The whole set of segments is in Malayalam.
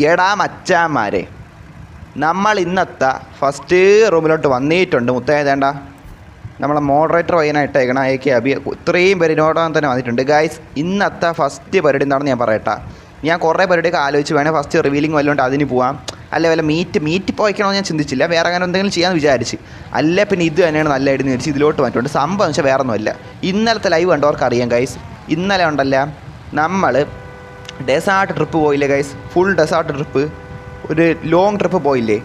എടാ മച്ചാന്മാരെ, നമ്മൾ ഇന്നത്തെ ഫസ്റ്റ് റൂമിലോട്ട് വന്നിട്ടുണ്ട്. മുത്തേതേണ്ട നമ്മളെ മോഡറേറ്റർ പയ്യനായിട്ടേക്കണം AK അബി. ഇത്രയും പേര് നോടാൻ തന്നെ വന്നിട്ടുണ്ട് ഗായ്സ്. ഇന്നത്തെ ഫസ്റ്റ് പരിപാടി എന്താണെന്ന് ഞാൻ പറയട്ടെ. ഞാൻ കുറേ പരിപാടിയൊക്കെ ആലോചിച്ച് വേണേൽ ഫസ്റ്റ് റിവീലിംഗ് വല്ലതുകൊണ്ട് അതിന് പോവാം. അല്ലെ വല്ല മീറ്റ് പോയിക്കണമെന്ന് ഞാൻ ചിന്തിച്ചില്ല. വേറെ അങ്ങനെ എന്തെങ്കിലും ചെയ്യാമെന്ന് വിചാരിച്ച്. അല്ല പിന്നെ ഇത് തന്നെയാണ് നല്ല ഐഡിയ എന്ന് വിചാരിച്ച് ഇതിലോട്ട് മാറ്റിട്ടുണ്ട്. സംഭവം വെച്ചാൽ വേറെ ഒന്നുമില്ല. ഇന്നലത്തെ ലൈവ് കണ്ടവർക്ക് അറിയാം ഗൈസ്. ഇന്നലെ ഉണ്ടല്ല നമ്മൾ ഡെസാർട്ട് ട്രിപ്പ് പോയില്ലേ ഗൈസ്. ഫുൾ ഡെസാർട്ട് ട്രിപ്പ്, ഒരു ലോങ് ട്രിപ്പ് പോയില്ലേ.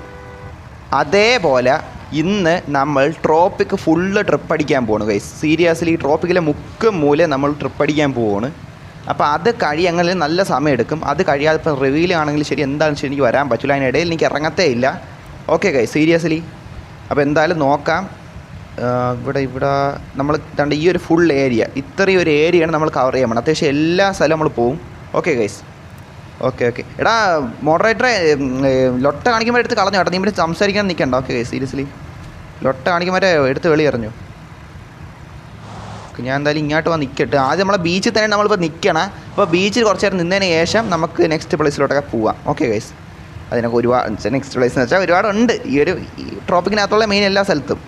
അതേപോലെ ഇന്ന് നമ്മൾ ട്രോപ്പിക്ക് ഫുള്ള് ട്രിപ്പ് അടിക്കാൻ പോവാണ് ഗൈസ്. സീരിയസ്ലി ട്രോപ്പിക്കിലെ മുക്കും മൂലം നമ്മൾ ട്രിപ്പ് അടിക്കാൻ പോവാണ്. അപ്പോൾ അത് അങ്ങനെ നല്ല സമയം എടുക്കും. അത് കഴിയാതെ ഇപ്പം റിവീലാണെങ്കിലും ശരി എന്താണെന്ന് വെച്ചാൽ എനിക്ക് വരാൻ പറ്റില്ല. അതിനിടയിൽ എനിക്ക് ഇറങ്ങത്തേ ഇല്ല. Okay guys seriously. അപ്പോൾ എന്തായാലും നോക്കാം. ഇവിടെ നമ്മൾ കണ്ട ഈ ഒരു ഫുൾ ഏരിയ, ഇത്രയും ഒരു ഏരിയയാണ് നമ്മൾ കവർ ചെയ്യാൻ വേണം. അത്യാവശ്യം എല്ലാ സ്ഥലവും നമ്മൾ പോവും. Okay guys. ഓക്കെ എടാ മോഡറേറ്ററെ ലൊട്ട കാണിക്കുമ്പോൾ എടുത്ത് കളഞ്ഞു കേട്ടോ. നീ ഇവിടെ സംസാരിക്കാൻ നിൽക്കണ്ട. Okay guys seriously. ലൊട്ട കാണിക്കുമ്പോൾ എടുത്ത് വെളി എറിഞ്ഞു. ഞാൻ എന്തായാലും ഇങ്ങോട്ട് വന്ന് നിൽക്കട്ടെ. ആദ്യം നമ്മളെ ബീച്ചിൽ തന്നെ നമ്മളിപ്പോൾ നിൽക്കണം. അപ്പോൾ ബീച്ചിൽ കുറച്ച് നേരം നിന്നതിന് ശേഷം നമുക്ക് നെക്സ്റ്റ് പ്ലേസിലോട്ടൊക്കെ പോവാം. Okay guys. അതിനൊക്കെ ഒരുപാട് നെക്സ്റ്റ് പ്ലേസ് എന്ന് വെച്ചാൽ ഒരുപാടുണ്ട് ഈ ഒരു ട്രോപ്പിക്കിനകത്തുള്ള മെയിൻ എല്ലാ സ്ഥലത്തും.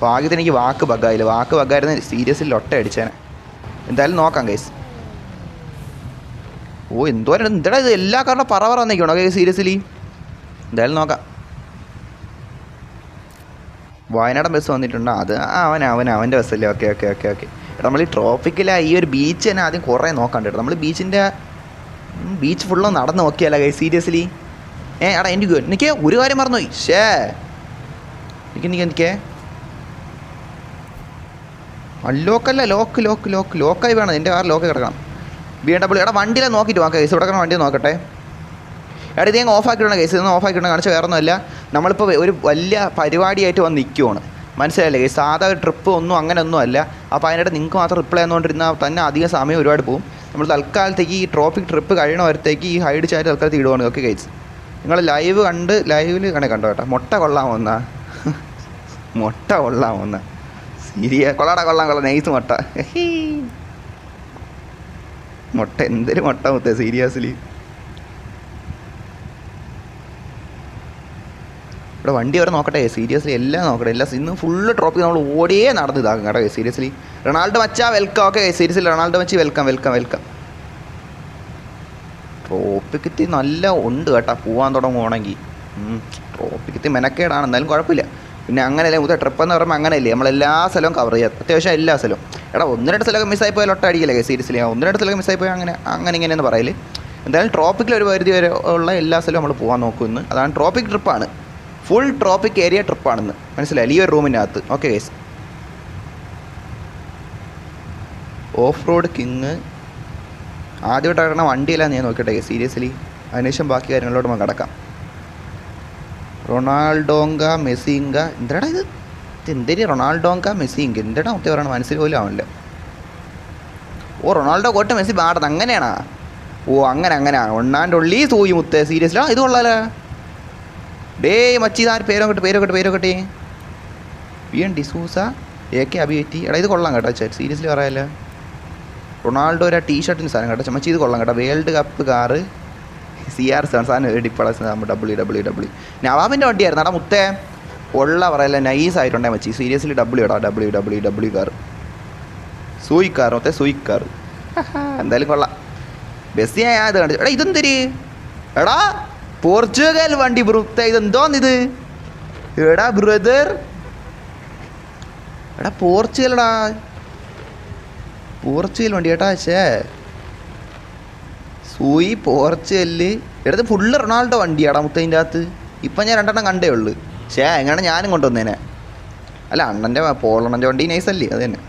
ഭാഗ്യത്തിന് എനിക്ക് വാക്ക് ബഗ്ഗായിരുന്നു. സീരിയസ്ലി ലൊട്ട അടിച്ചേനെ. എന്തായാലും നോക്കാം ഗൈസ്. ഓ എന്തോരം എന്താ ഇത് എല്ലാ കാരണം പറ വന്നിരിക്കണം. Okay seriously. എന്തായാലും നോക്കാം. വയനാടൻ ബസ് വന്നിട്ടുണ്ട്. അത് അവൻ്റെ ബസ്സല്ലേ. ഓക്കെ എടാ നമ്മൾ ഈ ട്രോപ്പിക്കിലെ ഈ ഒരു ബീച്ച് തന്നെ ആദ്യം കുറേ നോക്കാണ്ട് കേട്ടോ. നമ്മൾ ബീച്ച് ഫുള്ള് നടന്ന് നോക്കിയല്ല ഗൈസ് സീരിയസ്ലി. എടാ എനിക്ക് ഒരു കാര്യം മറന്നുപോയി. എനിക്ക് ലോക്കല്ല ലോക്കായി വേണം. എൻ്റെ കാർ ലോക്ക് കിടക്കണം. BMW. എടാ വണ്ടിയിലെ നോക്കിയിട്ട് നോക്കാം ഗൈസ്. ഇവിടെ വണ്ടി നോക്കട്ടെ. എടാ ഇത് ഓഫ് ആക്കിയിട്ടുണ്ട് ഗൈസ്. ഇതൊന്നും ഓഫ് ആക്കിയിട്ടുണ്ട്. കാണിച്ചാൽ വേറെ ഒന്നുമല്ല. നമ്മളിപ്പോൾ ഒരു വലിയ പരിപാടിയായിട്ട് വന്ന് നിൽക്കുവാണ്. മനസ്സിലായില്ലേ ഗൈസ്. സാധാ ഒരു ട്രിപ്പ് ഒന്നും അങ്ങനെയൊന്നും അല്ല. അപ്പോൾ അതിനിടെ നിങ്ങൾക്ക് മാത്രം റിപ്ലൈ ചെയ്യുന്നതുകൊണ്ടിരുന്നാൽ തന്നെ അധികം സമയം ഒരുപാട് പോകും. നമ്മൾ തൽക്കാലത്തേക്ക് ഈ ട്രോപ്പിക് ട്രിപ്പ് കഴിയണവരത്തേക്ക് ഈ ഹൈഡ് ചാറ്റ് തൽക്കാലത്ത് ഇടുവാണ്. Okay guys. നിങ്ങൾ ലൈവിൽ കണ്ടോ കേട്ടോ. മുട്ട കൊള്ളാമെന്നാ കൊള്ളാം നൈസ് മുട്ട എന്തൊരു മുട്ട മുത്തേ സീരിയസ്ലി. ഇവിടെ വണ്ടി വരെ നോക്കട്ടെ സീരിയസ്ലി. എല്ലാം നോക്കട്ടെ. ഇന്ന് ഫുള്ള് ട്രോപ്പിക്ക് നമ്മൾ ഓടിയേ നടന്ന് ഇതാക്കും കേട്ടോ സീരിയസ്ലി. റൊണാൾഡോ മച്ചാ വെൽക്കം. ഓക്കെ സീരിയസ്ലി റൊണാൾഡോ മച്ചി വെൽക്കം. ട്രോപ്പിക്കത്തി നല്ല ഉണ്ട് കേട്ടോ പോകാൻ തുടങ്ങുവാണെങ്കിൽ. ട്രോപ്പിക്കത്തി മെനക്കേടാണ്. എന്നാലും കുഴപ്പമില്ല. പിന്നെ അങ്ങനെയല്ലേ മുതൽ ട്രിപ്പ് എന്ന് പറയുമ്പോൾ അങ്ങനെയല്ലേ നമ്മളെല്ലാ സ്ഥലവും കവർ ചെയ്യാം. അത്യാവശ്യം എല്ലാ സ്ഥലവും. എടാ 1-2 സ്ഥലമൊക്കെ മിസ്സായി പോയാൽ ഒട്ട അടിക്കില്ലേ സീരിയസ്ലി. 1-2 സ്ഥലമൊക്കെ മിസ്സായി പോയാൽ അങ്ങനെ ഇങ്ങനെയെന്ന് പറയല്. എന്തായാലും ട്രോപ്പിക്കിൽ ഒരു പരിധി വരെ ഉള്ള എല്ലാ സ്ഥലവും നമ്മൾ പോകാൻ നോക്കുമെന്ന്. അതാണ് ട്രോപ്പിക് ട്രിപ്പാണ്. ഫുൾ ട്രോപ്പിക് ഏരിയ ട്രിപ്പാണെന്ന് മനസ്സിലായി ഈ ഒരു റൂമിനകത്ത്. Okay guys. Off road king ആദ്യമായിട്ട് ഇറങ്ങുന്ന വണ്ടിയെല്ലാം ഞാൻ നോക്കട്ടെ സീരിയസ്ലി. അതിനുശേഷം ബാക്കി കാര്യങ്ങളിലോട്ട് നമുക്ക് കിടക്കാം. റൊണാൾഡോങ്ക മെസ്സിങ്ക എന്താടാ ഇത് എന്തൊരു റൊണാൾഡോങ്ക മെസ്സിങ്ക എന്താടാ മുത്തേ പറയണം മനസ്സിൽ പോലും ആവില്ല. ഓ റൊണാൾഡോ കോട്ട് മെസ്സി പാടുന്നത് അങ്ങനെയാണോ? ഓ അങ്ങനെ ഒണ്ണാൻ്റെ ഉള്ളി തൂയി മുത്തേ സീരിയസ്ലി. ഇത് കൊള്ളാലോ. ഡേ മച്ചി ഇതാര് പേരൊക്കെ BN ഡിസൂസ AK അബിയറ്റി. എടാ ഇത് കൊള്ളാം കേട്ടോ സീരിയസ്ലി പറയാമല്ലോ. റൊണാൾഡോ ഒരു ടീഷർട്ടിന് സാധനം കേട്ടോ മച്ചി. ഇത് കൊള്ളാം കേട്ടോ. വേൾഡ് കപ്പ് കാറ് CR7 സാധനം WWE. നവാബിൻ്റെ വണ്ടിയായിരുന്നു എടാ മുത്തേ. ഉള്ള പറയല്ല നൈസായിട്ടുണ്ടേ മച്ചി സീരിയസ്ലി. WWE കാർ സൂയിക്കാർ മുത്തേ സൂയിക്കാർ. എന്തായാലും കൊള്ളാം. ബസ് ഞാൻ ഇത് കണ്ടു. എടാ ഇതെന്തൊരു എടാ പോർച്ചുഗൽ വണ്ടി ബ്രൂത്തെ. ഇതെന്തോന്നിത് എടാ ബ്രദർ. എടാ പോർച്ചുഗൽ വണ്ടി കേട്ടാ. സൂയി പോർച്ചുഗല് എടുത്ത് ഫുള്ള് റൊണാൾഡോ വണ്ടിയാടാ മുത്തതിൻ്റെ അകത്ത്. ഇപ്പം ഞാൻ 2 കണ്ടേ ഉള്ളു. എങ്ങനെ ഞാനും കൊണ്ടുവന്നേനെ. അല്ല അണ്ണൻ്റെ പോളണ്ണൻ്റെ വണ്ടി നൈസല്ലേ അത് തന്നെ.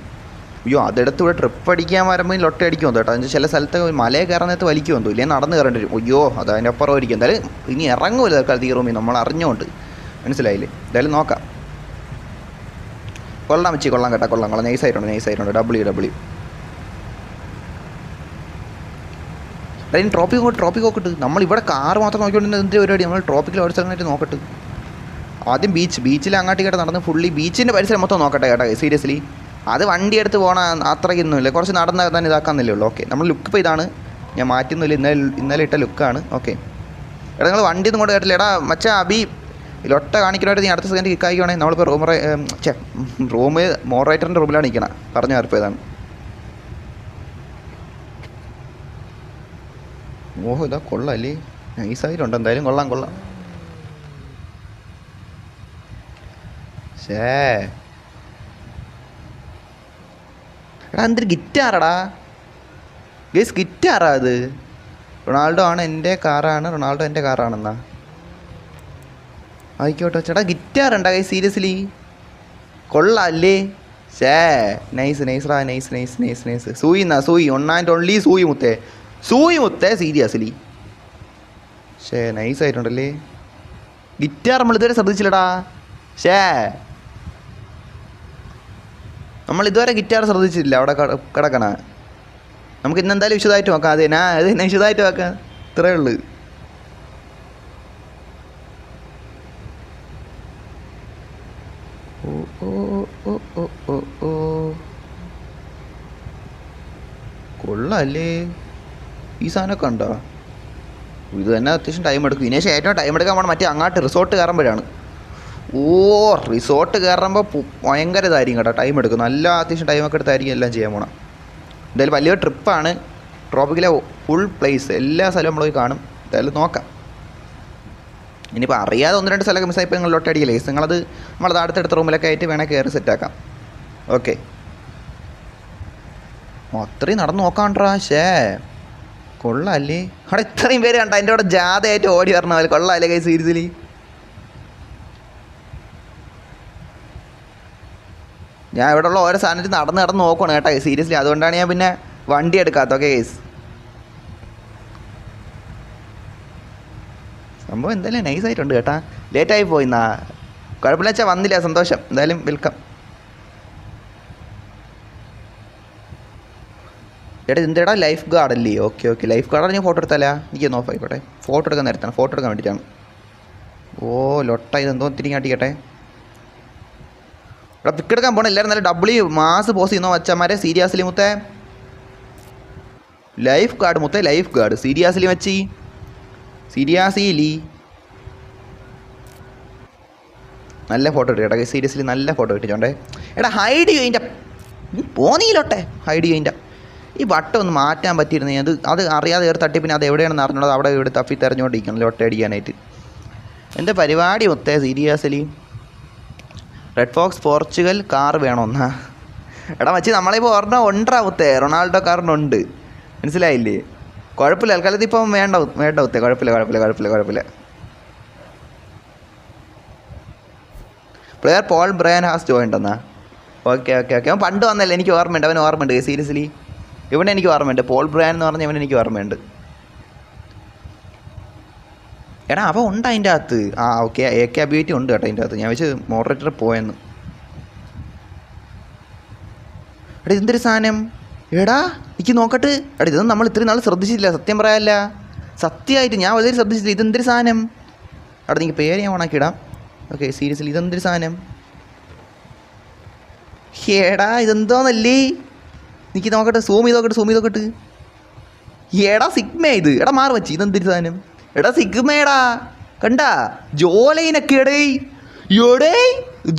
അയ്യോ അതെടുത്ത് ഇവിടെ ട്രിപ്പ് അടിക്കാൻ വരുമ്പോൾ ലൊട്ട അടിക്കുമോ കേട്ടോ. എന്ന് ചില സ്ഥലത്ത് മലയെ കയറുന്നേരത്ത് വലിക്കുമെന്തോ ഇല്ലേ നടന്ന് കയറേണ്ടി വരും. അയ്യോ അത് അതിൻ്റെ അപ്പുറം ഇരിക്കും. എന്തായാലും ഇനി ഇറങ്ങുമല്ലോ തൽക്കാലത്ത് ഈ റൂമിൽ നമ്മൾ അറിഞ്ഞുകൊണ്ട്. മനസ്സിലായില്ലേ. എന്തായാലും നോക്കാം. കൊള്ളാം വെച്ച് കൊള്ളാം കേട്ടോ. കൊള്ളാം നൈസായിട്ടുണ്ട്. WWE. അതിന് ട്രോപ്പിക് നോക്കട്ട്. നമ്മളിവിടെ കാർ മാത്രം നോക്കിക്കൊണ്ടിരുന്ന എന്തിൻ്റെ പരിപാടി. നമ്മൾ ട്രോപ്പിക്കിൽ ഒരു സ്ഥലമായിട്ട് നോക്കട്ട്. ആദ്യം ബീച്ചിൽ അങ്ങോട്ട് കേട്ട് നടന്ന് ഫുള്ളി ബീച്ചിൻ്റെ പരിസരം മൊത്തം നോക്കട്ടെ കേട്ടോ സീരിയസ്ലി. അത് വണ്ടി എടുത്ത് പോകണ അത്രയ്ക്കൊന്നുമില്ല. കുറച്ച് നടന്നാൽ തന്നെ ഇതാക്കാന്നല്ലേ ഉള്ളൂ. ഓക്കെ നമ്മൾ ലുക്ക് ഇപ്പോൾ ഇതാണ്. ഞാൻ മാറ്റുന്നില്ല. ഇന്നലെ ഇട്ട ലുക്കാണ്. ഓക്കെ എടാ നിങ്ങൾ വണ്ടി ഒന്നും കൊണ്ട് കേട്ടില്ല. എടാ മച്ചാ അബി ലൊട്ട കാണിക്കണമായിട്ട് നീ അടുത്ത സെക്കൻഡ് കിക്കായിക്കുകയാണെങ്കിൽ നമ്മളിപ്പോൾ റൂം മോഡറേറ്ററിൻ്റെ റൂമിലാണ് നിൽക്കണം. പറഞ്ഞു ആർപ്പോയതാണ്. ഓഹോ ഇതാ കൊള്ളാല്ലേ, നൈസായിട്ടുണ്ട് എന്തായാലും. കൊള്ളാം. ശേ എടാ എന്തൊരു ഗിറ്റാറടാ ഗേസ്, ഗിറ്റാറാ അത്? റൊണാൾഡോ ആണ് എൻ്റെ കാറാണ്, റൊണാൾഡോ എൻ്റെ കാറാണെന്നാ? ആയിക്കോട്ടെ ചേട്ടാ, ഗിറ്റാർ ഉണ്ടാ ഗൈസ് സീരിയസ്ലി? കൊള്ളാല്ലേ? ഷേ നൈസ്. സൂയി ഒൺ ആൻഡ് ഓൺലി സൂയി മുത്തേ സീരിയസ്ലി. ഷേ നൈസായിട്ടുണ്ടല്ലേ. ഗിറ്റാർ നമ്മളിതുവരെ ശ്രദ്ധിച്ചില്ലടാ. ഷേ നമ്മളിതുവരെ ഗിറ്റാർ ശ്രദ്ധിച്ചില്ല. അവിടെ കിടക്കണ നമുക്ക് ഇന്നെന്തായാലും വിശദമായിട്ട് നോക്കാം. അത് തന്നെ വിശദമായിട്ട് നോക്കാം, ഇത്രയേ ഉള്ളൂ. ഓ കൊള്ളാല്ലേ ഈ സാധനമൊക്കെ ഉണ്ടോ? ഇത് തന്നെ അത്യാവശ്യം ടൈം എടുക്കും. ഇതിനേശം ഏറ്റവും ടൈം എടുക്കാൻ പോകണം മറ്റേ അങ്ങോട്ട് റിസോർട്ട് കയറുമ്പോഴാണ്. റിസോർട്ട് കയറുമ്പോൾ ഭയങ്കര ഇതായിരിക്കും കേട്ടോ, ടൈം എടുക്കും. നല്ല അത്യാവശ്യം ടൈമൊക്കെ എടുത്തായിരിക്കും എല്ലാം ചെയ്യാൻ പോകണം. എന്തായാലും വലിയൊരു ട്രിപ്പാണ്. ട്രോപ്പിക്കിലെ ഫുൾ പ്ലേസ് എല്ലാ സ്ഥലവും നമ്മൾ പോയി കാണും. എന്തായാലും നോക്കാം. ഇനിയിപ്പോൾ അറിയാതെ 1-2 സ്ഥലമൊക്കെ മിസ്സായിപ്പോൾ നിങ്ങൾ ലൊട്ടടിക്കില്ലേ, നമ്മളത് അടുത്തടുത്ത റൂമിലൊക്കെ ആയിട്ട് വേണേൽ കയറി സെറ്റാക്കാം. ഓക്കെ, അത്രയും നടന്ന് നോക്കാണ്ടാ. ഷേ കൊള്ളാല്ലേ? അവിടെ ഇത്രയും പേര് കണ്ട എൻ്റെ കൂടെ ജാഥയായിട്ട് ഓടി വരണ പോലെ. കൊള്ളാല്ലേ കൈ സീരിയസ്ലി? ഞാൻ ഇവിടെ ഉള്ള ഓരോ സാധനത്തിൽ നടന്ന് നോക്കണം കേട്ടോ സീരിയസ്ലി. അതുകൊണ്ടാണ് ഞാൻ പിന്നെ വണ്ടി എടുക്കാത്ത. ഓക്കെ കേസ്, സംഭവം എന്തായാലും നൈസായിട്ടുണ്ട് കേട്ടാ. ലേറ്റായി പോയിന്നാ കുഴപ്പമില്ല വെച്ചാൽ വന്നില്ല, സന്തോഷം. എന്തായാലും വെൽക്കം. ചേട്ടാ എന്തേടാ ലൈഫ് ഗാർഡ് അല്ലേ? ഓക്കെ ലൈഫ് ഗാർഡാണ്. ഞാൻ ഫോട്ടോ എടുത്താലാ? എനിക്ക് ഓഫ് ആയിക്കോട്ടെ. ഫോട്ടോ എടുക്കാൻ നേരത്താണ്, ഫോട്ടോ എടുക്കാൻ വേണ്ടിയിട്ടാണ്. ലൊട്ട ഇതെന്തോ തിരിഞ്ഞാട്ടിക്കട്ടെ. ഇവിടെ പിക്ക് എടുക്കാൻ പോകണം. എല്ലാവരും നല്ല മാസ് പോസ് ചെയ്യുന്നോ വച്ചമാരെ? സീരിയസ്ലി മുത്തേ ലൈഫ് ഗാർഡ് സീരിയസ്ലി മച്ചി, സീരിയസ്ലി നല്ല ഫോട്ടോ ഇട്ട് കേട്ടോ സീരിയസ്ലി. നല്ല ഫോട്ടോ ഇട്ടിച്ചോണ്ടേ. എടാ ഹൈഡ് ചെയ്യതിൻ്റെ പോന്നീലോട്ടെ, ഹൈഡ് ചെയ്യതിൻ്റെ ഈ വട്ടം ഒന്ന് മാറ്റാൻ പറ്റിയിരുന്നേ. അത് അറിയാതെ കയറി തട്ടി പിന്നെ അത് എവിടെയാണെന്ന് അറിഞ്ഞത് അവിടെ ഇവിടെ തപ്പി തെരഞ്ഞുകൊണ്ടിരിക്കണം ലൊട്ട അടിക്കാനായിട്ട്. എൻ്റെ പരിപാടി മുത്തേ seriously. Red fox Portugal car വേണമെന്നാ? എടാ മച്ചി നമ്മളിപ്പോൾ ഒരെണ്ണം ഉണ്ടാ മുത്തേ, റൊണാൾഡോ കാറിനുണ്ട്, മനസ്സിലായില്ലേ? കുഴപ്പമില്ല, തൽക്കാലത്ത് ഇപ്പം വേണ്ട മുത്തേ, കുഴപ്പമില്ല. Player Paul Bryan has joined എന്നാ? ഓക്കെ അവൻ പണ്ട് വന്നല്ലേ, എനിക്ക് ഓർമ്മയുണ്ട്. അവൻ ഓർമ്മയുണ്ട് സീരിയസ്ലി. ഇവനെ എനിക്ക് ഓർമ്മയുണ്ട്. പോൾ ബ്രയാൻ എന്ന് പറഞ്ഞ ഇവനെ എനിക്ക് ഓർമ്മയുണ്ട്. എടാ അവൻ ഉണ്ട് അതിൻ്റെ അകത്ത്. ഓക്കെ AK അബിലിറ്റി ഉണ്ട് കേട്ടോ അതിൻ്റെ അകത്ത്. ഞാൻ വെച്ച് മോഡറേറ്റർ പോയെന്ന്. എടാ ഇതെന്തൊരു സാധനം? എടാ എനിക്ക് നോക്കട്ടെ. എടാ ഇതൊന്നും നമ്മൾ ഇത്രയും നാൾ ശ്രദ്ധിച്ചില്ല, സത്യം പറയാല്ല. സത്യമായിട്ട് ഞാൻ വളരെ ശ്രദ്ധിച്ചില്ല. ഇതെന്തൊരു സാധനം? എടാ നിങ്ങൾക്ക് പേര് ഞാൻ ഓണാക്കിയിടാം. ഓക്കെ സീരിയസ്ലി ഇതെന്തൊരു സാധനം? എടാ ഇതെന്തോന്നല്ലേ? എനിക്ക് നോക്കട്ടെ, സൂം ചെയ്ത് നോക്കട്ടെ. എടാ സിഗ്മ ഇത്. എടാ മാറി വച്ച് ഇതെന്തൊരു സാധനം? എടാ സിഗ്മേടാ, കണ്ടാ? ജോലൈനൊക്കെ എടേ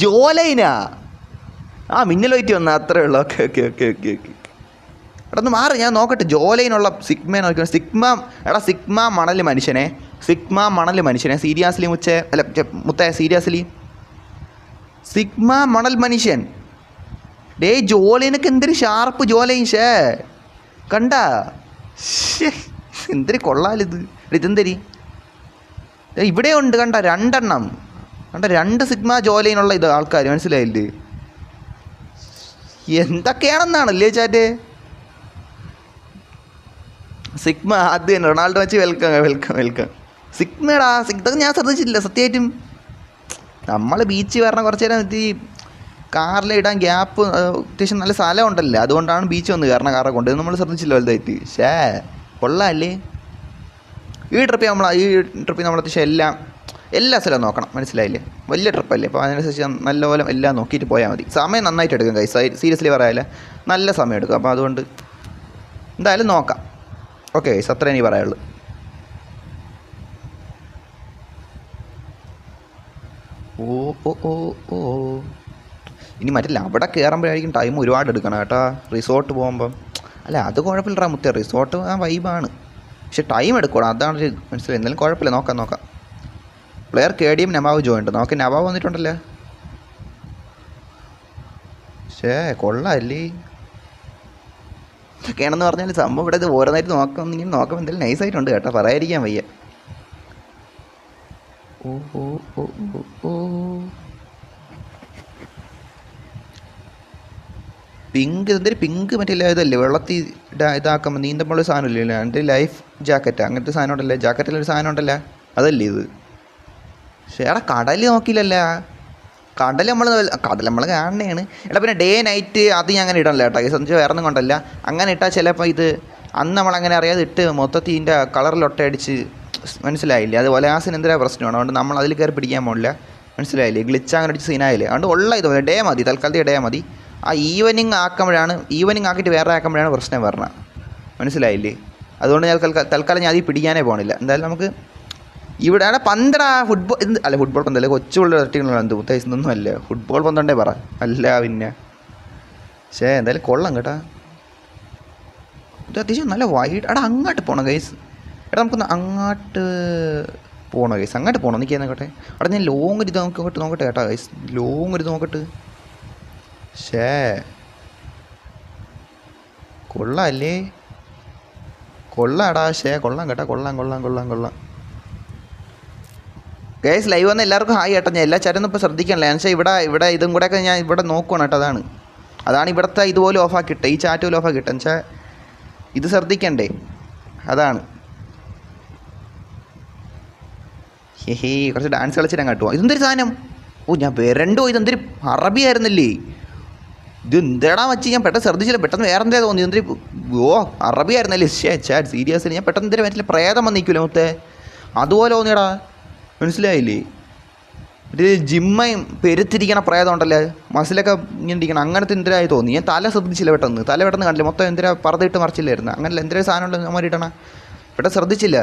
ജോലൈനാ. മിന്നൽ വൈറ്റ് വന്നാ അത്രേ ഉള്ളൂ. ഓക്കെ എടാ ഒന്ന് മാറി ഞാൻ നോക്കട്ടെ. ജോലൈനുള്ള സിഗ്മ നോക്കണം. സിഗ്മ മണൽ മനുഷ്യനെ സീരിയസ്ലി മുത്തേ സീരിയസ്ലി സിഗ്മ മണൽ മനുഷ്യൻ. ഡേ ജോലൈനൊക്കെ എന്തൊരു ഷാർപ്പ് ജോലൈൻ. ഷേ കണ്ടാ? എന്തൊരു കൊള്ളാലിത്. ഇതെന്തരി ഇവിടെ ഉണ്ട് കണ്ട 2 എണ്ണം കണ്ട. 2 സിഗ്മ ജോലൈനുള്ള ഇത് ആൾക്കാർ, മനസ്സിലായില്ലേ? എന്തൊക്കെയാണെന്നാണല്ലേ ചാറ്റ്? സിഗ്മ അത് തന്നെ റൊണാൾഡോ വെച്ച് വെൽക്കം. സിഗ്മടാ, ഇതൊക്കെ ഞാൻ ശ്രദ്ധിച്ചില്ല സത്യമായിട്ടും. നമ്മൾ ബീച്ച് വരണ കുറച്ച് നേരം എത്തി കാറിലിടാൻ ഗ്യാപ്പ് അത്യാവശ്യം നല്ല സ്ഥലം ഉണ്ടല്ലോ, അതുകൊണ്ടാണ് ബീച്ച് വന്ന് കയറണ കാറെ കൊണ്ട്. നമ്മൾ ശ്രദ്ധിച്ചില്ല വലുതായിട്ട്. കൊള്ളാമല്ലേ? ഈ ട്രിപ്പിൽ നമ്മൾ അത്യാവശ്യം എല്ലാ സ്ഥലവും നോക്കണം, മനസ്സിലായില്ലേ? വലിയ ട്രിപ്പല്ലേ, അപ്പോൾ അതിനനുസരിച്ച് നല്ലപോലെ എല്ലാം നോക്കിയിട്ട് പോയാൽ മതി. സമയം നന്നായിട്ട് എടുക്കും കൈ, സീരിയസ്ലി പറയാല്ലേ, നല്ല സമയം എടുക്കും. അപ്പോൾ അതുകൊണ്ട് എന്തായാലും നോക്കാം. ഓക്കെ അത്രേ എനിക്ക് പറയാനുള്ളൂ. ഓ ഓ ഓ ഓ ഇനി മറ്റില്ല അവിടെ കയറുമ്പോഴായിരിക്കും ടൈം ഒരുപാട് എടുക്കണം കേട്ടോ റിസോർട്ട് പോകുമ്പം. അല്ല അത് കുഴപ്പമില്ലടാ മുത്തേ, റിസോർട്ട് ആ വൈബാണ്, പക്ഷെ ടൈം എടുക്കണം, അതാണ് ഒരു മനസ്സിലായി. എന്തായാലും കുഴപ്പമില്ല, നോക്കാം. പ്ലെയർ KDM നവാബ് ജോയിൻ ഉണ്ട്. നോക്കി നവാബ് വന്നിട്ടുണ്ടല്ലേ. കൊള്ളാമല്ലേ ഒക്കെയാണെന്ന് പറഞ്ഞാൽ സംഭവം ഇവിടെ ഇത് ഓരോന്നായിട്ട് നോക്കാം എന്തായാലും നൈസായിട്ടുണ്ട് കേട്ടോ, പറയാതിരിക്കാൻ വയ്യ. ഓ ഓ ഓ ഓ പിങ്ക്, എന്തൊരു പിങ്ക് മറ്റില്ല ഇതല്ലേ വെള്ളത്തിൽ ഇതാക്കുമ്പോൾ നീന്തുമ്പോൾ സാധനം ഇല്ലല്ലോ, എൻ്റെ ലൈഫ് ജാക്കറ്റ് അങ്ങനത്തെ സാധനം ഉണ്ടല്ലേ, ജാക്കറ്റിലൊരു സാധനം ഉണ്ടല്ലോ, അതല്ലേ ഇത്. പക്ഷേ എടാ കടൽ നോക്കിയില്ലല്ലോ, കടൽ നമ്മൾ കാണണേണ്. എടാ പിന്നെ ഡേ നൈറ്റ് അത് ഞാൻ അങ്ങനെ ഇടണല്ലോ കേട്ടോ, സംബന്ധിച്ച് വേറെ ഒന്നും കൊണ്ടല്ല. അങ്ങനെ ഇട്ടാൽ ചിലപ്പോൾ ഇത് അന്ന് നമ്മളങ്ങനെ അറിയാതെ ഇട്ട് മൊത്തത്തിൽ ഇതിൻ്റെ കളറിലൊട്ടടിച്ച് മനസ്സിലായില്ലേ, അത് ഒലാസിന് എന്തൊരു പ്രശ്നമാണ്. അതുകൊണ്ട് നമ്മൾ അതിൽ കയറി പിടിക്കാൻ പോകില്ല, മനസ്സിലായില്ലേ, ഗ്ലിച്ച് അങ്ങനെ അടിച്ച് സീനായില്ലേ. അതുകൊണ്ട് ഉള്ള ഇതുപോലെ ഡേ മതി, തൽക്കാലത്തെ ഡേ മതി. ആ ഈവനിങ് ആക്കിയിട്ട് വേറെ ആക്കുമ്പോഴാണ് പ്രശ്നം പറഞ്ഞത്, മനസ്സിലായില്ലേ. അതുകൊണ്ട് ഞാൻ തൽക്കാലം ഞാൻ അതിൽ പിടിക്കാനേ പോകണില്ല. എന്തായാലും നമുക്ക് ഇവിടെ അവിടെ പന്തടാ ഫുട്ബോൾ അല്ല, ഫുട്ബോൾ പന്തല്ലേ, കൊച്ചുള്ള തട്ടികളാണ്, എന്ത് ഉദ്ദേശിച്ചൊന്നും അല്ല, ഫുട്ബോൾ പന്തണ്ടേ പറ, അല്ല പിന്നെ. പക്ഷേ എന്തായാലും കൊള്ളാം കേട്ടാ, ഇത് അത്യാവശ്യം നല്ല വൈഡ്. എടാ അങ്ങോട്ട് പോകണം ഗൈസ്, എടാ നമുക്കൊന്ന് അങ്ങോട്ട് പോകണം ഗൈസ്, അങ്ങോട്ട് പോകണം നിൽക്കുക. അവിടെ ഞാൻ ലോങ് ഒരു ഇത് നോക്കട്ടെ കേട്ടോ ഗൈസ്, ലോങ് ഒരു ഇത് നോക്കട്ടെ. കൊള്ളാം അല്ലേ, കൊള്ളാടാ. കൊള്ളാം കേട്ടോ, കൊള്ളാം. ഗൈസ് ലൈവ് വന്ന് എല്ലാവർക്കും ഹായ് കേട്ടോ. ഞാൻ എല്ലാ ചാനലും ഇപ്പോൾ ശ്രദ്ധിക്കണല്ലേ, എന്ന് വെച്ചാൽ ഇവിടെ ഇതും കൂടെയൊക്കെ ഞാൻ ഇവിടെ നോക്കുകയാണ് കേട്ടോ. അതാണ് ഇവിടുത്തെ ഇതുപോലെ ഓഫാക്കിട്ടെ, ഈ ചാറ്റ് പോലെ ഓഫാക്കിട്ടെ, എന്ന് വെച്ചാൽ ഇത് ശ്രദ്ധിക്കണ്ടേ, അതാണ്. കുറച്ച് ഡാൻസ് കളിച്ചിട്ട് അങ്ങോട്ട് പോകാം. ഇതെന്തൊരു സാധനം, ഓ ഞാൻ വരണ്ടോ, ഇതെന്തൊരു അറബി ആയിരുന്നല്ലേ, ഇത് എന്താടാ വെച്ച് ഞാൻ പെട്ടെന്ന് ശ്രദ്ധിച്ചില്ല, പെട്ടെന്ന് വേറെ എന്താ തോന്നി, എന്തൊരു അറബി ആയിരുന്നല്ലേ. ചാറ്റ് സീരിയസ്ലി ഞാൻ പെട്ടെന്ന് എന്തൊരു പറ്റില്ല, പ്രേതം വന്നിരിക്കില്ല മുത്തേ, അതുപോലെ തോന്നിയടാ, മനസ്സിലായില്ലേ. ഒരു ജിമ്മയും പെരുത്തിരിക്കണ പ്രേതം ഉണ്ടല്ലേ, മസിലൊക്കെ ഇങ്ങനെ ഇരിക്കണം, അങ്ങനത്തെ എന്തിനായി തോന്നി. ഞാൻ തല ശ്രദ്ധിച്ചില്ല, പെട്ടെന്ന് കണ്ടില്ല, മൊത്തം എന്തിനാ പറതിട്ട് മറിച്ചില്ലായിരുന്നു, അങ്ങനെ എന്തൊരു സാധനം ഉണ്ട് നമ്മൾ ഇട്ടണ, പെട്ടെന്ന് ശ്രദ്ധിച്ചില്ല.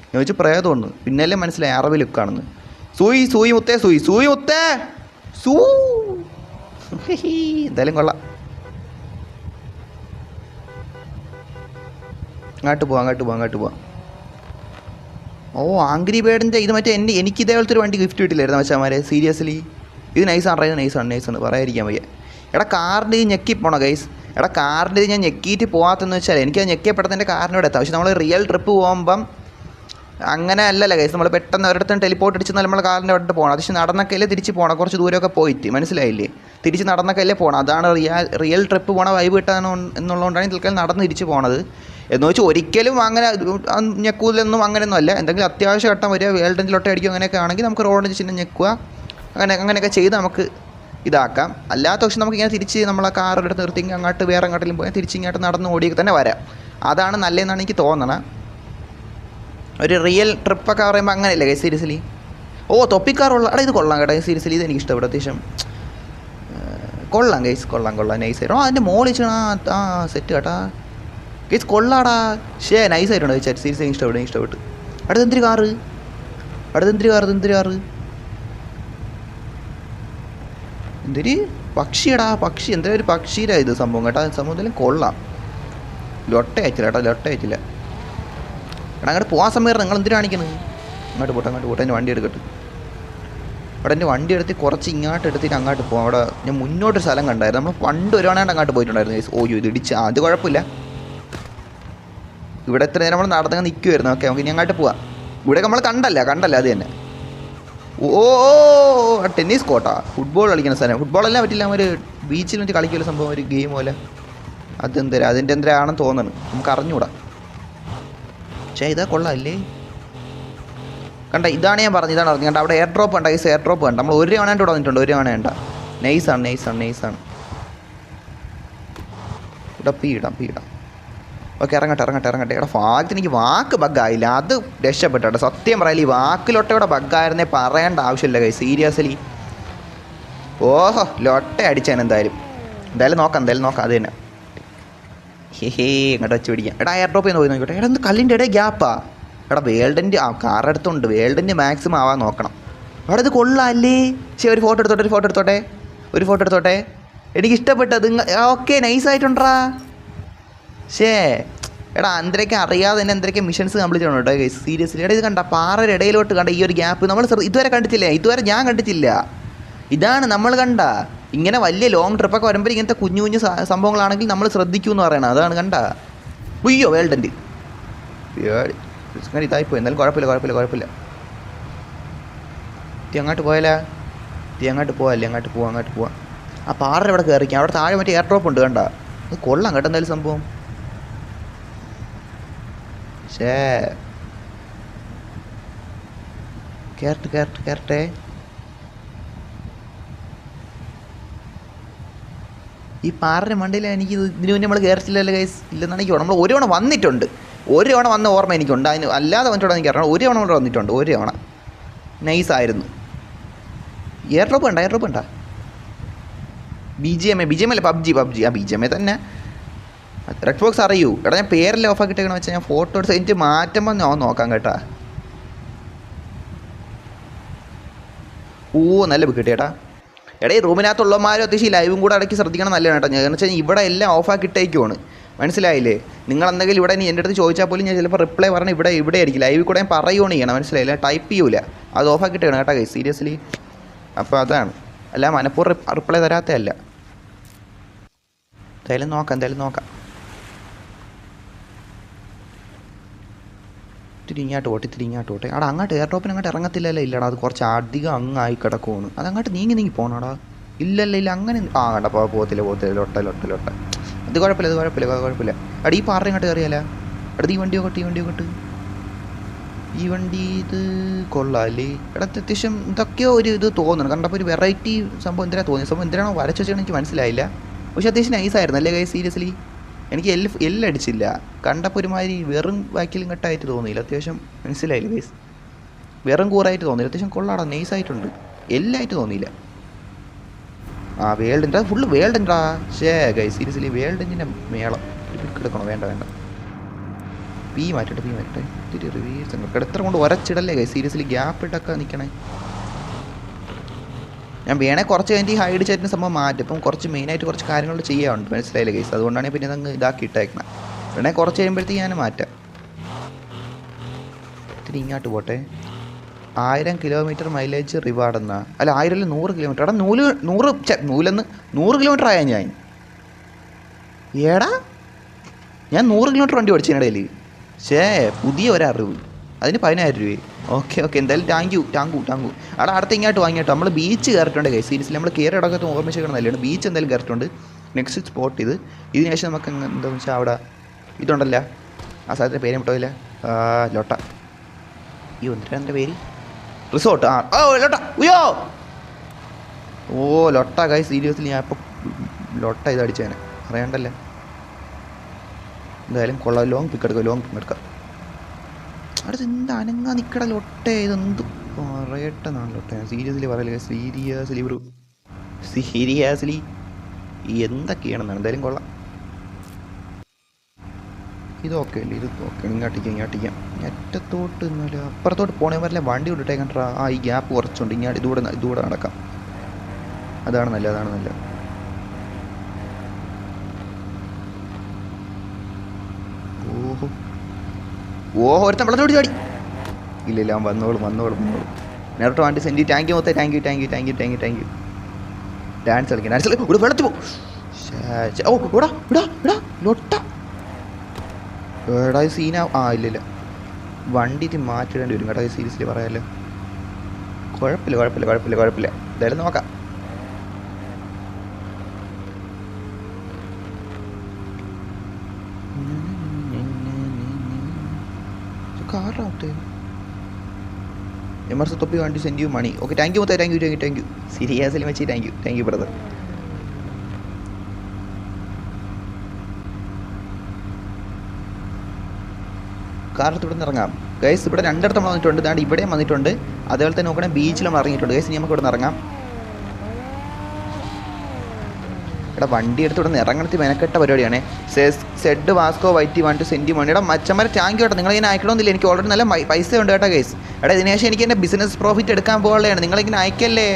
ഞാൻ വെച്ച് പ്രേതമുണ്ട്, പിന്നല്ലേ മനസ്സിലായി അറബി ലുക്കാണെന്ന്. സൂയി മുത്തേ എന്തായാലും കൊള്ളാം. അങ്ങോട്ട് പോവാം. ഓ ആംഗ്രി ബേർഡിൻ്റെ ഇത് മറ്റേ എനിക്ക് ഇതേപോലത്തെ ഒരു വണ്ടി ഗിഫ്റ്റ് കിട്ടില്ലായിരുന്നു മച്ചാമാരെ, സീരിയസ്ലി ഇത് നൈസാണ് പറയാതിരിക്കാൻ വയ്യ. എടാ കാറിൻ്റെ ഇത് ഞെക്കി പോണോ ഗൈസ്, എടാ കാറിൻ്റെ ഇത് ഞാൻ ഞെക്കിയിട്ട് പോകാത്തെന്ന് വെച്ചാൽ എനിക്കത് ഞെക്കിയപ്പെടുന്ന എൻ്റെ കാറിനോട് എത്താം. പക്ഷെ നമ്മൾ റിയൽ ട്രിപ്പ് പോകുമ്പം അങ്ങനെ അല്ലല്ലോ ഗൈസ്, നമ്മൾ പെട്ടെന്ന് ഒരിടത്തും ടെലിപ്പോർട്ട് അടിച്ച് നമ്മൾ കാറിൻ്റെ അവിടെ പോകണം. അത് പക്ഷേ നടന്നൊക്കെയല്ലേ തിരിച്ച് പോകണം, കുറച്ച് ദൂരമൊക്കെ പോയിട്ട്, മനസ്സിലായില്ലേ, തിരിച്ച് നടന്നൊക്കെയല്ലേ പോകണം. അതാണ് റിയൽ ട്രിപ്പ് പോകണ വൈബ് കിട്ടാൻ എന്നുള്ളതുകൊണ്ടാണ് തൽക്കാലം നടന്ന് തിരിച്ച് പോകണത്. എന്ന് വെച്ചാൽ ഒരിക്കലും അങ്ങനെ ഞെക്കൂലൊന്നും അങ്ങനെയൊന്നും അല്ല, എന്തെങ്കിലും അത്യാവശ്യ ഘട്ടം വരിക, വേൾഡിൻ്റെ അടിക്കുക അങ്ങനെയൊക്കെ ആണെങ്കിൽ നമുക്ക് റോഡിന് ചിഹ്നം ഞെക്കുക, അങ്ങനെയൊക്കെ ചെയ്ത് നമുക്ക് ഇതാക്കാം. അല്ലാത്ത പക്ഷേ നമുക്കിങ്ങനെ തിരിച്ച് നമ്മളെ കാർ എടുത്ത് നിർത്തി അങ്ങോട്ട് വേറെ എങ്ങോട്ടെങ്കിലും പോയാൽ തിരിച്ച് ഇങ്ങോട്ട് നടന്ന് ഓടിയൊക്കെ തന്നെ വരാം. അതാണ് നല്ലതെന്നാണ് എനിക്ക് തോന്നണത്. ഒരു റിയൽ ട്രിപ്പൊക്കെ പറയുമ്പോൾ അങ്ങനെയല്ലേ ഗൈസ്, സീരിയസ്ലി. ഓ തൊപ്പിക്കാറുള്ള ഇത് കൊള്ളാം കേട്ടോ, സീരിയസ്ലി ഇത് എനിക്ക് ഇഷ്ടപ്പെടും അത്യാവശ്യം. കൊള്ളാം ഗൈസ്, കൊള്ളാം നൈസായിട്ട്. അതിൻ്റെ മോൾ ആ സെറ്റ് കേട്ടാ ഗൈസ്, കൊള്ളാടാ. നൈസായിട്ടുണ്ട് ഗൈസ്, സീരിയസ്ലി ഇഷ്ടപ്പെട്ടു. അടുത്തെന്തൊരു കാറ്, എന്തൊരു പക്ഷിയടാ, എന്താ ഒരു പക്ഷിയുടെ ഇത് സംഭവം കേട്ടോ, സംഭവത്തിലും കൊള്ളാം. ലൊട്ട അയച്ചില്ല. എടാ അങ്ങോട്ട് പോകാൻ സമയം നിങ്ങൾ എന്തിനാ കാണിക്കുന്നത്, അങ്ങോട്ട് പോട്ടെ. എൻ്റെ വണ്ടി എടുക്കട്ടെ, അവിടെ എൻ്റെ വണ്ടി എടുത്ത് കുറച്ച് ഇങ്ങോട്ട് എടുത്തിട്ട് അങ്ങോട്ട് പോകാം. അവിടെ ഞാൻ മുന്നോട്ടൊരു സ്ഥലം കണ്ടായിരുന്നു, നമ്മൾ പണ്ട് ഒരു തവണ അങ്ങോട്ട് പോയിട്ടുണ്ടായിരുന്നു ഗൈസ്. ഇത് ഇടിച്ച് അത് കുഴപ്പമില്ല. ഇവിടെ എത്ര നേരം നമ്മൾ നടന്നങ്ങ് നിൽക്കുമായിരുന്നു. ഓക്കെ നമുക്ക് ഇനി അങ്ങോട്ട് പോവാം. ഇവിടെ നമ്മൾ കണ്ടല്ല അത് തന്നെ. ഓ ടെന്നീസ് കോട്ടാ, ഫുട്ബോൾ കളിക്കുന്ന സ്ഥലം. ഫുട്ബോളെല്ലാം പറ്റില്ല, ഒരു ബീച്ചിൽ വെച്ച് കളിക്കുന്ന സംഭവം, ഒരു ഗെയിം പോലെ. അതിൻ്റെ എന്തിനാണെന്ന് തോന്നുന്നു, നമുക്ക് അറിഞ്ഞൂടാ. പക്ഷേ ഇതാ കൊള്ളാമല്ലേ, കണ്ട ഇതാണ് ഞാൻ പറഞ്ഞത്, ഇതാണ് അറിഞ്ഞു കണ്ട. അവിടെ എയർ ഡ്രോപ്പ് ഉണ്ട് ഗൈസ്, കണ്ട. നമ്മൾ ഒരു തവണ ഇവിടെ വന്നിട്ടുണ്ട്, ഒരു തവണ വേണ്ട. നൈസാണ്. ഇടാം. ഓക്കെ ഇറങ്ങട്ടെ. എടാ ഭാഗ്യത്തിന് എനിക്ക് വാക്ക് ബഗ്ഗായില്ല, അത് രക്ഷപ്പെട്ടു. സത്യം പറയില്ല, ഈ വാക്കിലൊട്ടയുടെ ബഗ്ഗായിരുന്നേ പറയേണ്ട ആവശ്യമില്ല ഗൈസ്, സീരിയസ്ലി. ഓഹോ ലൊട്ട അടിച്ചാണ് എന്തായാലും നോക്കാം അത് തന്നെ. ഇങ്ങോട്ട് വെച്ച് പിടിക്കാം. എടാ എയർ ഡ്രോപ്പ് പോയി നോക്കിക്കോട്ടെ. എടാ എന്ത് കല്ലിൻ്റെ ഇടയിൽ ഗ്യാപ്പാ. എടാ വേൾഡിൻ്റെ കാറെടുത്തുണ്ട്, വേൾഡിൻ്റെ മാക്സിമം ആവാൻ നോക്കണം. അവിടെ ഇത് കൊള്ളാല്ലേ? ശരി, ഒരു ഫോട്ടോ എടുത്തോട്ടെ. എനിക്ക് ഇഷ്ടപ്പെട്ടത്. ഓക്കെ, നൈസായിട്ടുണ്ടാ. ശേ എടാ, എന്തൊക്കെ അറിയാതെ തന്നെ എന്തൊക്കെ മിഷൻസ് കംപ്ലീറ്റ് ചെയ്യണം കേട്ടോ ഗൈസ്. സീരിയസ്ലി എടാ, ഇത് കണ്ട പാറയുടെ ഇടയിലോട്ട് കണ്ട ഈ ഒരു ഗ്യാപ്പ് നമ്മൾ ഇതുവരെ കണ്ടിട്ടില്ല. ഞാൻ കണ്ടിട്ടില്ല. ഇതാണ് നമ്മൾ കണ്ട. ഇങ്ങനെ വലിയ ലോങ് ട്രിപ്പൊക്കെ വരുമ്പോൾ ഇങ്ങനത്തെ കുഞ്ഞു കുഞ്ഞു സംഭവങ്ങളാണെങ്കിൽ നമ്മൾ ശ്രദ്ധിക്കുമെന്ന് പറയണം. അതാണ് കണ്ട. ഉയ്യോ വേൾഡൻ്റ് ഇതായിപ്പോയി. എന്നാലും കുഴപ്പമില്ല. അങ്ങോട്ട് പോയാലേ? അങ്ങോട്ട് പോവാം. ആ പാറ ഇവിടെ കയറിക്കാം. അവിടെ താഴെ മറ്റേ എയർ ഡ്രോപ്പ് ഉണ്ട് കണ്ട. അത് കൊള്ളാം കേട്ടോ എന്തായാലും സംഭവം. ശേ കേറട്ടെ. ഈ പാറയുടെ മണ്ടയിൽ എനിക്ക് ഇതിനു മുന്നേ നമ്മൾ കയറിച്ചില്ലല്ലോ ഗൈസ്. ഇല്ലെന്നാണ് എനിക്ക് നമ്മൾ ഒരു തവണ വന്നിട്ടുണ്ട്. ഒരു തവണ വന്ന ഓർമ്മ എനിക്കുണ്ട്. അതിന് അല്ലാതെ വന്നിട്ടുണ്ടോ എനിക്ക് അറിയണം. ഒരു തവണ ഇവിടെ വന്നിട്ടുണ്ട്. ഒരു തവണ നൈസായിരുന്നു. എയർ ഡ്രോപ്പ് ഉണ്ടാ? BGMA അല്ല, പബ്ജി. ആ BGMA തന്നെ. റെഡ് ബോക്സ് അറിയൂ എടാ. ഞാൻ പേരെല്ലാം ഓഫ് ആക്കിയിട്ടേക്കണെന്ന് വെച്ചാൽ ഞാൻ ഫോട്ടോ എടുത്ത് എനിക്ക് മാറ്റുമ്പോൾ ഞാൻ നോക്കാം കേട്ടാ. നല്ല ബുക്ക് കിട്ടിയേട്ടാ. എടാ, ഈ റൂമിനകത്തുള്ളമാരും അത്യാവശ്യം ലൈവും കൂടെ ഇടയ്ക്ക് ശ്രദ്ധിക്കണം. നല്ലതാണ് കേട്ടോ. ഞാൻ വെച്ചാൽ ഇവിടെ എല്ലാം ഓഫ് ആക്കിയിട്ടേക്കുവാണ്. മനസ്സിലായില്ലേ? നിങ്ങൾ എന്തെങ്കിലും ഇവിടെ എൻ്റെ അടുത്ത് ചോദിച്ചാൽ പോലും ഞാൻ ചിലപ്പോൾ റിപ്ലൈ പറഞ്ഞാൽ ഇവിടെ ആയിരിക്കും. ലൈവിൽ കൂടെ ഞാൻ പറയുകയാണ് ചെയ്യണം. മനസ്സിലായില്ല? ടൈപ്പ് ചെയ്യൂല. അത് ഓഫ് ആക്കിയിട്ടേക്കണം കേട്ടോ ഗൈസ്, സീരിയസ്ലി. അപ്പോൾ അതാണ്. അല്ല മനഃപൂർവ്വം റിപ്ലൈ തരാത്തതല്ല. എന്തായാലും നോക്കാം. ഇത്തിരി ഇങ്ങോട്ട് പോട്ടെ. അവിടെ അങ്ങോട്ട് എയർ ഡ്രോപ്പിന് അങ്ങോട്ട് ഇറങ്ങത്തില്ലല്ലോ. ഇല്ലടാ, അത് കുറച്ച് അധികം അങ്ങായി കിടക്കുമെന്ന്. അതങ്ങോട്ട് നീങ്ങി പോകണോടാ. ഇല്ല അങ്ങനെ. കണ്ട പോകത്തില്ല. ലൊട്ട. അത് കുഴപ്പമില്ല. എടാ, ഈ പാറ ഇങ്ങോട്ട് കയറിയാലോ? എടാ, ഈ വണ്ടി നോക്കട്ടെ. ഈ വണ്ടി ഇത് കൊള്ളാല്ലേ? എടാ, അത്യാവശ്യം ഇതൊക്കെയോ ഒരു ഇത് തോന്നുന്നു. കണ്ടപ്പോൾ ഒരു വെറൈറ്റി സംഭവം എന്തിനാണോ വരച്ചു വെച്ചാൽ എനിക്ക് മനസ്സിലായില്ല. പക്ഷെ അത്യാവശ്യം നൈസായിരുന്നു അല്ലേ ഗൈസ്? സീരിയസ്ലി എനിക്ക് എല്ലാം അടിച്ചില്ല. കണ്ടപ്പോൾ ഒരുമാതിരി വെറും വാക്കിലും കെട്ടായിട്ട് തോന്നിയില്ല. അത്യാവശ്യം മനസ്സിലായില്ല ഗൈസ്? വെറും കൂറായിട്ട് തോന്നിയില്ല. അത്യാവശ്യം കൊള്ളാടാ, നൈസായിട്ടുണ്ട്. എല്ലായിട്ട് തോന്നിയില്ല. വേൾഡിൻ്റെ ഫുള്ള് വേൾഡിൻ്റാ. ഷേ ഗൈസ്, സീരിയസ്ലി വേൾഡിൻ്റെ മേളം എടുക്കണോ? വേണ്ട. പീ മാറ്റട്ടെ. ഇത്തിരി റിവ്യൂസ് എത്ര കൊണ്ട് വരച്ചിടല്ലേ ഗൈസ്? സീരിയസ്ലി ഗ്യാപ്പ് ഇട്ടൊക്കെ നിൽക്കണേ. ഞാൻ വേണേ കുറച്ച് കഴിഞ്ഞ് ഹൈഡ് ചാറ്റിന് സംഭവം മാറ്റും. ഇപ്പം കുറച്ച് മെയിനായിട്ട് കുറച്ച് കാര്യങ്ങൾ ചെയ്യാറുണ്ട്. മനസ്സിലായില്ല ഗൈസ്? അതുകൊണ്ടാണ് പിന്നെ അതങ്ങ് ഇതാക്കി ഇട്ടേക്കണം. വേണേ കുറച്ച് കഴിയുമ്പോഴത്തേക്ക് ഞാൻ മാറ്റാം. ഇത്തിരി ഇങ്ങോട്ട് പോട്ടെ. 1000 കിലോമീറ്റർ മൈലേജ് റിവാർഡ് എന്നാ? അല്ല, 1000 100 കിലോമീറ്റർ. എടാ, 100 കിലോമീറ്റർ ആയാ ഞാൻ. ഞാൻ 100 കിലോമീറ്റർ വണ്ടി ഓടിച്ചതിനിടയിൽ. പുതിയ ഒരറിവ്. അതിന് 10,000 രൂപ. ഓക്കെ. എന്തായാലും ടാങ്കു. അവിടെ അടുത്ത് ഇങ്ങോട്ട് വാങ്ങിയിട്ട് നമ്മൾ ബീച്ച് കയറിയിട്ടുണ്ട് ഗൈസ്. സീരിയസ്ലി നമ്മൾ കയറി ഇടക്കൊക്കെ ഓർമ്മിച്ച് കിടന്നല്ലാണ്. ബീച്ച് എന്തായാലും കയറിയിട്ടുണ്ട്. നെക്സ്റ്റ് സ്പോട്ട് ഇതിന് ശേഷം നമുക്ക് എന്താണെന്ന് വെച്ചാൽ അവിടെ ഇതുണ്ടല്ല, ആ സ്ഥലത്തിൻ്റെ പേര് വിട്ടോയില്ല. ലൊട്ട. എന്തിനാ എൻ്റെ പേര്? റിസോർട്ട്. ലൊട്ട. ലൊട്ട ഗൈസ്. സീരിയസ്ലി ഞാൻ ഇപ്പോൾ ലൊട്ട ഇതടിച്ചേനെ അറിയണ്ടല്ലേ. എന്തായാലും കൊള്ളാം. ലോങ് പിക്ക് എടുക്കാം. അടുത്ത് എന്താ അനങ്ങാ നിൽക്കട ലൊട്ടേ? ഇതെന്ത് പറയട്ടെന്നാണ് ലൊട്ടേ? സീരിയസ്ലി പറയല്ലേ? സീരിയസ്ലി എന്തൊക്കെയാണെന്നാണ്. എന്തായാലും കൊള്ളാം. ഇതൊക്കെ അല്ലേ? ഇത് ഓക്കെ. ഇങ്ങോട്ടിക്കാം. അറ്റത്തോട്ട് എന്നാലും അപ്പുറത്തോട്ട് പോണേ വരല്ലേ വണ്ടി കൊണ്ടിട്ടേ കണ്ടാ. ഈ ഗ്യാപ്പ് കുറച്ചുണ്ട്. ഇതുകൂടെ നടക്കാം. അതാണ് നല്ല. ഒരുത്തൻ വെള്ളത്തോട് ചാടി. ഇല്ല, അവൻ വന്നോളും. നേരിട്ട് വണ്ടി സെൻറ്റി. Thank you. ഡാൻസ് കളിക്കാൻ ഇവിടെ വെള്ളത്തിൽ പോകും. ലൊട്ട. എടാ, സീനാ. ഇല്ല, വണ്ടി ഇത് മാറ്റിടേണ്ടി വരും കേട്ടോ. സീരിയസ്ലി പറയാമല്ലോ. കുഴപ്പമില്ല. എന്തായാലും നോക്കാം. കാറാവട്ടെ. എമർസ് തൊപ്പി വണ്ടി send you money. Okay, thank you. Seriously വെച്ച് താങ്ക് യു ബ്രദർ. കാറത്ത് ഇവിടെ നിന്ന് ഇറങ്ങാം ഗൈസ്. ഇവിടെ രണ്ടിടത്ത് നമ്മൾ വന്നിട്ടുണ്ട്. ഇതാണ്ട് ഇവിടെയും വന്നിട്ടുണ്ട്. അതേപോലെ തന്നെ നോക്കണേ ബീച്ചിൽ നമ്മൾ ഇറങ്ങിയിട്ടുണ്ട് ഗൈസ്. ഇനി നമുക്ക് ഇവിടെ നിന്ന് ഇറങ്ങാം. ഇവിടെ വണ്ടി എടുത്ത് ഇവിടെ നിന്ന് ഇറങ്ങണത്തി മെനക്കെട്ട പരിപാടിയാണ്. സെഡ് വാസ്കോ വൈറ്റി 1 to സെൻറ്റി മണി. ഇവിടെ മച്ചന്മാരെ താങ്ക് യു കേട്ടോ. നിങ്ങളിങ്ങനെ അയക്കണമെന്നില്ല, എനിക്ക് ഓൾറെഡി നല്ല പൈസ ഉണ്ട് കേട്ടോ ഗൈസ്. എടാ ഇതിന് ശേഷം എനിക്ക് എൻ്റെ ബിസിനസ് പ്രോഫിറ്റ് എടുക്കാൻ പോകാനുള്ളതാണ്, നിങ്ങളിങ്ങനെ അയക്കല്ലേ.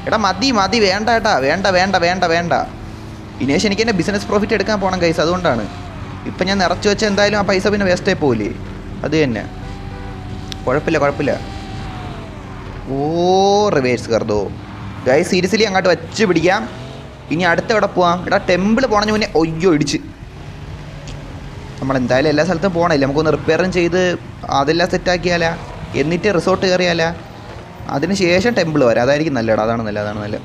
എടാ മതി വേണ്ട കേട്ടാ, വേണ്ട. ഇതിന് ശേഷം എനിക്ക് എൻ്റെ ബിസിനസ് പ്രോഫിറ്റ് എടുക്കാൻ പോകണം ഗൈസ്, അതുകൊണ്ടാണ്. ഇപ്പം ഞാൻ നിറച്ച് വെച്ചാൽ എന്തായാലും ആ പൈസ പിന്നെ വേസ്റ്റായി പോകില്ലേ, അത് തന്നെ. കുഴപ്പമില്ല. ഓ റിവേഴ്സ് കർദോ ഗൈസ്, സീരിയസ്ലി അങ്ങോട്ട് വെച്ച് പിടിക്കാം. ഇനി അടുത്ത എവിടെ പോവാം? എടാ ടെമ്പിൾ പോകണതിന് മുന്നേ ഒയ്യോ ഇടിച്ച്. നമ്മളെന്തായാലും എല്ലാ സ്ഥലത്തും പോകണമല്ലേ, നമുക്കൊന്ന് റിപ്പയറും ചെയ്ത് അതെല്ലാം സെറ്റാക്കിയാലാ, എന്നിട്ട് റിസോർട്ട് കയറിയാലാ, അതിന് ശേഷം ടെമ്പിൾ വരാം. അതായിരിക്കും നല്ലതാണ്, അതാണ് നല്ല.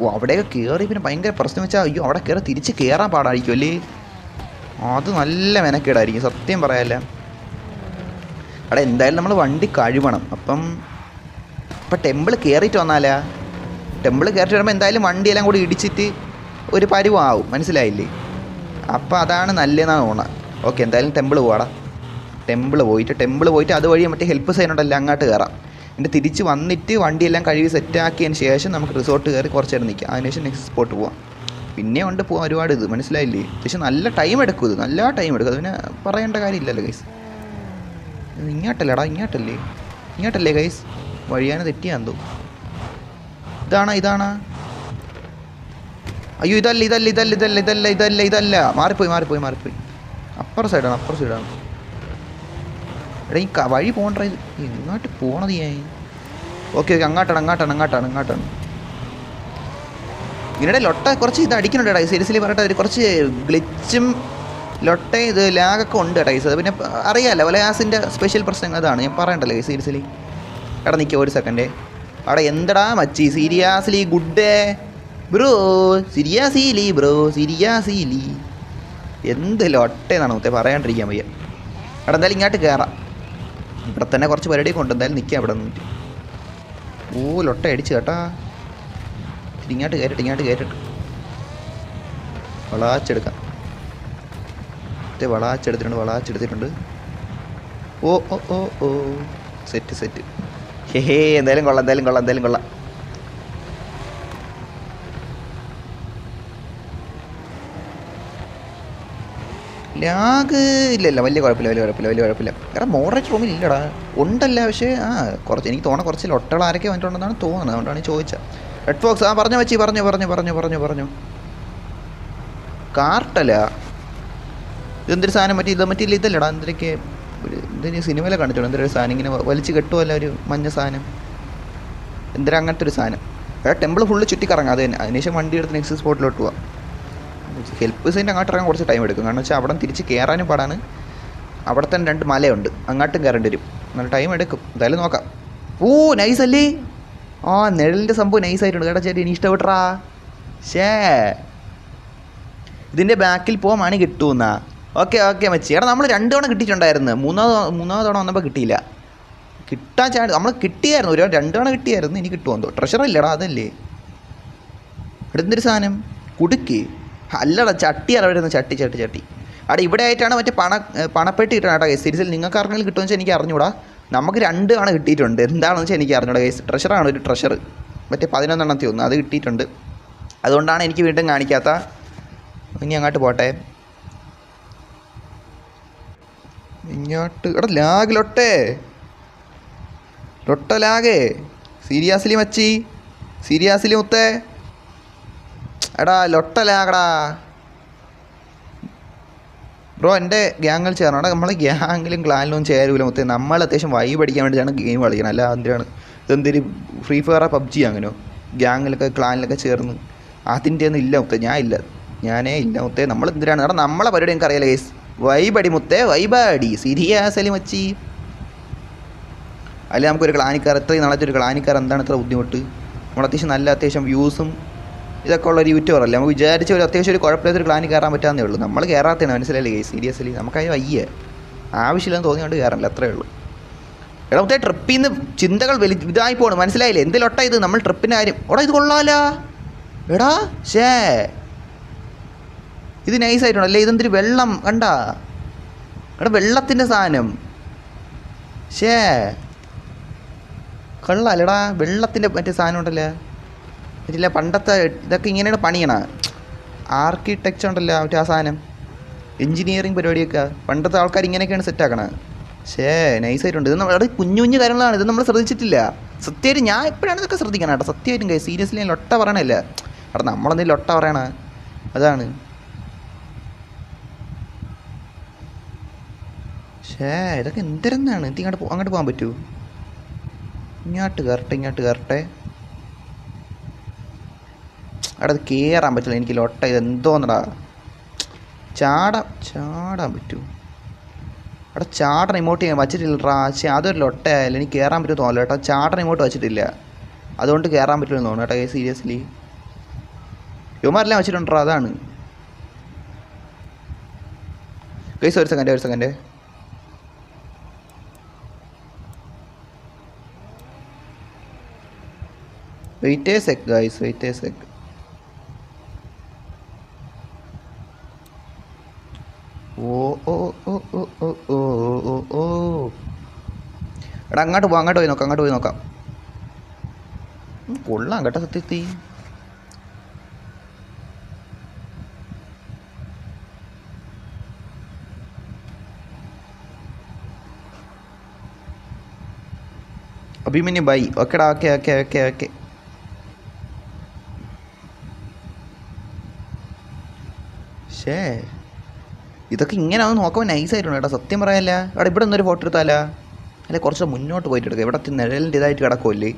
ഓ അവിടെയൊക്കെ കയറി പിന്നെ ഭയങ്കര പ്രശ്നം വെച്ചാൽ അയ്യോ അവിടെ കയറി തിരിച്ച് കയറാൻ പാടായിരിക്കും അല്ലേ, അത് നല്ല മെനക്കേടായിരിക്കും സത്യം പറയാല്ല. അവിടെ എന്തായാലും നമ്മൾ വണ്ടി കഴുകണം. അപ്പം ടെമ്പിൾ കയറിയിട്ട് വന്നാലാ, ടെമ്പിൾ കയറിയിട്ട് വരുമ്പോൾ എന്തായാലും വണ്ടിയെല്ലാം കൂടി ഇടിച്ചിട്ട് ഒരു പരുവാവും, മനസ്സിലായില്ലേ? അപ്പോൾ അതാണ് നല്ലതെന്നാണ് തോന്നുന്നത്. ഓക്കെ എന്തായാലും ടെമ്പിൾ പോവാടാ. ടെമ്പിൾ പോയിട്ട് അതുവഴി മറ്റേ ഹെൽപ്പ് സൈനുണ്ടല്ലോ അങ്ങോട്ട് കയറാം. എന്നിട്ട് തിരിച്ച് വന്നിട്ട് വണ്ടിയെല്ലാം കഴുകി സെറ്റാക്കിയതിന് ശേഷം നമുക്ക് റിസോർട്ട് കയറി കുറച്ച് നേരം നിൽക്കാം. അതിനുശേഷം നെക്സ്റ്റ് സ്പോട്ട് പോവാം. പിന്നെ കൊണ്ട് പോകാൻ ഒരുപാട് ഇത് മനസ്സിലായില്ലേ. പക്ഷെ നല്ല ടൈം എടുക്കും, ഇത് നല്ല ടൈം എടുക്കും, അതിന് പറയേണ്ട കാര്യമില്ലല്ലോ ഗൈസ്. ഇങ്ങോട്ടല്ലേ ഗൈസ്, വഴിയാനെ തെറ്റിയാൻ തോന്നും. ഇതാണ് അയ്യോ ഇതല്ല. മാറിപ്പോയി. അപ്പുറ സൈഡാണ്. എടാ ഈ വഴി പോകണ്ട, ഇത് ഇങ്ങോട്ട് പോണത് ഞാൻ. ഓക്കെ അങ്ങോട്ടാണ്. ഇതിനിടെ ലൊട്ട കുറച്ച് ഇത് അടിക്കുന്നുണ്ട് കേട്ടോ സീരിയസ്ലി പറയട്ടെ. കുറച്ച് ഗ്ലിച്ചും ലൊട്ട ഇത് ലാഗൊക്കെ ഉണ്ട് കേട്ടോ ഗൈസ്. അത് പിന്നെ അറിയാമല്ലോ വലയാസിൻ്റെ സ്പെഷ്യൽ പ്രശ്നം അതാണ്, ഞാൻ പറയണ്ടല്ലോ ഗൈസ് സീരിയസ്ലി. എടാ നിൽക്കുക ഒരു സെക്കൻഡേ. അവിടെ എന്തടാ മച്ചി സീരിയസ്ലി ഗുഡ് ബ്രോ, സീരിയസ്ലി എന്ത് ലൊട്ടേന്നാണ് മുത്തേ പറയാണ്ടിരിക്കാൻ വയ്യ. അവിടെ എന്തായാലും ഇങ്ങോട്ട് കയറാം. ഇവിടെ തന്നെ കുറച്ച് പരിപാടിയൊക്കെ ഉണ്ട്, എന്തായാലും നിൽക്കാം അവിടെ നിന്നിട്ട്. ഓ ലൊട്ട അടിച്ച് കേട്ടാ. ഇങ്ങോട്ട് കയറിട്ട് വളാച്ചെടുക്കാം. വളാച്ചെടുത്തിട്ടുണ്ട്. ഓ സെറ്റ്. ഹേ എന്തായാലും കൊള്ളാം. ലാഗ് ഇല്ലല്ല, വലിയ കുഴപ്പമില്ല. എടാ മോഡറേറ്റ് റൂമിൽ ഇല്ലടാ, ഉണ്ടല്ല. പക്ഷേ കുറച്ച് എനിക്ക് തോന്നുന്നു കുറച്ച് ലൊട്ടകൾ ആരൊക്കെ വന്നിട്ടുണ്ടെന്നാണ് തോന്നുന്നത്, അതുകൊണ്ടാണ് ചോദിച്ചത്. റെഡ് ഫോക്സ് പറഞ്ഞു. കാർട്ടല്ല ഇതെന്തൊരു സാധനം, ഇതല്ലടാ എന്തൊക്കെ എന്തിനു സിനിമയിലെ കണ്ടിട്ടുണ്ട്. എന്തൊരു സാധനം ഇങ്ങനെ വലിച്ച് കെട്ടുമല്ല, ഒരു മഞ്ഞ സാധനം, എന്തൊരു അങ്ങനത്തെ ഒരു സാധനം. ടെമ്പിൾ ഫുള്ള് ചുറ്റിക്കറങ്ങാം, അത് തന്നെ. അതിനുശേഷം വണ്ടി എടുത്ത് നെക്സ്റ്റ് സ്പോട്ടിലോട്ട് പോവാം. ഹെൽപ്പ് സൈൻ്റെ അങ്ങോട്ട് ഇറങ്ങാൻ കുറച്ച് ടൈം എടുക്കും, കാരണം വെച്ചാൽ അവിടെ തിരിച്ച് കയറാനും പാടാണ്. അവിടെ തന്നെ 2 മലയുണ്ട്, അങ്ങോട്ടും കയറേണ്ടി വരും, നല്ല ടൈം എടുക്കും. എന്തായാലും നോക്കാം. ഓ നൈസല്ലേ, നിഴലിൻ്റെ സംഭവം നൈസായിട്ടുണ്ട് കേട്ടോ ചേട്ടി, എനിക്ക് ഇഷ്ടപ്പെട്ടാ. ഇതിൻ്റെ ബാക്കിൽ പോകാൻ മണി കിട്ടുമെന്നാ. ഓക്കെ മച്ചി. എടാ നമ്മൾ 2 തവണ കിട്ടിയിട്ടുണ്ടായിരുന്നു, മൂന്നാമത് തവണ വന്നപ്പോൾ കിട്ടിയില്ല. കിട്ടാൻ നമ്മൾ കിട്ടിയായിരുന്നു, 2 തവണ കിട്ടിയായിരുന്നു. ഇനി കിട്ടുമോ ട്രഷർ ഇല്ലടാ, അതല്ലേ. ഇവിടെ എന്തൊരു സാധനം, കുടുക്കി അല്ലടാ, ചട്ടിയാണ് വരുന്നത്, ചട്ടി. അവിടെ ഇവിടെ ആയിട്ടാണ് മറ്റേ പണപ്പെട്ടി കിട്ടണം കേട്ടോ ഗൈസ്. സീരീസിൽ നിങ്ങൾക്ക് ആർക്കെങ്കിലും കിട്ടുമെന്ന് വെച്ചാൽ എനിക്ക് അറിഞ്ഞൂടാ. നമുക്ക് 2 തവണ കിട്ടിയിട്ടുണ്ട്, എന്താണെന്ന് വെച്ചാൽ എനിക്ക് അറിഞ്ഞൂടാ ഗൈസ്. ട്രഷറാണ്, ഒരു ട്രഷർ മറ്റേ 11 തോന്നുന്നു, അത് കിട്ടിയിട്ടുണ്ട്. അതുകൊണ്ടാണ് എനിക്ക് വീണ്ടും കാണിക്കാത്ത. ഇനി അങ്ങോട്ട് പോട്ടെ. ഇങ്ങോട്ട് എടാ ലാഗ് ലൊട്ട ലാഗേ. സീരിയസ്ലി മച്ചി, സീരിയസ്ലി മുത്തേ. എടാ ലൊട്ട ലാഗടാ ബ്രോ. എൻ്റെ ഗ്യാങ്ങിൽ ചേരണം. എടാ നമ്മളെ ഗ്യാങ്ങിലും ക്ലാനിലും ചേരൂല മുത്തേ. നമ്മൾ അത്യാവശ്യം വൈബ് അടിക്കാൻ വേണ്ടിയിട്ടാണ് ഗെയിം കളിക്കണം, അല്ല എന്തിനാണ് ഇതെന്തൊരു ഫ്രീ ഫയർ പബ്ജി അങ്ങനെയോ ഗ്യാങ്ങിലൊക്കെ ക്ലാനിലൊക്കെ ചേർന്ന് അതിൻ്റെ ഒന്നും ഇല്ല മുത്തേ. ഞാനേ ഇല്ല മുത്തേ. നമ്മൾ എന്തിനാണ്? എടാ നമ്മളെ പരിപാടി എനിക്ക് അറിയാലോ ഗൈസ്. വൈബടി മുത്തേ, വൈബാടി സീരിയസ്ലി മച്ചി. അതിൽ നമുക്കൊരു ക്ലാനിക്കാർ, എത്രയും നാളത്തെ ഒരു ക്ലാനിക്കാർ എന്താണ് ഇത്ര ബുദ്ധിമുട്ട്? നമ്മൾ അത്യാവശ്യം വ്യൂസും ഇതൊക്കെ ഉള്ള ഒരു യൂട്യൂബർ അല്ലേ, നമുക്ക് വിചാരിച്ച ഒരു അത്യാവശ്യം ഒരു കുഴപ്പമില്ലാത്തൊരു ക്ലാനിൽ കയറാൻ പറ്റാന്നേ ഉള്ളൂ. നമ്മൾ കയറാത്തതാണ്, മനസ്സിലായില്ലേ ഗൈസ്. സീരിയസ്ലി നമുക്കത് വയ്യ, ആവശ്യമില്ലെന്ന് തോന്നിയോണ്ട് കയറില്ല, അത്രേ ഉള്ളൂ. എടാ മുത്തേ ട്രിപ്പിൽ നിന്ന് ചിന്തകൾ ഇതായി പോകണം, മനസ്സിലായില്ലേ? എന്തിലൊട്ട ഇത് നമ്മൾ ട്രിപ്പിൻ്റെ കാര്യം. എടാ ഇത് കൊള്ളാലോ എടാ, ഇത് നൈസായിട്ടുണ്ടല്ലേ. ഇതെന്തൊരു വെള്ളം കണ്ടാ എടാ, വെള്ളത്തിൻ്റെ സാധനം. കൊള്ളാലടാ, വെള്ളത്തിൻ്റെ മറ്റേ സാധനം ഉണ്ടല്ലേ, പറ്റില്ല. പണ്ടത്തെ ഇതൊക്കെ ഇങ്ങനെയാണ് പണിയണ. ആർക്കിടെക്ചർ ഉണ്ടല്ലോ മറ്റേ ആ സാധനം, എഞ്ചിനീയറിങ് പരിപാടിയൊക്കെ പണ്ടത്തെ ആൾക്കാർ ഇങ്ങനെയൊക്കെയാണ് സെറ്റാക്കണത്. നൈസായിട്ടുണ്ട്. ഇത് നമ്മുടെ കുഞ്ഞു കുഞ്ഞു കാര്യങ്ങളാണ്, ഇത് നമ്മൾ ശ്രദ്ധിച്ചിട്ടില്ല. സത്യമായിട്ട് ഞാൻ എപ്പോഴാണ് ഇതൊക്കെ ശ്രദ്ധിക്കണം കേട്ടോ, സത്യമായിട്ടും കൈ സീരിയസ്ലി ഞാൻ ലൊട്ട പറയണല്ല. അവിടെ നമ്മളെന്തെങ്കിലും ലൊട്ട പറയണ അതാണ്. ഇതൊക്കെ എന്തിരുന്നാണ് അങ്ങോട്ട് പോകാൻ പറ്റൂ? ഇങ്ങോട്ട് കയറട്ടെ. അവിടെ അത് കയറാൻ പറ്റില്ല എനിക്ക് ലൊട്ട. ഇത് എന്തോന്നടാ, ചാടാൻ പറ്റൂ? അവിടെ ചാടൻ ഇമോട്ട് ചെയ്യാൻ വച്ചിട്ടില്ലടാ. അതൊരു ലൊട്ടയായാലും എനിക്ക് കയറാൻ പറ്റുമെന്ന് തോന്നില്ല കേട്ടോ. ചാടൻ ഇമോട്ട് വച്ചിട്ടില്ല, അതുകൊണ്ട് കയറാൻ പറ്റുമെന്ന് തോന്നുന്നു കേട്ടോ. സീരിയസ്ലി യുമാരെല്ലാം വെച്ചിട്ടുണ്ടോ? അതാണ് ഗൈസ്. ഒരു second. Wait a sec guys, wait a sec. എടാ അങ്ങോട്ട് പോയി നോക്കാം. കൊള്ളാം കേട്ടോ സത്യത്തി. അഭിമന്യു ബൈ. ഓക്കെടാ, ഓക്കെ. ഇതൊക്കെ ഇങ്ങനെ ഒന്ന് നോക്കുമ്പോൾ നൈസായിട്ടുണ്ട് കേട്ടോ, സത്യം പറയാല്ല. അവിടെ ഇവിടെ നിന്നൊരു ഫോട്ടോ എടുത്താലാ? അല്ലെ കുറച്ച് മുന്നോട്ട് പോയിട്ട് എടുക്കുക. ഇവിടെ നിഴലിൻ്റെ ഇതായിട്ട് കിടക്കുമല്ലേ.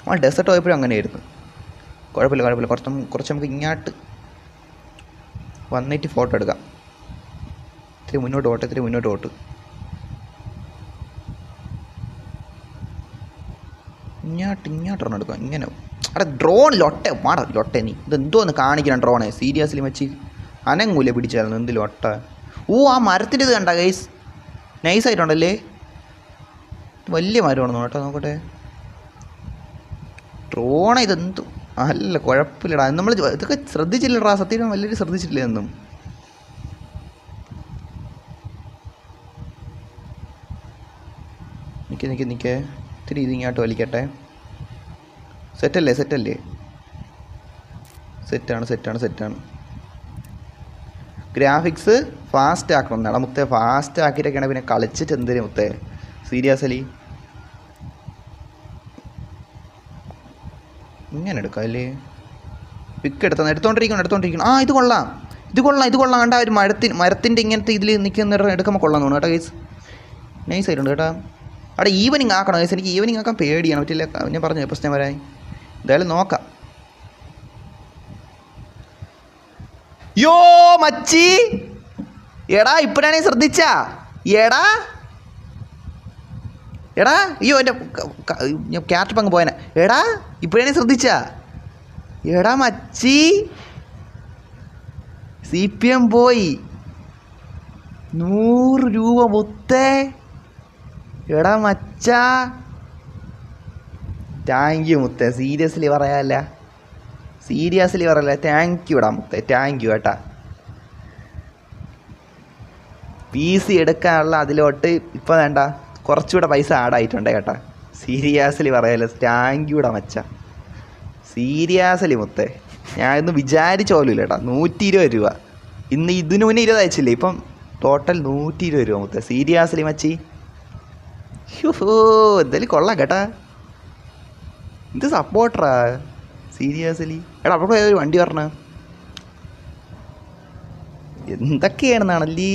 നമ്മൾ ഡെസേർട്ട് പോയപ്പോഴും അങ്ങനെയായിരുന്നു. കുഴപ്പമില്ല. കുറച്ച് നമുക്ക് ഇങ്ങോട്ട് വന്നിട്ട് ഫോട്ടോ എടുക്കാം. ഇത്തിരി മുന്നോട്ട് പോട്ട്. ഇങ്ങോട്ടൊരെണ്ണം എടുക്കാം. ഇങ്ങനെ അവിടെ ഡ്രോൺ ലൊട്ടെ നീ ഇതെന്തോന്ന് കാണിക്കണം ഡ്രോണെ. സീരിയസ്ലി വെച്ച് അനങ്ങൂല പിടിച്ചായിരുന്നു എന്ത് ലൊട്ട. ആ മരത്തിൻ്റെ ഇത് കണ്ട ഗൈസ്, നൈസായിട്ടുണ്ടല്ലേ. വലിയ മരമാണെന്ന് കേട്ടോ. നോക്കട്ടെ ഡ്രോണ. ഇതെന്തു അല്ല കുഴപ്പമില്ലടാ. നമ്മൾ ഇതൊക്കെ ശ്രദ്ധിച്ചില്ലടാ, സത്യം വലിയ ശ്രദ്ധിച്ചിട്ടില്ല എന്നും. നിൽക്കേ ഇത്തിരി ഇത് ഇങ്ങോട്ട് വലിക്കട്ടെ. സെറ്റല്ലേ? സെറ്റാണ്. ഗ്രാഫിക്സ് ഫാസ്റ്റ് ആക്കണം എന്നാണ് മുത്തേ. ഫാസ്റ്റ് ആക്കിയിട്ടൊക്കെയാണ് പിന്നെ കളിച്ചിട്ട് എന്തിനു മുത്തേ സീരിയസ്ലി. ഇങ്ങനെ എടുക്കാം അല്ലേ? പിക്ക് എടുത്തോണ്ടിരിക്കണം. ഇത് കൊള്ളാം കണ്ട. ഒരു മരത്തിൻ്റെ ഇങ്ങനത്തെ ഇതിൽ നിൽക്കുന്ന എടുക്കുമ്പോൾ കൊള്ളാൻ തോന്നുന്നു കേട്ടോ ഗൈസ്. നൈസായിട്ടുണ്ട് കേട്ടോ. അവിടെ ഈവനിങ് ആക്കണം ഗൈസ്. എനിക്ക് ഈവനിങ് ആക്കാൻ പേടിയാണ്, പറ്റില്ല. ഞാൻ പറഞ്ഞു പ്രശ്നം വരാൻ. എന്തായാലും നോക്കാം. യോ മച്ചി, എടാ ഇപ്പോഴാണ് ശ്രദ്ധിച്ച. എടാ അയ്യോ എൻ്റെ ക്യാരറ്റ് പങ്ക് പോയനെ. എടാ ഇപ്പോഴാണ് ശ്രദ്ധിച്ച. എടാ മച്ചി, CPM പോയി 100 രൂപ മുത്തേ. എടാ മച്ചാ, താങ്ക് യു മുത്തേ. സീരിയസ്ലി പറയാല്ല, താങ്ക് യു ഇടാ മുത്തേ. താങ്ക് യു കേട്ടാ. PC എടുക്കാനുള്ള അതിലോട്ട് ഇപ്പം വേണ്ട കുറച്ചുകൂടെ പൈസ ആഡായിട്ടുണ്ട് കേട്ടാ. സീരിയസ്ലി പറയാല്ല, താങ്ക് യു ഇടാ മച്ച. സീരിയസ്ലി മുത്തേ, ഞാൻ ഇന്ന് വിചാരിച്ച പോലും ഇല്ല കേട്ടാ. 120 രൂപ. ഇന്ന് ഇതിനു മുന്നേ 20 അയച്ചില്ലേ, ഇപ്പം ടോട്ടൽ 120 രൂപ മുത്തേ. സീരിയസ്ലി മച്ചി, എന്തായാലും കൊള്ളാം കേട്ടാ. ഇത് സപ്പോർട്ടറാ സീരിയസ്ലി. എടാ അവിടെ ഒരു വണ്ടി പറഞ്ഞ എന്തൊക്കെയാണെന്നാണല്ലേ.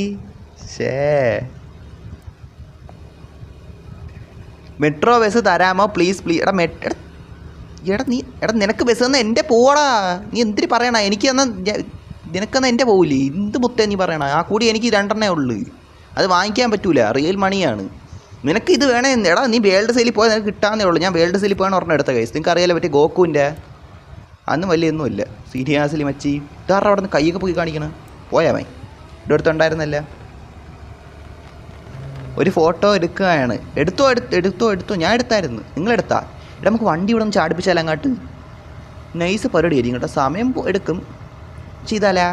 മെട്രോ ബസ് തരാമോ പ്ലീസ്. എടാ നിനക്ക് ബസ് തന്നാൽ എൻ്റെ പോടാ. നീ എന്തിന് പറയണ? എനിക്ക് തന്നാൽ നിനക്കെന്നാൽ എൻ്റെ പോവില്ലേ? എന്ത് മുത്തേ നീ പറയണ? ആ കൂടി എനിക്ക് 2 ഉള്ളു, അത് വാങ്ങിക്കാൻ പറ്റൂല. റിയൽ മണിയാണ്. നിനക്ക് ഇത് വേണേ എടാ, നീ വേൾഡ് സെയിലിൽ പോയാൽ നിനക്ക് കിട്ടാന്നേ ഉള്ളൂ. ഞാൻ വേൾഡ് സെയിലിൽ പോയാണ് ഒരെണ്ണം എടുത്ത കേസ്. നിങ്ങൾക്ക് അറിയാലോ പറ്റിയ ഗോക്കുവിൻ്റെ. അന്ന് വലിയൊന്നുമില്ല സീരിയസ്ലി മച്ചി. ഇതാറ് അവിടെ നിന്ന് കൈയൊക്കെ പോയി കാണിക്കണം. പോയാമേ ഇവിടെ അടുത്തുണ്ടായിരുന്നല്ല. ഒരു ഫോട്ടോ എടുക്കുകയാണ്. എടുത്തോ. ഞാൻ എടുത്തായിരുന്നു. നിങ്ങളെടുത്താ? ഇവിടെ നമുക്ക് വണ്ടി ഇവിടെ നിന്ന് ചാടിപ്പിച്ചാൽ അങ്ങോട്ട് നൈസ് പരിപാടി ആയിരിക്കും കേട്ടോ. സമയം എടുക്കും ചെയ്താലാ.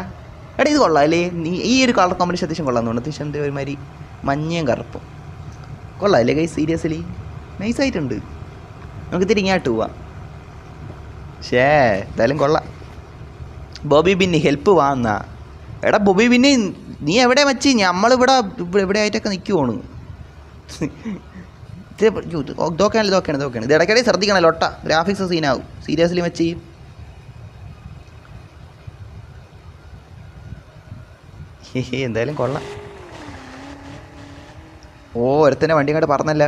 എടാ ഇത് കൊള്ളാം അല്ലേ? നീ ഈ ഒരു കളർ കോമ്പിനേഷൻ അത്യാവശ്യം കൊള്ളാമെന്ന് തോന്നുന്നു. അത്യാവശ്യം എന്താ ഒരുമാതിരി മഞ്ഞയും കറുപ്പും കൊള്ളാം അല്ലേ ഗൈസ്? സീരിയസ്ലി നൈസായിട്ടുണ്ട്. നമുക്ക് തിരിങ്ങാട്ട് പോവാം. എന്തായാലും കൊള്ളാം. ബോബി ബിന്നി ഹെൽപ്പ് വാന്നാ. എടാ ബോബി ബിന്നി നീ എവിടെ വെച്ച് നമ്മളിവിടെ ഇവിടെ ആയിട്ടൊക്കെ നിൽക്കുവാണ്. ഇതൊക്കെയാണ് ഇത് ഇടയ്ക്കിടെ ശ്രദ്ധിക്കണല്ലോ ഒട്ട ഗ്രാഫിക്സ് സീനാവും സീരിയസ്ലി വെച്ച്. എന്തായാലും കൊള്ളാം. ഒരുത്തന്നെ വണ്ടി അങ്ങോട്ട് പറഞ്ഞല്ല.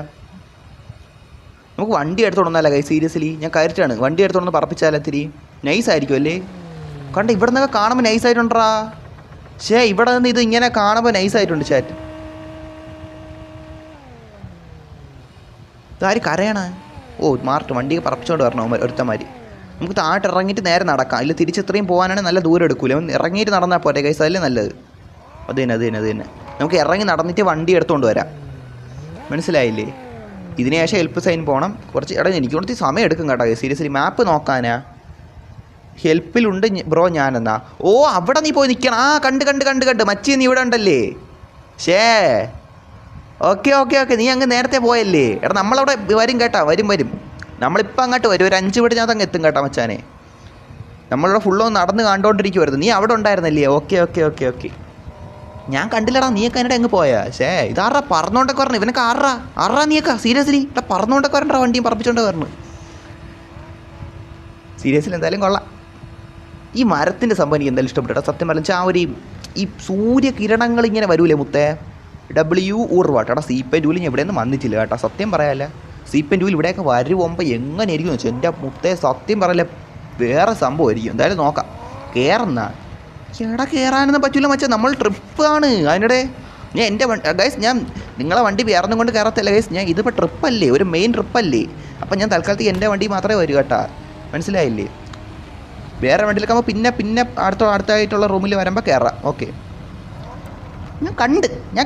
നമുക്ക് വണ്ടി എടുത്തോണ്ടല്ല കൈ സീരിയസ്ലി ഞാൻ കയറ്റാണ്. വണ്ടി എടുത്തോണ്ട് പറപ്പിച്ചാലോ ഇത്തിരി നൈസായിരിക്കും അല്ലേ. കണ്ട ഇവിടെ നിന്നൊക്കെ കാണുമ്പോൾ നൈസായിട്ടുണ്ടാ. ഇവിടെ നിന്ന് ഇത് ഇങ്ങനെ കാണുമ്പോൾ നൈസായിട്ടുണ്ട് ചാറ്റ്. ഇതാര് കരയണ? മാർട്ട് വണ്ടി പറപ്പിച്ചോണ്ട് വരണം ഒരുത്തന്മാർ. നമുക്ക് താഴോട്ട് ഇറങ്ങിയിട്ട് നേരെ നടക്കാം. ഇല്ല തിരിച്ചെത്രയും പോകാനാണെങ്കിൽ നല്ല ദൂരം എടുക്കൂല. ഇറങ്ങിയിട്ട് നടന്നാൽ പോരെ കൈസ്, അതല്ലേ നല്ലത്. അത് തന്നെ നമുക്ക് ഇറങ്ങി നടന്നിട്ട് വണ്ടി എടുത്തുകൊണ്ട് വരാം. മനസ്സിലായില്ലേ? ഇതിന് ശേഷം ഹെൽപ്പ് സൈൻ പോകണം. കുറച്ച് എനിക്ക് കുറച്ച് സമയം എടുക്കും കേട്ടോ സീരിയസ്ലി. മാപ്പ് നോക്കാനാ ഹെൽപ്പിലുണ്ട് ബ്രോ ഞാനെന്നാ. അവിടെ നീ പോയി നിൽക്കണം. കണ്ട് മച്ചി നീ ഇവിടെ ഉണ്ടല്ലേ. ഓക്കെ നീ അങ്ങ് നേരത്തെ പോയല്ലേ. നമ്മളവിടെ വരും കേട്ടാ. വരും നമ്മളിപ്പോൾ അങ്ങോട്ട് വരും. ഒരു 5 മിനിറ്റ് ഞാൻ അങ്ങ് എത്തും കേട്ടോ മച്ചാനെ. നമ്മളിവിടെ ഫുള്ളൊന്ന് നടന്ന് കണ്ടുകൊണ്ടിരിക്കുമായിരുന്നു. നീ അവിടെ ഉണ്ടായിരുന്നല്ലേ. ഓക്കെ ഞാൻ കണ്ടില്ലടാ. നീയൊക്കെ അതിനിടെ അങ്ങ് പോയാ. ഇതാറാ പറന്നുകൊണ്ടൊക്കെ പറഞ്ഞു. ഇവനൊക്കെ ആറാ നീയൊക്കെ സീരിയസ്ലി പറന്നുകൊണ്ടൊക്കെ വരണ്ടാ. വണ്ടിയും പറപ്പിച്ചോണ്ട് പറഞ്ഞു സീരിയസ്ലി. എന്തായാലും കൊള്ളാം. ഈ മരത്തിൻ്റെ സംഭവം എനിക്ക് എന്തായാലും ഇഷ്ടപ്പെട്ടു. സത്യം പറഞ്ഞാൽ ഈ സൂര്യകിരണങ്ങൾ ഇങ്ങനെ വരൂലേ മുത്തേ. W ഊർവാട്ട്. C.2 ഞാൻ ഇവിടെയൊന്നും വന്നിട്ടില്ല കേട്ടോ. സത്യം പറയാല്ല. C.2 ഇവിടെയൊക്കെ വരുമ്പോൾ എങ്ങനെയായിരിക്കും വെച്ചാൽ എൻ്റെ മുത്തേ സത്യം പറയല്ല വേറെ സംഭവമായിരിക്കും. എന്തായാലും നോക്കാം. കയറാനൊന്നും പറ്റില്ല മച്ചാ. നമ്മൾ ട്രിപ്പാണ്. അതിനിടെ ഞാൻ എൻ്റെ ഗൈസ് ഞാൻ നിങ്ങളെ വണ്ടി വേറൊന്നും കൊണ്ട് കയറത്തില്ല ഗൈസ്. ഞാൻ ഇതിപ്പോൾ ട്രിപ്പല്ലേ, ഒരു മെയിൻ ട്രിപ്പല്ലേ. അപ്പം ഞാൻ തൽക്കാലത്തേക്ക് എൻ്റെ വണ്ടി മാത്രമേ വരൂ കേട്ടാ. മനസ്സിലായില്ലേ? വേറെ വണ്ടിയിലൊക്കെ പിന്നെ അടുത്തായിട്ടുള്ള റൂമിൽ വരുമ്പോൾ കയറാം. ഓക്കെ ഞാൻ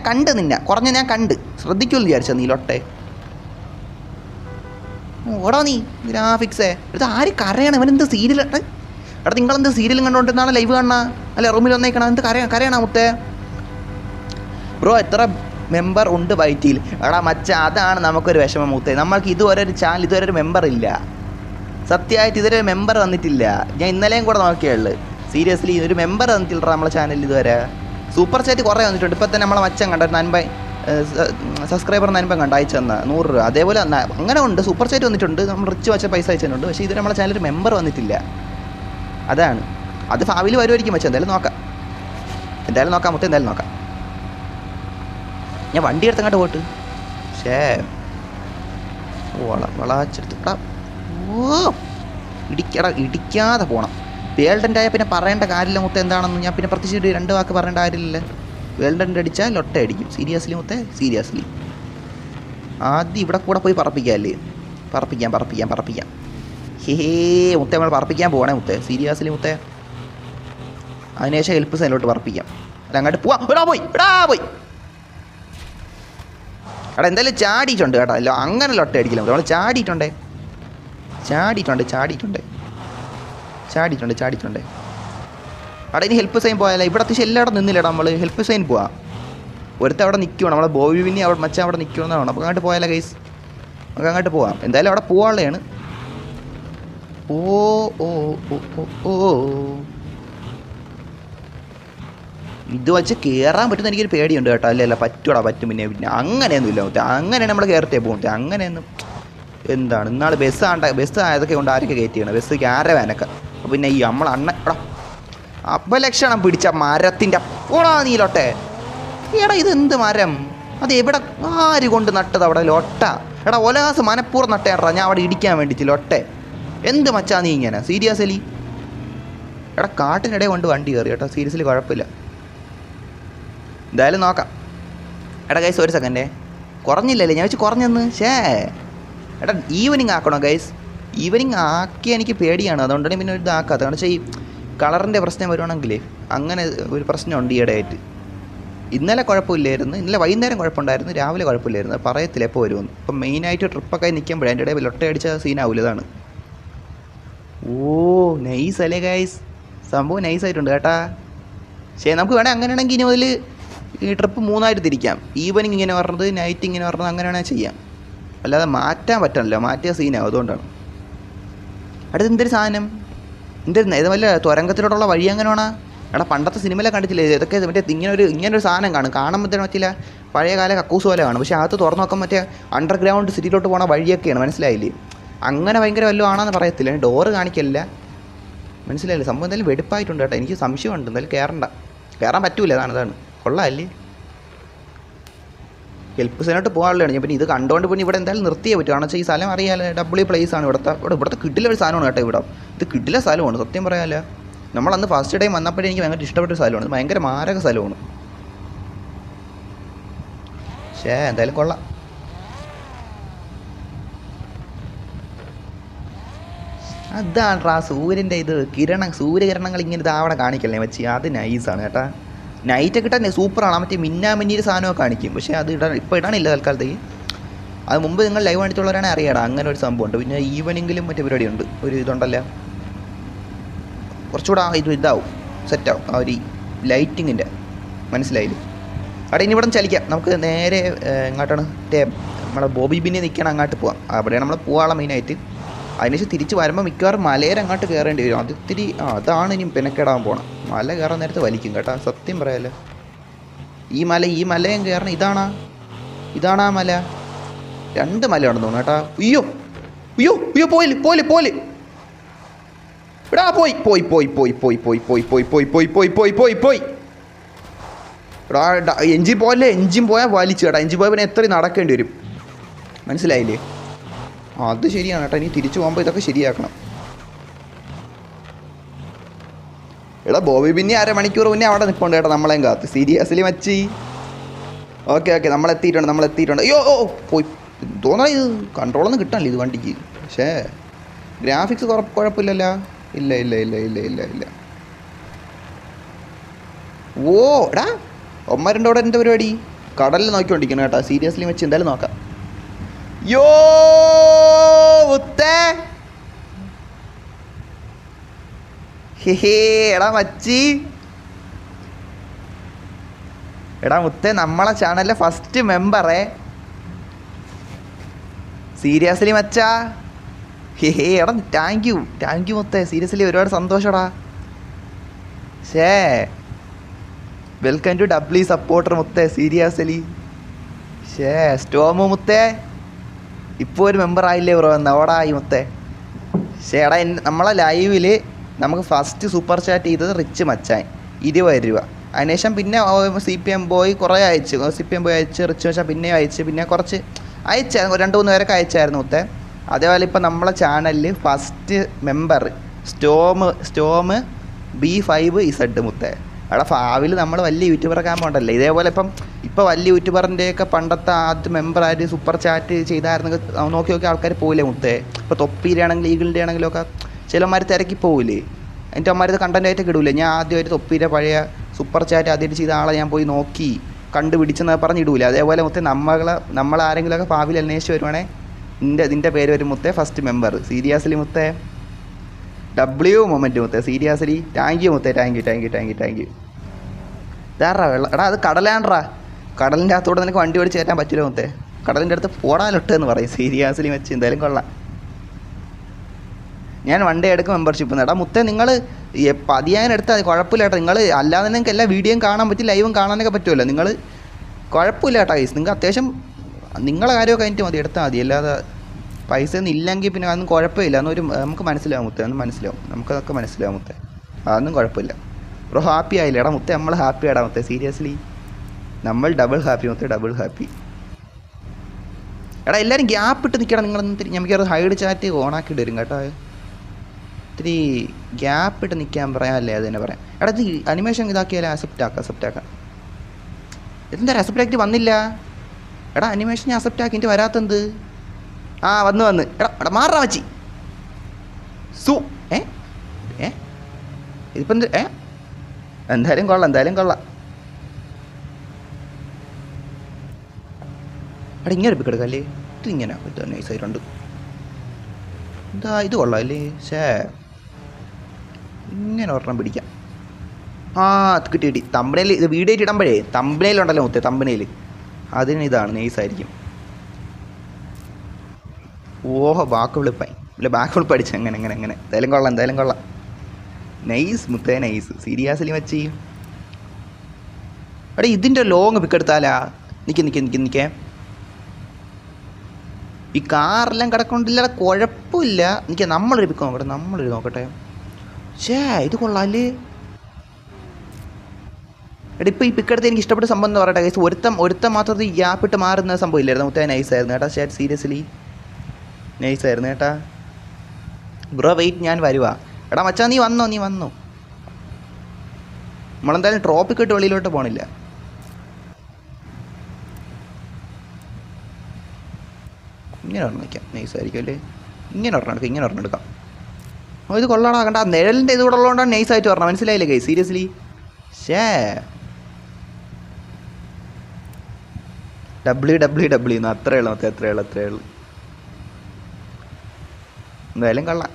കണ്ട് നിന്നെ കുറഞ്ഞ ഞാൻ കണ്ട് ശ്രദ്ധിക്കുമെന്ന് വിചാരിച്ചാ നീലൊട്ടെ. ഓടാ നീ ഗ്രാഫിക്സേ. ഇത് ആര് കരയണം? ഇവനെന്ത് സീരിയൽ? നിങ്ങളെന്ത് സീരിയലും കണ്ടുകൊണ്ടിരുന്നാണ് ലൈവ് കാണണ അല്ല റൂമിൽ വന്നേക്കണം. എന്ത് കരയണ മുത്തേ? ബ്രോ എത്ര മെമ്പർ ഉണ്ട് വൈറ്റിയിൽ? മച്ച അതാണ് നമുക്കൊരു വിഷമം മുത്തേ. നമ്മൾക്ക് ഇതുവരെ ഒരു ചാനൽ ഇതുവരെ ഒരു മെമ്പർ ഇല്ല. സത്യമായിട്ട് ഇതുവരെ മെമ്പർ വന്നിട്ടില്ല. ഞാൻ ഇന്നലെയും കൂടെ നോക്കിയുള്ളു. സീരിയസ്ലി ഒരു മെമ്പർ വന്നിട്ടില്ല നമ്മളെ ചാനലിൽ ഇതുവരെ. സൂപ്പർ ചാറ്റ് കുറേ വന്നിട്ടുണ്ട്. ഇപ്പം തന്നെ നമ്മളെ മച്ചൻ കണ്ട 9 സബ്സ്ക്രൈബർ 9 കണ്ട അയച്ചു തന്ന 100 രൂപ. അതേപോലെ അങ്ങനെ ഉണ്ട്. സൂപ്പർ ചാറ്റ് വന്നിട്ടുണ്ട്. നമ്മൾ റിച്ച് വെച്ച പൈസ അയച്ചിട്ടുണ്ട്. പക്ഷേ ഇതുവരെ നമ്മളെ ചാനലിൽ മെമ്പർ വന്നിട്ടില്ല. അതാണ്. അത് ഭാവിയിൽ വരുമായിരിക്കും വെച്ചാൽ. എന്തായാലും നോക്കാം മുത്തേ. എന്തായാലും നോക്കാം. ഞാൻ വണ്ടി എടുത്തങ്ങോട്ട് പോയിട്ട് വളച്ചെടുത്ത് ഇടിക്കാതെ പോകണം. വേൾഡൻ്റ് ആയ പിന്നെ പറയേണ്ട കാര്യമില്ല മുത്തേ. എന്താണെന്ന് ഞാൻ പിന്നെ പ്രത്യേകിച്ച് 2 വാക്ക് പറയേണ്ട കാര്യമില്ല. വേൾഡൻ്റ് അടിച്ചാൽ ലൊട്ട അടിക്കും. സീരിയസ്ലി മുത്തേ സീരിയസ്ലി. ആദ്യം ഇവിടെ കൂടെ പോയി പറപ്പിക്കാമല്ലേ. പറപ്പിക്കാം മുത്തേ. നമ്മൾ പറപ്പിക്കാൻ പോകണേ മുത്തേ. സീരിയസ്ലി മുത്തേ. അതിനുശേഷം ഹെൽപ്പ് സൈനിലോട്ട് പറപ്പിക്കാം. അല്ല അങ്ങോട്ട് പോവാം. പോയി എന്തായാലും ചാടിയിട്ടുണ്ട് കേട്ടോ. അല്ല അങ്ങനെ ലൊട്ട അടിക്കില്ല. നമ്മൾ ചാടിയിട്ടുണ്ട്. ഇനി ഹെൽപ്പ് സൈൻ പോയാലോ. ഇവിടെ അത്യാവശ്യം എല്ലായിടം നിന്നില്ലടാ. നമ്മൾ ഹെൽപ്പ് സൈൻ പോവാം. ഒരുത്ത അവിടെ നിൽക്കുവാണ്. നമ്മളെ ബോബി വിന്നി അവിടെ മച്ചാൻ അവിടെ നിൽക്കുമെന്നാണ്. അപ്പോൾ അങ്ങോട്ട് പോയാലോ ഗൈസ്. നമുക്ക് അങ്ങോട്ട് പോവാം. എന്തായാലും അവിടെ പോവാനുള്ളതാണ്. ഇത് വെച്ച് കയറാൻ പറ്റുന്ന എനിക്കൊരു പേടിയുണ്ട് കേട്ടോ. അല്ല പറ്റും. പിന്നെ അങ്ങനെയൊന്നുമില്ല മുത്തേ. അങ്ങനെയാണ് നമ്മൾ കയറത്തേ പോകും. അങ്ങനെയൊന്നും എന്താണ് ഇന്നാൾ ബസ് ആയതൊക്കെ കൊണ്ട് ആരൊക്കെ കയറ്റിയാണ് ബസ് ക്യാരവാനൊക്കെ. അപ്പോൾ പിന്നെ ഈ നമ്മൾ അപലക്ഷണം പിടിച്ച മരത്തിൻ്റെ നീലോട്ടെ. ഇതെന്ത് മരം? അത് എവിടെ ആര് കൊണ്ട് നട്ടത്? അവിടെ ലൊട്ട. ഒലകാസ് മനപ്പൂർവ്വം നട്ടേടാ. ഞാൻ അവിടെ ഇടിക്കാൻ വേണ്ടിയിട്ട് ലൊട്ടെ. എന്ത് മച്ചാ നീ ഇങ്ങനെ സീരിയസ്ലി? കാട്ടിനിടെ കൊണ്ട് വണ്ടി കയറി കേട്ടോ. സീരിയസ്ലി കുഴപ്പമില്ല. എന്തായാലും നോക്കാം. ഗൈസ് ഒരു സെക്കൻഡേ. കുറഞ്ഞില്ലല്ലേ? ഞാൻ വെച്ച് കുറഞ്ഞെന്ന്. ഈവനിങ് ആക്കണോ ഗൈസ്? ഈവനിങ് ആക്കി എനിക്ക് പേടിയാണ്. അതുകൊണ്ടാണ് പിന്നെ ഒരു ഇതാക്കാത്തത്. കാരണം വെച്ചാൽ ഈ കളറിൻ്റെ പ്രശ്നം വരുവാണെങ്കിൽ അങ്ങനെ ഒരു പ്രശ്നമുണ്ട് ഈയിടെയായിട്ട്. ഇന്നലെ കുഴപ്പമില്ലായിരുന്നു. ഇന്നലെ വൈകുന്നേരം കുഴപ്പമുണ്ടായിരുന്നു. രാവിലെ കുഴപ്പമില്ലായിരുന്നു. പറയത്തില്ല എപ്പോൾ വരുമെന്ന്. ഇപ്പം മെയിനായിട്ട് ട്രിപ്പൊക്കെ നിൽക്കുമ്പോഴേ അതിൻ്റെ ഇടയിൽ ലൊട്ടയടിച്ച സീനാവില്ല. ഇതാണ്. നൈസ് അല്ലേ ഗൈസ്? സംഭവം നൈസായിട്ടുണ്ട് കേട്ടാ. നമുക്ക് വേണേൽ അങ്ങനെയാണെങ്കിൽ ഇനി മുതൽ ഈ ട്രിപ്പ് 3 തിരിക്കാം. ഈവനിങ് ഇങ്ങനെ പറഞ്ഞത്, നൈറ്റ് ഇങ്ങനെ പറഞ്ഞത്, അങ്ങനെ വേണേൽ ചെയ്യാം. അല്ലാതെ മാറ്റാൻ പറ്റണല്ലോ. മാറ്റിയ സീനാവും. അതുകൊണ്ടാണ്. അടുത്തെന്തൊരു സാധനം? ഇത് വല്ല തുരങ്കത്തിലോട്ടുള്ള വഴി എങ്ങനെയാണ്? എടാ പണ്ടത്തെ സിനിമയിലെ കണ്ടിട്ടില്ലേ ഇതൊക്കെ? മറ്റേ ഇങ്ങനൊരു സാധനം കാണുമ്പോഴത്തേനും പറ്റില്ല, പഴയകാല കക്കൂസ് പോലെ കാണും. പക്ഷേ അകത്ത് തുറന്നു നോക്കാൻ മറ്റേ അണ്ടർഗ്രൗണ്ട് സിറ്റിയിലോട്ട് പോകണ വഴിയൊക്കെയാണ്, മനസ്സിലായില്ലേ? അങ്ങനെ ഭയങ്കര വല്ലതും ആണെന്ന് പറയത്തില്ല, ഡോറ് കാണിക്കില്ല, മനസ്സിലായില്ലേ? സംഭവം എന്തായാലും വെടുപ്പായിട്ടുണ്ട് കേട്ടോ. എനിക്ക് സംശയമുണ്ട്, എന്തായാലും കയറാൻ പറ്റൂല. അതാണ് കൊള്ളാമല്ലേ? ഹെൽപ്പ് സൈനോട്ട് പോകാനുള്ളതാണ് ഞാൻ. പിന്നെ ഇത് കണ്ടുകൊണ്ട് പിന്നെ ഇവിടെ എന്തായാലും നിർത്തിയേ പറ്റും. കാരണം വെച്ചാൽ ഈ സ്ഥലം അറിയാമല്ലോ, ഡബ്ല്യൂ പ്ലേസ് ആണ് ഇവിടുത്തെ കിട്ടില്ല ഒരു സാധനമാണ് കേട്ടോ. ഇത് കിട്ടില്ല സ്ഥലമാണ് സത്യം പറയാമല്ലോ. നമ്മളന്ന് ഫസ്റ്റ് ടൈം വന്നപ്പോഴേ എനിക്ക് ഭയങ്കര ഇഷ്ടപ്പെട്ട ഒരു സ്ഥലമാണ്, ഭയങ്കര മാരക സ്ഥലമാണ്. എന്തായാലും കൊള്ളാം. അതാണ് സൂര്യൻ്റെ ഇത് സൂര്യകിരണങ്ങൾ ഇങ്ങനെ ഇതാവണ കാണിക്കല്ലേ വെച്ച്, അത് നൈസാണ് കേട്ടാ. നൈറ്റൊക്കെ ഇട്ടാൽ സൂപ്പറാണ്. മറ്റേ മിന്നീര് സാധനമൊക്കെ കാണിക്കും, പക്ഷേ അത് ഇപ്പോൾ ഇടാനില്ല തൽക്കാലത്തേക്ക്. അത് മുമ്പ് നിങ്ങൾ ലൈവ് കാണിച്ചുള്ളവരാണെങ്കിൽ അറിയാടാ, അങ്ങനെ ഒരു സംഭവമുണ്ട്. പിന്നെ ഈവനിങ്ങിലും മറ്റേ പരിപാടിയുണ്ട്, ഒരു ഇതുണ്ടല്ലോ, കുറച്ചുകൂടെ ഇതാവും, സെറ്റാവും ആ ഒരു ലൈറ്റിങ്ങിൻ്റെ, മനസ്സിലായില്ലേ? അവിടെ ഇനി ഇവിടെ ചലിക്കാം. നമുക്ക് നേരെ എങ്ങോട്ടാണ്? നമ്മളെ ബോബി ബിന്നി നിൽക്കണം, അങ്ങോട്ട് പോവാം. അവിടെയാണ് നമ്മൾ പോകാനുള്ള മെയിനായിട്ട്. അതിനുശേഷം തിരിച്ച് വരുമ്പോൾ മിക്കവാറും മലയുടെ അങ്ങോട്ട് കയറേണ്ടി വരും. അതിത്തിരി അതാണ് ഇനി പിന്നക്കേടാൻ പോകണം. മല കയറാൻ നേരത്ത് വലിക്കും കേട്ടോ, സത്യം പറയാമല്ലോ. ഈ മലയും കയറണം. ഇതാണാ മല. 2 മലയാണെന്ന് തോന്നുന്നു കേട്ടോ. അയ്യോ പോലെ ഇടാ, പോയി എടാ. എഞ്ചിൻ പോയാൽ വലിച്ചു കേട്ടോ. എഞ്ചിൻ പോയാൽ പിന്നെ എത്രയും നടക്കേണ്ടി വരും, മനസ്സിലായില്ലേ? അത് ശരിയാണ് കേട്ടോ. ഇനി തിരിച്ചു പോകുമ്പോൾ ഇതൊക്കെ ശരിയാക്കണം. എടാ ബോബി പിന്നെ 1/2 മണിക്കൂർ മുന്നേ അവിടെ നിൽപ്പുണ്ട് കേട്ടോ, നമ്മളെയും കാത്ത്. സീരിയസ്ലി മച്ചി. ഓക്കെ നമ്മളെത്തിയിട്ടുണ്ട്. അയ്യോ പോയി തോന്നണം. ഇത് കൺട്രോളൊന്നും കിട്ടാനില്ല ഇത് വണ്ടിക്ക്. പക്ഷേ ഗ്രാഫിക്സ് കുഴപ്പമില്ലല്ലോ. ഇല്ല. ഓ എടാ ഒമ്മരുണ്ടോ അവിടെ? എൻ്റെ പരിപാടി കടലിൽ നോക്കിക്കൊണ്ടിരിക്കണം കേട്ടോ. സീരിയസ്ലി വെച്ച് എന്തായാലും നോക്കാം. യോ മുത്തേ, എടാ മച്ചി, എടാ മുത്തേ, നമ്മളെ ചാനലിലെ ഫസ്റ്റ് മെമ്പറേ. സീരിയസ്ലി മച്ചാ, എടാ താങ്ക് യു മുത്തേ, സീരിയസ്ലി ഒരുപാട് സന്തോഷടാ. വെൽക്കം ടു ഡബ്ല്യൂ സപ്പോർട്ടർ മുത്തേ, സീരിയസ്ലി. സ്റ്റോമു മുത്തേ, ഇപ്പോൾ ഒരു മെമ്പർ ആയില്ലേ ബ്രോ? എന്നോടായി മുത്തേ. എടാ നമ്മളെ ലൈവിൽ നമുക്ക് ഫസ്റ്റ് സൂപ്പർ ചാറ്റ് ചെയ്തത് റിച്ച് മച്ചാൻ 20 രൂപ. അതിനുശേഷം പിന്നെ CPM ബോയ് കുറേ അയച്ചു, റിച്ച് മച്ചാൻ പിന്നെ അയച്ച്, പിന്നെ കുറച്ച് അയച്ചായിരുന്നു, 2-3 പേരൊക്കെ അയച്ചായിരുന്നു മുത്തേ. അതേപോലെ ഇപ്പം നമ്മളെ ചാനലിൽ ഫസ്റ്റ് മെമ്പർ സ്റ്റോം B5Z മുത്തേ. അവിടെ ഭാവിയിൽ നമ്മൾ വലിയ യൂട്യൂബറൊക്കെ ആകുമ്പോൾ ഉണ്ടല്ലോ ഇതേപോലെ ഇപ്പോൾ വലിയ യൂട്യൂബറിൻ്റെയൊക്കെ പണ്ടത്തെ ആദ്യ മെമ്പറായിട്ട് സൂപ്പർ ചാറ്റ് ചെയ്തായിരുന്നെങ്കിൽ നോക്കി ആൾക്കാർ പോവില്ലേ മുത്തേ? ഇപ്പോൾ തൊപ്പീൻ്റെ ആണെങ്കിലും ഈഗിളിൻ്റെ ആണെങ്കിലും ഒക്കെ ചിലന്മാർ തിരക്കി പോവില്ലേ? എൻ്റെ അമ്മമാർ ഇത് കണ്ടൻറ്റായിട്ടൊക്കെ ഇടൂലേ? ഞാൻ ആദ്യമായിട്ട് തൊപ്പീൻ്റെ പഴയ സൂപ്പർ ചാറ്റ് ആദ്യമായിട്ട് ചെയ്ത ആളെ ഞാൻ പോയി നോക്കി കണ്ടുപിടിച്ചെന്ന് പറഞ്ഞിടൂലേ? അതേപോലെ മുത്തേ നമ്മളാരെങ്കിലുമൊക്കെ ഭാവിയിൽ അന്വേഷിച്ച് വരുവാണെങ്കിൽ നിൻ്റെ പേര് വരും മുത്തേ, ഫസ്റ്റ് മെമ്പർ. സീരിയസ്ലി മുത്തേ, W മൊമെൻറ്റ് മുത്തേ, സീരിയസ്ലി താങ്ക് യു മുത്തേ, താങ്ക് യു. ഇതാറാ വെള്ളം. എടാ അത് കടലാണ്ട്രാ, കടലിൻ്റെ അകത്തോടെ നിനക്ക് വണ്ടി ഓടിച്ച് കയറ്റാൻ പറ്റില്ല മുത്തേ. കടലിൻ്റെ അടുത്ത് പോടാലൊട്ട് എന്ന് പറയും. സീരിയസ്ലി വെച്ച് എന്തായാലും കൊള്ളാം. ഞാൻ വൺ ഡേ എടുക്കും മെമ്പർഷിപ്പ്. എടാ മുത്തേ, നിങ്ങൾ പതിയാൻ എടുത്താൽ കുഴപ്പമില്ല കേട്ടോ. നിങ്ങൾ അല്ലാതെ നിങ്ങൾക്ക് എല്ലാ വീഡിയോയും കാണാൻ പറ്റും, ലൈവും കാണാനൊക്കെ പറ്റുമല്ലോ. നിങ്ങൾ കുഴപ്പമില്ല കേട്ടോ ഗൈസ്. നിങ്ങൾക്ക് അത്യാവശ്യം നിങ്ങളെ കാര്യമൊക്കെ കഴിഞ്ഞിട്ട് മതി, എടുത്താൽ മതി. അല്ലാതെ പൈസ ഒന്നും ഇല്ലെങ്കിൽ പിന്നെ അതൊന്നും കുഴപ്പമില്ല. നമുക്ക് മനസ്സിലാവും മുത്തേ, നമുക്കതൊക്കെ മനസ്സിലാവും മുത്തേ. അതൊന്നും കുഴപ്പമില്ല ബ്രോ. ഹാപ്പി ആയില്ല എടാ മുത്തേ, നമ്മൾ ഹാപ്പി ആടാ മുത്തേ, സീരിയസ്ലി നമ്മൾ ഡബിൾ ഹാപ്പി മുത്തേ, ഡബിൾ ഹാപ്പി. എടാ എല്ലാവരും ഗ്യാപ്പ് ഇട്ട് നിൽക്കണം. നമുക്കത് ഹൈഡ് ചാറ്റ് ഓണാക്കിയിട്ട് വരും കേട്ടോ. ഇത്തിരി ഗ്യാപ്പ് ഇട്ട് നിൽക്കാൻ പറയാമല്ലേ, അത് തന്നെ പറയാം. എടാ ഇത് അനിമേഷൻ ഇതാക്കിയാലേ അക്സെപ്റ്റ് ആക്കാം. എന്താ അക്സെപ്റ്റ് വന്നില്ല? എടാ അനിമേഷൻ ഞാൻ അക്സെപ്റ്റ് ആക്കിയിട്ട് വരാത്തെന്ത്? വന്ന് എടാ മാറാ വച്ചി ഇതിപ്പം എന്തായാലും കൊള്ളാം. എടാ ഇങ്ങനെ എടുക്കല്ലേ, ഇതിങ്ങനെ നൈസായിട്ടുണ്ട്. എന്താ ഇത് കൊള്ളാം അല്ലേ? ഇങ്ങനെ ഒരെണ്ണം പിടിക്കാം. കിട്ടി. തമ്പനയിൽ ഇത് വീഡിയോ ഇടുമ്പോഴേ തമ്പനയിലുണ്ടല്ലോ മുത്തേ, തമ്പനയിൽ അതിന് ഇതാണ് നൈസായിരിക്കും. ഓഹോ ബാക്ക് ഫ്ലിപ്പായി. ബാക്ക് ഫ്ലിപ്പ് അടിച്ചു. അങ്ങനെ എന്തായാലും കൊള്ളാം. നൈസ് മുത്തേ നൈസ്. സീരിയസ്ലി മച്ചി. എടാ ഇതിൻ്റെ ലോങ് പിക്ക് എടുത്താലാ? നിൽക്കേ ഈ കാറെല്ലാം കിടക്കൊണ്ടില്ല, കുഴപ്പമില്ല. എനിക്ക് നമ്മളൊരു പിക്ക് നോക്കട്ടെ, നോക്കട്ടെ. ഇത് കൊള്ളാല്ലേ. എടാ ഇപ്പോൾ ഈ പിക്ക് എടുത്ത് എനിക്ക് ഇഷ്ടപ്പെട്ട സംഭവം എന്ന് പറയട്ടെ ഗൈസ്, ഒരുത്തം മാത്രം ഈ ഗ്യാപ്പിട്ട് മാറുന്ന സംഭവം ഇല്ലായിരുന്നു. മുത്തേ നൈസായിരുന്നു കേട്ടാ. സീരിയസ്ലി നൈസായിരുന്നു കേട്ടാ. ബ്രോ വെയിറ്റ്, ഞാൻ വരുവാ. എടാ മച്ചാ നീ വന്നോ. നമ്മളെന്തായാലും ട്രോപ്പിക്ക് ഇട്ട് വെളിയിലോട്ട് പോകണില്ല. ഇങ്ങനെ ഒരെണ്ണം നിൽക്കാം, നൈസായിരിക്കും അല്ലേ. ഇങ്ങനെ ഒരെണ്ണം എടുക്കാം. ഇത് കൊള്ളാടാ. കണ്ട നിഴലിൻ്റെ ഇത് കൂടെ ഉള്ളതുകൊണ്ടാണ് നൈസായിട്ട് പറഞ്ഞത്, മനസ്സിലായില്ലേ ഗൈസ്? സീരിയസ്ലി ഡബ്ല്യു അത്രയേ ഉള്ളൂ. എന്തായാലും കള്ളാം.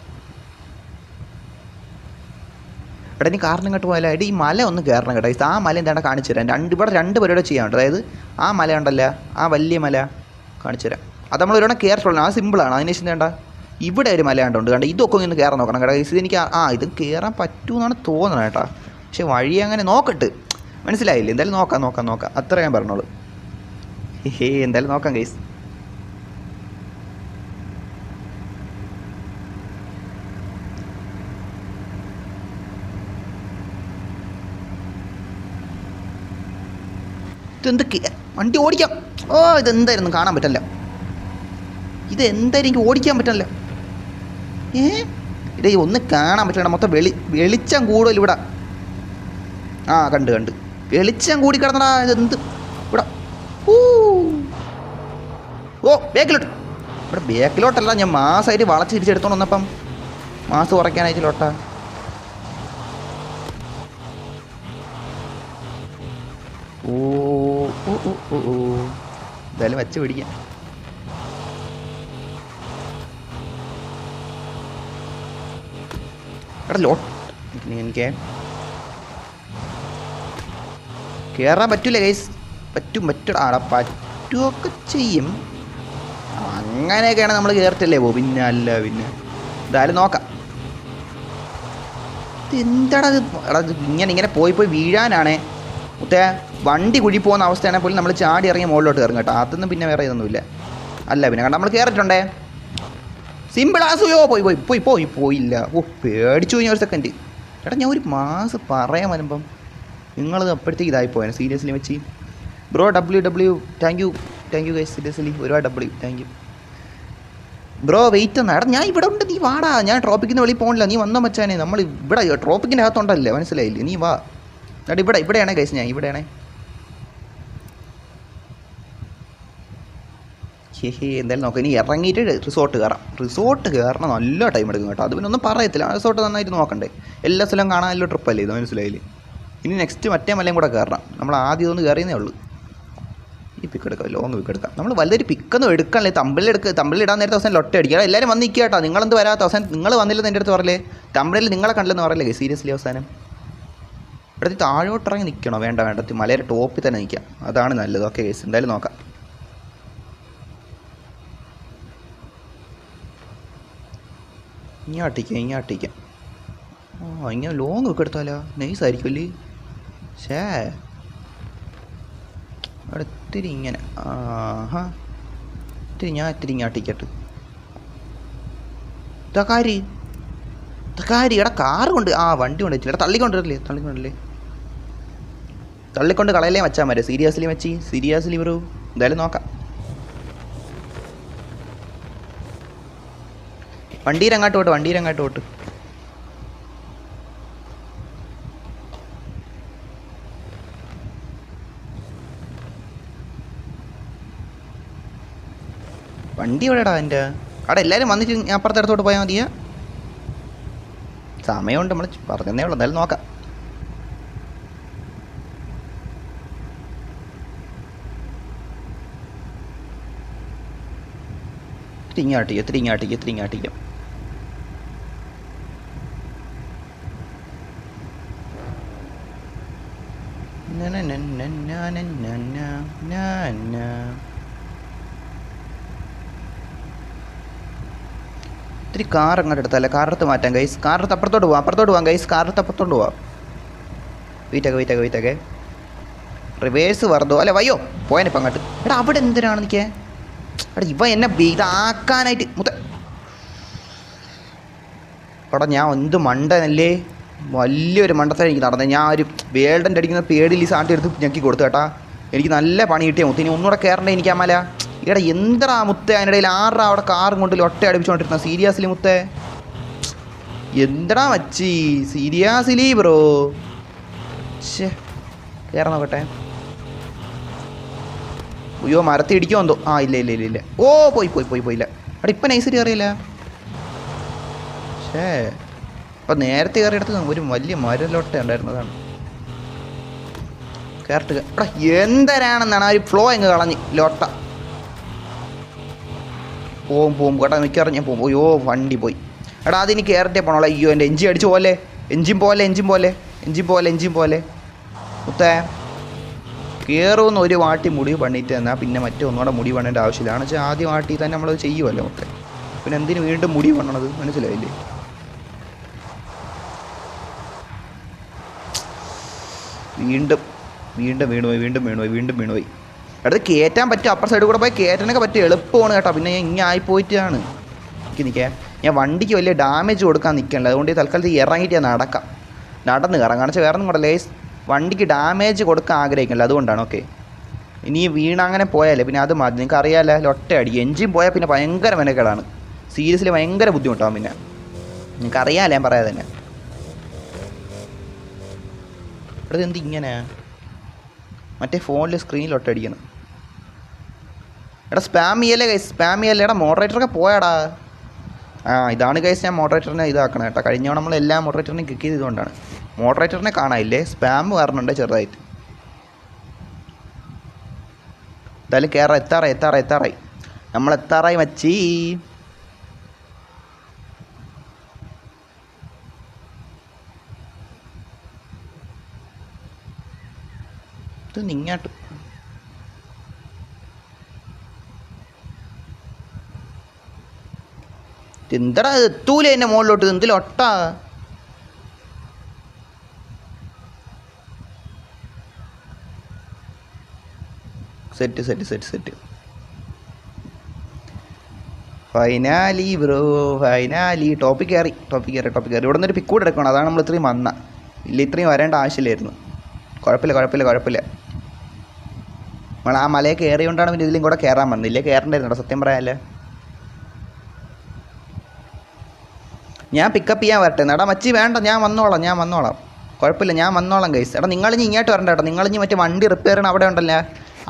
എടാ നീ കാറിന് ഇങ്ങോട്ട് പോയാലോ. എടി ഈ മല ഒന്ന് കയറണം കേട്ടോ. ആ മല എന്താണ്ട് കാണിച്ചു തരാം. ഇവിടെ രണ്ട് പരിപാടി ചെയ്യാനുണ്ട്. അതായത് ആ മല ഉണ്ടല്ലോ, ആ വലിയ മല കാണിച്ചു തരാം. അത് നമ്മൾ ഒരെണ്ണം കയറിട്ടുള്ളൂ, ആ സിമ്പിളാണ്. അതിന് ശേഷം വേണ്ട ഇവിടെ ഒരു മല ഉണ്ട് കണ്ട. ഇതൊക്കെ ഒന്ന് കയറാൻ നോക്കണം കേട്ടോ. ഇത് എനിക്ക് ഇത് കയറാൻ പറ്റുമെന്നാണ് തോന്നുന്നത് കേട്ടോ. പക്ഷെ വഴി അങ്ങനെ നോക്കട്ട്, മനസ്സിലായില്ലേ? എന്തായാലും നോക്കാം. അത്ര ഞാൻ പറഞ്ഞോളൂ. എന്തായാലും നോക്കാം ഗൈസ്. ഇതെന്ത് വണ്ടി ഓടിക്കാം. ഇതെന്തായിരുന്നു കാണാൻ പറ്റില്ല. ഇതെന്തായാലും എനിക്ക് ഓടിക്കാൻ പറ്റില്ല. ഇടേ ഒന്ന് കാണാൻ പറ്റില്ല. മൊത്തം വെളിച്ചം കൂടുതൽ ഇവിടെ. കണ്ട് വെളിച്ചം കൂടി കിടന്നടാ. ഇതെന്ത് ഇവിടെ ബേക്കിലോട്ട്. ഇവിടെ ബേക്കിലോട്ടല്ല, ഞാൻ മാസമായിട്ട് വളച്ച് തിരിച്ചെടുത്തോണ്ട് വന്നപ്പം മാസ് കുറയ്ക്കാനായിട്ട് ലോട്ടാ. എന്തായാലും വെച്ച് പിടിക്കാം. എടാ എനിക്ക് കയറാൻ പറ്റൂല ഗൈസ്. പറ്റുമൊക്കെ ചെയ്യും. അങ്ങനെയൊക്കെയാണ് നമ്മൾ കയറത്തില്ലേ പിന്നെ എന്തായാലും നോക്കാം. എന്താടാ ഇത് ഇങ്ങനെ പോയി വീഴാനാണേ മുത്തേ. വണ്ടി കുഴി പോകുന്ന അവസ്ഥയാണെങ്കിൽ പോലും നമ്മൾ ചാടി ഇറങ്ങി മുകളിലോട്ട് കയറും കേട്ടോ. അതൊന്നും പിന്നെ വേറെ ഇതൊന്നുമില്ല. പിന്നെ കണ്ട നമ്മൾ കയറിയിട്ടുണ്ടേ. സിമ്പിൾ ആസുയോ പോയില്ല. പേടിച്ചു പോയി ഒരു സെക്കൻഡ്. എടാ ഞാൻ ഒരു മാസം പറയാൻ വരുമ്പം നിങ്ങളത് അപ്പോഴത്തേക്ക് ഇതായിപ്പോയാണ്. സീരിയസ്ലി വെച്ച് bro W thank you guys. Seriously ഒരുപാട് താങ്ക് യു ബ്രോ. വെയിറ്റ് എന്നാ. എടാ ഞാൻ ഇവിടെ ഉണ്ട്, നീ വാടാ. ഞാൻ ട്രോപ്പിക്കിന് വെളിയിൽ പോകണില്ല, നീ വന്നോ മച്ചാനെ. നമ്മൾ ഇവിടെ ട്രോപ്പിക്കിൻ്റെ അകത്തുണ്ടല്ലേ, മനസ്സിലായില്ലേ? നീ വാ. എടാ ഇവിടെയാണേ ഗൈസ്, ഞാൻ ഇവിടെയാണേ. എന്തായാലും നോക്കാം. ഇനി ഇറങ്ങിയിട്ട് റിസോർട്ട് കയറണം. നല്ല ടൈം എടുക്കും കേട്ടോ. അത് പിന്നെ ഒന്നും പറയത്തില്ല. റിസോർട്ട് നന്നായിട്ട് നോക്കണ്ടേ. എല്ലാ സ്ഥലവും കാണാനല്ലോ ട്രിപ്പല്ലേ ഇത്, മനസ്സിലായില്ലേ? ഇനി നെക്സ്റ്റ് മറ്റേ മലയും കൂടെ കയറണം. നമ്മൾ ആദ്യം ഇതൊന്ന് കയറിയതേ ഉള്ളൂ. ഈ പിക്ക് എടുക്കാം, ലോങ് പിക്ക് എടുക്കാം. നമ്മൾ വലിയൊരു പിക്കൊന്നും എടുക്കാനല്ലേ. തമ്പിലിടാൻ നേരത്തെ അവസാനം ലൊട്ട അടിക്കുക. എല്ലാവരും വന്ന് നിൽക്കുക കേട്ടോ. നിങ്ങളെന്ത് വരാത്ത അവസാനം നിങ്ങൾ വന്നില്ലെന്ന് എൻ്റെ അടുത്ത് പറയല്ലേ. തമ്പിലിൽ നിങ്ങളെ കണ്ടില്ലെന്ന് പറയല്ലേ. സീരിയസ്ലി അവസാനം ഇവിടുത്തെ താഴോട്ടിറങ്ങി നിൽക്കണോ? വേണ്ട മലയുടെ ടോപ്പിൽ തന്നെ നിൽക്കാം, അതാണ് നല്ലത്. ഓക്കെ ഗൈസ്, എന്തായാലും നോക്കാം. ഇങ്ങോട്ടിക്കാം. ഇങ്ങനെ ലോങ് ഒക്കെ എടുത്താലോ, നൈസായിരിക്കും അല്ലേ. അവിടെ ഇത്തിരി ഇങ്ങനെ ഇത്തിരി ഇങ്ങോട്ടിക്കട്ട്. തക്കാരി എടാ കാറ് കൊണ്ട് വണ്ടി കൊണ്ട് വെച്ചില്ല. തള്ളിക്കൊണ്ട് കളയലേ വെച്ചാൽ മതി. Seriously bro. എന്തായാലും നോക്കാം. വണ്ടിയിലങ്ങോട്ട് പോട്ട്. വണ്ടി എവിടെടാ എൻ്റെ? അവിടെ എല്ലാവരും വന്നിട്ട് അപ്പുറത്തെ അടുത്തോട്ട് പോയാൽ മതിയാ. സമയമുണ്ട്, നമ്മൾ പറഞ്ഞതേ ഉള്ളൂ. എന്തായാലും നോക്കാം. ഇങ്ങാട്ടിക്കാം. ഇത്തിരി കാർ അങ്ങോട്ട് എടുത്തല്ലേ, കാറെടുത്ത് മാറ്റാം ഗൈസ്. കാറെടുത്ത് അപ്പുറത്തോട്ട് പോവാം ഗൈസ്. കാറെടുത്ത് അപ്പുറത്തോട്ട് പോവാം. വെയിറ്റൊക്കെ റിവേഴ്സ് വെറുതോ അല്ലേ വയ്യോ പോയാനിപ്പം അങ്ങോട്ട്. എടാ അവിടെ എന്തിനാണ് നിൽക്കേ? എടാ ഇവ എന്നെ ഇതാക്കാനായിട്ട് എടാ ഞാൻ എന്ത് മണ്ടനല്ലേ, വലിയൊരു മണ്ടത്തരം എനിക്ക് നടന്നത്. ഞാൻ ഒരു വേൾഡൻ്റെ അടിക്കുന്ന പേടിയിൽ ഈ സാധനം എടുത്ത് ഞെക്കി കൊടുത്തു കേട്ടാ. എനിക്ക് നല്ല പണി കിട്ടിയ മുത്ത്. ഇനി ഒന്നുകൂടെ കയറണ്ടേ എനിക്ക് അമ്മല. എടാ എന്താ മുത്തേ അതിനിടയിൽ ആറാ അവിടെ കാറും കൊണ്ട് ഒറ്റ അടിപ്പിച്ചുകൊണ്ടിരുന്ന സീരിയസ്ലി മുത്തേ. എന്താ മച്ചി സീരിയസ്ലി ബ്രോ. ശേ കയറാൻ നോക്കട്ടെ. അയ്യോ മരത്തി ഇടിക്കുമോ എന്തോ. ആ ഇല്ല. ഓ പോയില്ല. എടാ ഇപ്പം നൈസരി കയറിയില്ല. ശേ അപ്പം നേരത്തെ കയറിയെടുത്ത് ഒരു വലിയ മരലോട്ട ഉണ്ടായിരുന്നതാണ്. കയറട്ട് എടാ എന്തരാണെന്നാണ് ആ ഒരു ഫ്ലോ അങ്ങ് കളഞ്ഞ് ലോട്ട. പോവും കേട്ടോ മിക്കവാറും ഞാൻ പോകും. അയ്യോ വണ്ടി പോയി. എടാ അതിന് കയറിട്ടേ പോണോളെ. അയ്യോ എൻ്റെ എഞ്ചിൻ അടിച്ചു പോലെ. എഞ്ചിൻ പോലെ മുത്തേ കയറുമെന്ന് ഒരു വാട്ടി മുടി പണിയിട്ട് തന്നാൽ പിന്നെ ഒന്നുകൂടെ മുടി പണേണ്ട ആവശ്യമില്ല. കാരണം വെച്ചാൽ ആദ്യം വാട്ടി തന്നെ നമ്മളത് ചെയ്യുമല്ലോ മുത്തേ. പിന്നെ എന്തിനു വീണ്ടും മുടി പണണത് മനസ്സിലായില്ലേ? വീണ്ടും വീണുപോയി. അടുത്ത് കയറ്റാൻ പറ്റും. അപ്പുറ സൈഡിൽ കൂടെ പോയി കയറ്റാനൊക്കെ പറ്റും. എളുപ്പമാണ് കേട്ടോ. പിന്നെ ഞാൻ ഇങ്ങനെ ആയിപ്പോയിട്ടാണ് നിൽക്കാൻ. ഞാൻ വണ്ടിക്ക് വലിയ ഡാമേജ് കൊടുക്കാൻ നിൽക്കണില്ല. അതുകൊണ്ട് തൽക്കാലത്ത് ഇറങ്ങിയിട്ട് ഞാൻ നടന്ന് കയറാം. കാരണം വെച്ചാൽ വേറെ ഒന്നും കൂടെ വണ്ടിക്ക് ഡാമേജ് കൊടുക്കാൻ ആഗ്രഹിക്കണില്ല. അതുകൊണ്ടാണ്. ഓക്കെ ഇനി അങ്ങനെ പോയാലേ പിന്നെ അത് മതി. നിങ്ങൾക്ക് അറിയാമല്ലോ ലൊട്ട അടിക്കും. എഞ്ചിൻ പോയാൽ പിന്നെ ഭയങ്കര മെനക്കേടാണ്. സീരിയസ്ലി ഭയങ്കര ബുദ്ധിമുട്ടാവും. പിന്നെ നിങ്ങൾക്ക് അറിയാമല്ലോ ഞാൻ പറയാതെ തന്നെ. അത് എന്ത് ഇങ്ങനെ മറ്റേ ഫോണിൽ സ്ക്രീനിൽ ഒട്ടടിക്കണം. എടാ സ്പാം ചെയ്യല്ലേ എടാ മോഡറേറ്ററൊക്കെ പോയാടാ. ഇതാണ് ഗൈസ് ഞാൻ മോഡറേറ്ററിനെ ഇതാക്കണം കേട്ടോ. കഴിഞ്ഞ നമ്മൾ എല്ലാ മോഡറേറ്ററിനെയും ക്ലിക്ക് ചെയ്തുകൊണ്ടാണ്. മോഡറേറ്ററിനെ കാണാനില്ലേ, സ്പാം കാരണമുണ്ട് ചെറുതായിട്ട്. എന്തായാലും കയറാം. എത്താറായി നമ്മൾ എത്താറായി മച്ചി. ഇത് നിങ്ങാട്ട് എന്താടാ എത്തൂല എന്നെ മുകളിലോട്ട്. എന്തിലൊട്ടാ സെറ്റ് ഫൈനാലി ബ്രോ ഫൈനാലി. ടോപ്പിക് കയറി. ഇവിടെ നിന്നൊരു പിക്ക് കൂടെ എടുക്കണം. അതാണ് നമ്മൾ ഇത്രയും ഇല്ല ഇത്രയും വരേണ്ട ആവശ്യമില്ലായിരുന്നു. കുഴപ്പമില്ല. നമ്മൾ ആ മലയെ കയറിയോണ്ടാണ് പിന്നെ ഇതിലും കൂടെ കയറാൻ വന്നത്. ഇല്ലേ കയറണ്ടായിരുന്നു സത്യം പറയാല്ലേ. ഞാൻ പിക്കപ്പ് ചെയ്യാൻ വരട്ടെ. എടാ മച്ചി വേണ്ട, ഞാൻ വന്നോളാം. കുഴപ്പമില്ല ഞാൻ വന്നോളാം ഗൈസ്. എടാ നിങ്ങളിഞ്ഞ് ഇങ്ങോട്ട് വരണ്ട കേട്ടോ. നിങ്ങളിഞ്ഞ് മറ്റേ വണ്ടി റിപ്പയർ ചെയ്യണം അവിടെ ഉണ്ടല്ലോ,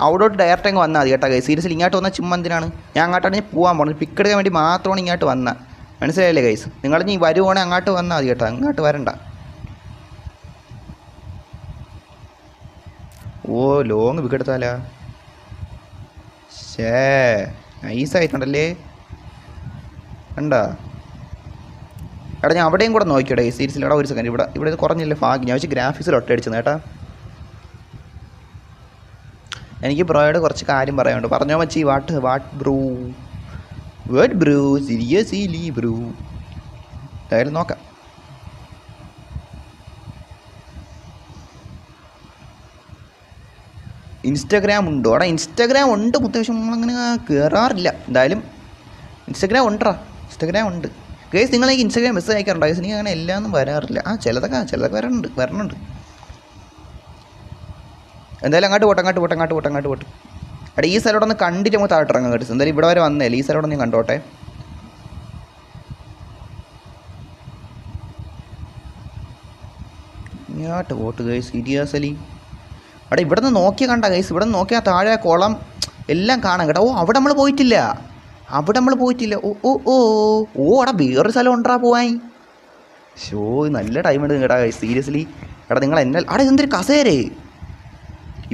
അവിടോട്ട് ഡയറക്റ്റ് അങ്ങ് വന്നാൽ മതി കേട്ടോ ഗൈസ്. സീരിയസ്ലി ഇങ്ങോട്ട് വന്നാൽ ചുമ്മാ എന്തിനാണ്? ഞാൻ അങ്ങോട്ടാണ് പോകാൻ പോകുന്നത്. പിക്ക് എടുക്കാൻ വേണ്ടി മാത്രമാണ് ഇങ്ങോട്ട് വന്നത്. മനസ്സിലായില്ലേ ഗൈസ്? നിങ്ങളിഞ്ഞ് വരുവാണെങ്കിൽ അങ്ങോട്ട് വന്നാൽ മതി കേട്ടോ. അങ്ങോട്ട് വരണ്ട. ഓ ലോങ് പിക്ക് എടുത്താലാ. നൈസായിട്ടുണ്ടല്ലേ കണ്ടാ. എടാ ഞാൻ അവിടെയും കൂടെ നോക്കിയോടെ സീരീസിൽ. എടാ ഒരു സെക്കൻഡ്. ഇവിടെ ഇത് കുറഞ്ഞില്ലേ ഭാഗ്യം. ഞാൻ വെച്ച് ഗ്രാഫിക്സിൽ ഒട്ടടിച്ചത് കേട്ടാ. എനിക്ക് ബ്രോയോട് കുറച്ച് കാര്യം പറയാനുണ്ട്. പറഞ്ഞോ മച്ചി. What bro seriously bro. എന്തായാലും നോക്കാം. ഇൻസ്റ്റാഗ്രാം ഉണ്ടോ? എടാ ഇൻസ്റ്റാഗ്രാം ഉണ്ട് അത്യാവശ്യം. നമ്മളങ്ങനെ കയറാറില്ല. എന്തായാലും ഇൻസ്റ്റാഗ്രാം ഉണ്ട് ഗൈസ്. നിങ്ങളെനിക്ക് ഇൻസ്റ്റാഗ്രാം മെസ്സേജ് അയക്കാറുണ്ട് ഗൈസ്. എനിക്ക് അങ്ങനെ എല്ലാം ഒന്നും വരാറില്ല. ചിലതൊക്കെ വരണുണ്ട്. എന്തായാലും അങ്ങോട്ട് പോട്ടെ. എടാ ഈ സ്ഥലത്തോടെ ഒന്ന് കണ്ടിട്ട് നമുക്ക് താഴോട്ട് ഇറങ്ങാം കേട്ടോ. എന്തായാലും ഇവിടെ വരെ വന്നേല്ലേ. ഈ സ്ഥലത്തോടെ ഞാൻ കണ്ടോട്ടെ. ഇങ്ങോട്ട് പോട്ട് ഗൈസ് സീരിയസ്ലി. എടാ ഇവിടെ നിന്ന് നോക്കിയാൽ കണ്ട ഗൈസ്. ഇവിടെ നിന്ന് നോക്കിയാൽ താഴെ കുളം എല്ലാം കാണാം കേട്ടോ. അവിടെ നമ്മൾ പോയിട്ടില്ല. എടാ വേറൊരു സ്ഥലം ഉണ്ടാ പോവാൻ. നല്ല ടൈം എടുക്കും കേട്ടാ ഗൈസ് സീരിയസ്ലി. എടാ നിങ്ങൾ എടാ ഇതെന്തൊരു കസേരേ.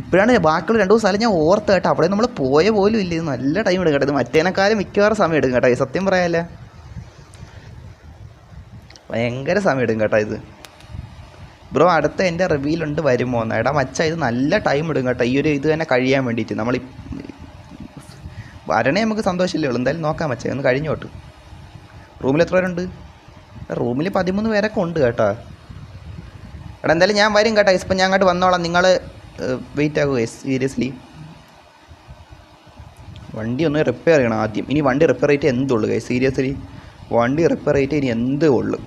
ഇപ്പോഴാണ് ബാക്കിയുള്ള 2 സ്ഥലം ഞാൻ ഓർത്ത് കേട്ടോ. അവിടെ നമ്മൾ പോയ പോലും ഇല്ല. ഇത് നല്ല ടൈം എടുക്കും കേട്ടോ. ഇത് മറ്റേനേക്കാളും മിക്കവാറും സമയം എടുക്കും കേട്ടോ. സത്യം പറയാല്ല ഭയങ്കര സമയം എടുക്കും കേട്ടോ ഇത്. ബ്രോ അടുത്ത എൻ്റെ റിവ്യൂലുണ്ട് വരുമോ എന്ന്. എടാ മച്ച ഇത് നല്ല ടൈം എടുക്കും കേട്ടോ. ഈ ഒരു ഇത് തന്നെ കഴിയാൻ വേണ്ടിയിട്ട്. നമ്മൾ വരണേ നമുക്ക് സന്തോഷമില്ലേ ഉള്ളൂ. എന്തായാലും നോക്കാം മച്ച ഒന്ന് കഴിഞ്ഞോട്ട്. റൂമിൽ എത്ര പേരുണ്ട്? റൂമിൽ 13 പേരൊക്കെ ഉണ്ട് കേട്ടോ. എടാ എന്തായാലും ഞാൻ വരും കേട്ടോ. ഇപ്പം ഞാൻ അങ്ങോട്ട് വന്നോളാം, നിങ്ങൾ വെയിറ്റ് ആകുക സീരിയസ്ലി. വണ്ടി ഒന്ന് റിപ്പയർ ചെയ്യണം ആദ്യം. ഇനി വണ്ടി റിപ്പയർ ചെയ്തിട്ട് എന്തുള്ളൂ ഗൈസ്, സീരിയസ്ലി വണ്ടി റിപ്പയർ ചെയ്തിട്ട് ഇനി എന്ത് ഉള്ളു.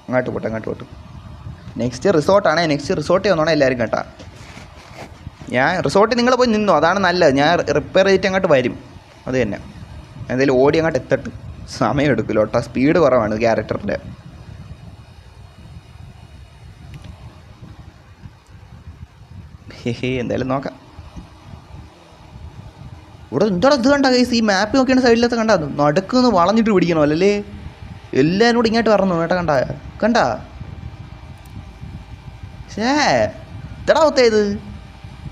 അങ്ങോട്ട് പോട്ടെ. നെക്സ്റ്റ് റിസോർട്ടാണ്. നെക്സ്റ്റ് റിസോർട്ടിൽ വന്നോണേ എല്ലാവരും കേട്ടോ. ഞാൻ റിസോർട്ടിൽ നിങ്ങൾ പോയി നിന്നോ, അതാണ് നല്ലത്. ഞാൻ റിപ്പയർ ചെയ്തിട്ട് അങ്ങോട്ട് വരും. അത് തന്നെ, എന്തായാലും ഓടി അങ്ങോട്ട് എത്തട്ട്. സമയം എടുക്കില്ല കേട്ടോ, സ്പീഡ് കുറവാണ് ക്യാരക്ടറിൻ്റെ. എന്തായാലും നോക്കാം. ഇവിടെ എന്താടാ ഇത് കണ്ട ഗൈസ്, ഈ മാപ്പ് നോക്കിയാണ് സൈഡിലത്തെ കണ്ടാ നടക്കുന്ന് വളഞ്ഞിട്ട് പിടിക്കണോ അല്ലേ? എല്ലാവരും കൂടി ഇങ്ങോട്ട് വരണം കേട്ടോ. കണ്ടാ ഷേ ഇതടാ ഒത്തേത്.